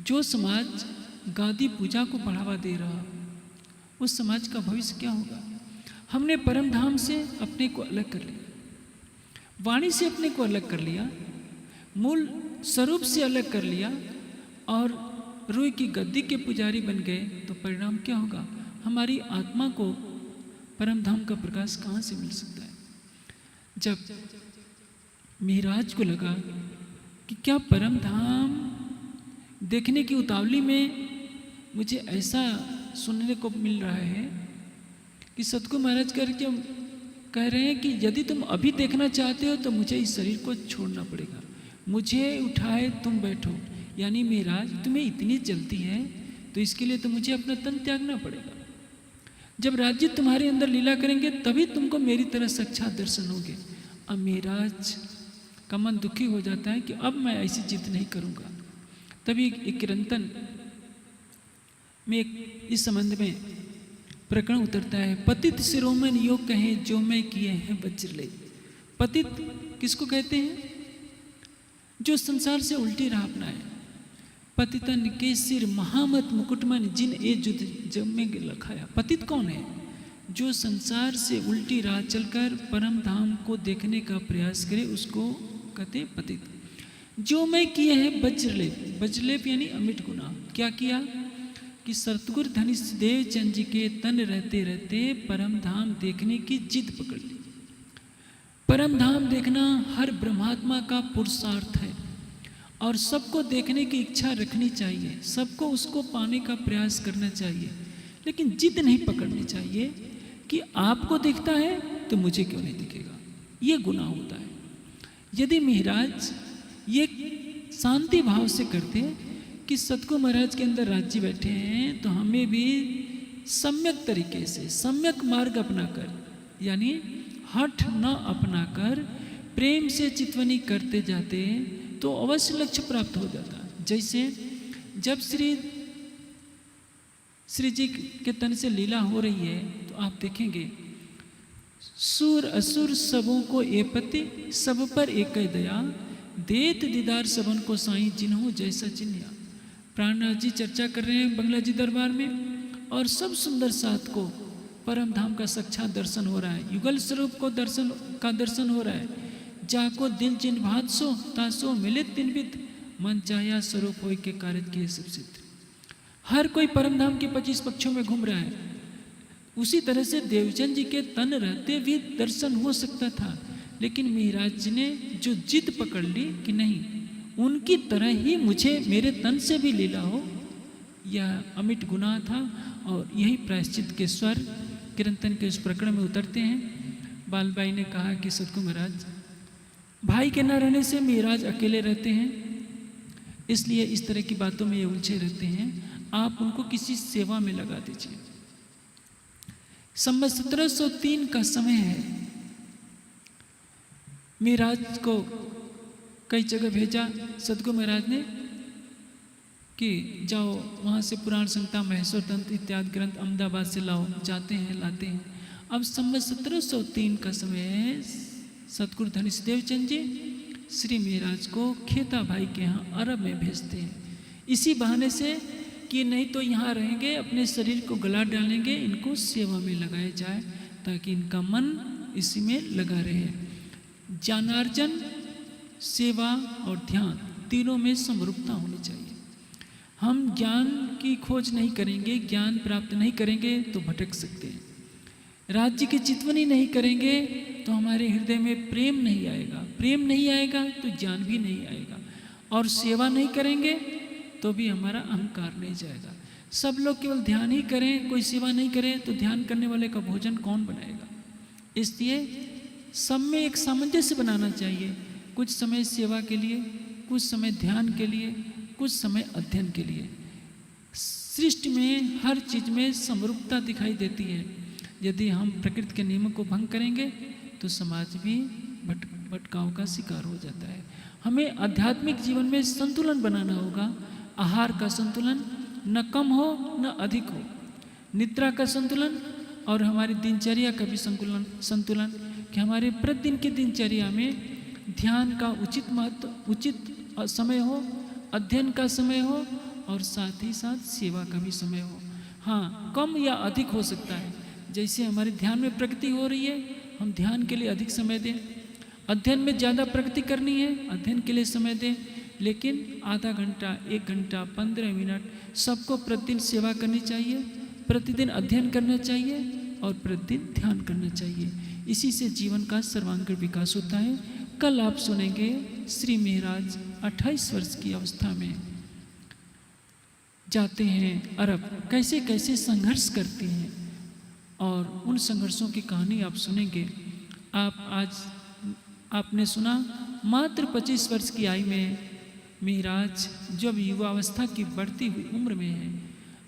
C: जो समाज गादी पूजा को बढ़ावा दे रहा, उस समाज का भविष्य क्या होगा? हमने परम धाम से अपने को अलग कर लिया, वाणी से अपने को अलग कर लिया, मूल स्वरूप से अलग कर लिया और रूई की गद्दी के पुजारी बन गए, तो परिणाम क्या होगा? हमारी आत्मा को परम धाम का प्रकाश कहाँ से मिल सकता है? जब महाराज को लगा कि क्या परम धाम देखने की उतावली में मुझे ऐसा सुनने को मिल रहा है कि सतगुरु महाराज करके कह रहे हैं कि यदि तुम अभी देखना चाहते हो तो मुझे इस शरीर को छोड़ना पड़ेगा, मुझे उठाए तुम बैठो। यानी महाराज तुम्हें इतनी जल्दी है तो इसके लिए तो मुझे अपना तन त्यागना पड़ेगा। जब राज्य तुम्हारे अंदर लीला करेंगे तभी तुमको मेरी तरह साक्षात दर्शन होंगे। अब महाराज का मन दुखी हो जाता है कि अब मैं ऐसी जिद नहीं करूँगा। तभी एक किरंतन में इस संबंध में प्रकरण उतरता है। पतित शिरोमण योग कहे जो मैं किए हैं वज्रले। पतित किसको कहते हैं? जो संसार से उल्टी राह अपनाए। पतितन के सिर महामत मुकुटमन जिन ए जुद जब में लखाया। पतित कौन है? जो संसार से उल्टी राह चलकर परम धाम को देखने का प्रयास करे उसको कहते पतित। जो मैं किए हैं वज्रलेप। वज्रलेप यानी अमिट गुनाह। क्या किया कि सतगुरु धनिष देवचंद जी के तन रहते रहते परम धाम देखने की जिद पकड़ ली। परम धाम देखना हर ब्रह्मात्मा का पुरुषार्थ है और सबको देखने की इच्छा रखनी चाहिए, सबको उसको पाने का प्रयास करना चाहिए, लेकिन जिद नहीं पकड़नी चाहिए कि आपको दिखता है तो मुझे क्यों नहीं दिखेगा। ये गुनाह होता है। यदि महाराज ये शांति भाव से करते कि सतगुरु महाराज के अंदर राज्य बैठे हैं तो हमें भी सम्यक तरीके से सम्यक मार्ग अपनाकर, यानी हठ न अपनाकर प्रेम से चितवनी करते जाते तो अवश्य लक्ष्य प्राप्त हो जाता। जैसे जब श्री जी के तन से लीला हो रही है तो आप देखेंगे सुर असुर सबों को ए पति सब पर एक दया देत दीदार सबन को साईं जिन्हों जैसा चिन्हया। प्राणनाथ जी चर्चा कर रहे हैं बंगला जी दरबार में और सब सुंदर साथ को परम धाम का साक्षात दर्शन हो रहा है। युगल स्वरूप को दर्शन हो रहा है। जाको दिल जिन भात सो तासो मिले तिन विद मन चाया स्वरूप हो के कार्य किए सब सिद्ध। हर कोई परम धाम के 25 पक्षों में घूम रहा है। उसी तरह से देवचंद जी के तन रहते भी दर्शन हो सकता था, लेकिन महाराज जी ने जो जिद पकड़ ली कि नहीं उनकी तरह ही मुझे मेरे तन से भी लीला हो, यह अमिट गुनाह था। और यही प्रायश्चित के स्वर किरंतन के उस प्रकरण में उतरते हैं। बालबाई ने कहा कि सतगुरु महाराज भाई के न रहने से महाराज अकेले रहते हैं, इसलिए इस तरह की बातों में ये उलझे रहते हैं, आप उनको किसी सेवा में लगा दीजिए। संवत 1703 का समय है। महाराज को कई जगह भेजा सतगुरु महाराज ने कि जाओ वहाँ से पुराण संहिता महेश्वर तंत्र इत्यादि ग्रंथ अहमदाबाद से लाओ। जाते हैं लाते हैं। अब संवत 1703 का समय है। सतगुरु धनिष देवचंद जी श्री महाराज को खेता भाई के यहाँ अरब में भेजते हैं, इसी बहाने से कि नहीं तो यहाँ रहेंगे अपने शरीर को गला डालेंगे, इनको सेवा में लगाया जाए ताकि इनका मन इसी में लगा रहे। ज्ञानार्जन, सेवा और ध्यान तीनों में समरूपता होनी चाहिए। हम ज्ञान की खोज नहीं करेंगे, ज्ञान प्राप्त नहीं करेंगे तो भटक सकते हैं। राज्य की चितवनी नहीं करेंगे तो हमारे हृदय में प्रेम नहीं आएगा, प्रेम नहीं आएगा तो ज्ञान भी नहीं आएगा। और सेवा नहीं करेंगे तो भी हमारा अहंकार नहीं जाएगा। सब लोग केवल ध्यान ही करें, कोई सेवा नहीं करे तो ध्यान करने वाले का भोजन कौन बनाएगा? इसलिए सब में एक सामंजस्य बनाना चाहिए। कुछ समय सेवा के लिए, कुछ समय ध्यान के लिए, कुछ समय अध्ययन के लिए। सृष्टि में हर चीज में समरूपता दिखाई देती है। यदि हम प्रकृति के नियमों को भंग करेंगे तो समाज भी भटकाव का शिकार हो जाता है। हमें आध्यात्मिक जीवन में संतुलन बनाना होगा। आहार का संतुलन, न कम हो न अधिक हो। निद्रा का संतुलन और हमारी दिनचर्या का भी संतुलन कि हमारे प्रतिदिन की दिनचर्या में ध्यान का उचित महत्व, उचित समय हो, अध्ययन का समय हो और साथ ही साथ सेवा का भी समय हो। हाँ, कम या अधिक हो सकता है। जैसे हमारे ध्यान में प्रगति हो रही है, हम ध्यान के लिए अधिक समय दें। अध्ययन में ज़्यादा प्रगति करनी है, अध्ययन के लिए समय दें। लेकिन आधा घंटा, 1 घंटा, 15 मिनट सबको प्रतिदिन सेवा करनी चाहिए, प्रतिदिन अध्ययन करना चाहिए और प्रतिदिन ध्यान करना चाहिए। इसी से जीवन का सर्वांगीण विकास होता है। कल आप सुनेंगे श्री महाराज 28 वर्ष की अवस्था में जाते हैं अरब, कैसे कैसे संघर्ष करते हैं और उन संघर्षों की कहानी आप सुनेंगे। आपने सुना मात्र 25 वर्ष की आयु में महाराज जब युवावस्था की बढ़ती हुई उम्र में है,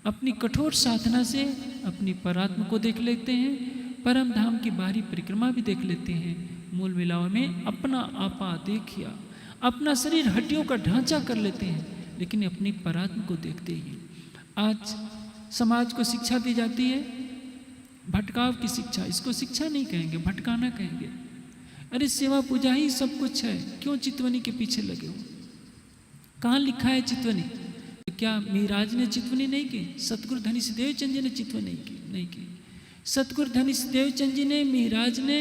C: अपनी कठोर साधना से अपनी परात्म को देख लेते हैं, परम धाम की बाहरी परिक्रमा भी देख लेते हैं। मूल मिलाव में अपना आपा देखिया, अपना शरीर हड्डियों का ढांचा कर लेते हैं, लेकिन अपनी परात्म को देखते ही। आज समाज को शिक्षा दी जाती है, भटकाव की शिक्षा। इसको शिक्षा नहीं कहेंगे, भटकाना कहेंगे। अरे सेवा पूजा ही सब कुछ है, क्यों चितवनी के पीछे लगे हो? कहाँ लिखा है चितवनी? क्या महाराज ने चितवनी नहीं की? सतगुरु धनी सिद्धेव चंद जी ने चितवनी नहीं की। सतगुरु धनी सिद्धेव चंद जी ने, महाराज ने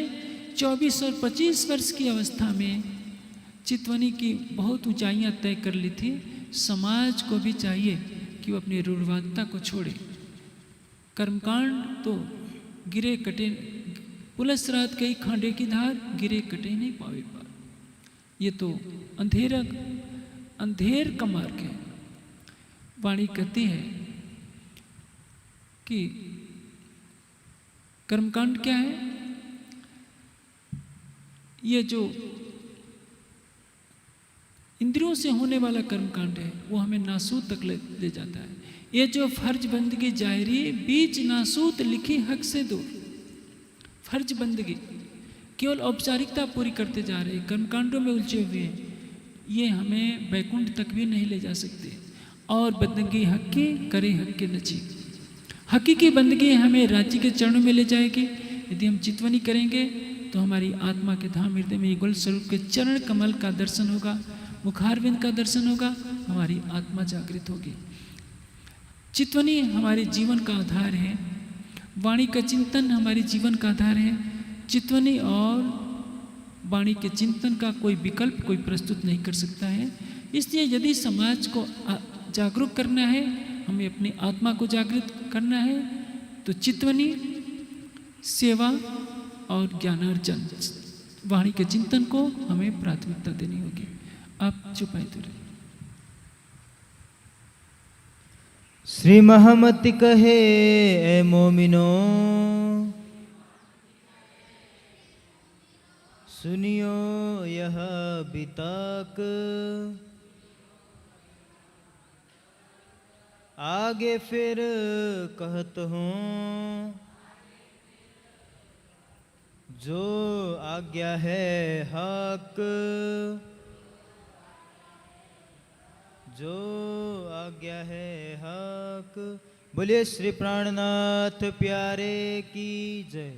C: 24 और 25 वर्ष की अवस्था में चितवनी की बहुत ऊंचाइयां तय कर ली थी। समाज को भी चाहिए कि वो अपनी रूढ़वादिता को छोड़े। कर्मकांड तो गिरे कटे, पुलस रात कई खांडे की धार, गिरे कटे नहीं पावे पार। ये तो अंधेर का मार्ग है। वाणी कहती है कि कर्मकांड क्या है? ये जो इंद्रियों से होने वाला कर्मकांड है वो हमें नासूत तक ले जाता है। ये जो फर्ज बंदगी जाहिरी, बीच नासूत लिखी हक से दूर। फर्ज बंदगी केवल औपचारिकता पूरी करते जा रहे, कर्मकांडों में उलझे हुए हैं। ये हमें बैकुंठ तक भी नहीं ले जा सकते। और बंदगी हक की करे हक के नजीक। हकीकी बंदगी हमें राज्य के चरणों में ले जाएगी। यदि हम चितवनी करेंगे तो हमारी आत्मा के धाम हृदय में गुल स्वरूप के चरण कमल का दर्शन होगा, मुखारविंद का दर्शन होगा, हमारी आत्मा जागृत होगी। चितवनी हमारे जीवन का आधार है। वाणी का चिंतन हमारे जीवन का आधार है। चितवनी और वाणी के चिंतन का कोई विकल्प कोई प्रस्तुत नहीं कर सकता है। इसलिए यदि समाज को जागरूक करना है, हमें अपनी आत्मा को जागृत करना है, तो चितवनी, सेवा और ज्ञानार्जन, वाणी के चिंतन को हमें प्राथमिकता देनी होगी। आप चुपाई तो रहे।
B: श्री महमति कहे ए मोमिनो, सुनियो यह बिताक, आगे फिर कहत हूँ, जो आज्ञा है हक, जो आज्ञा है हक। बोलिए श्री प्राणनाथ प्यारे की जय।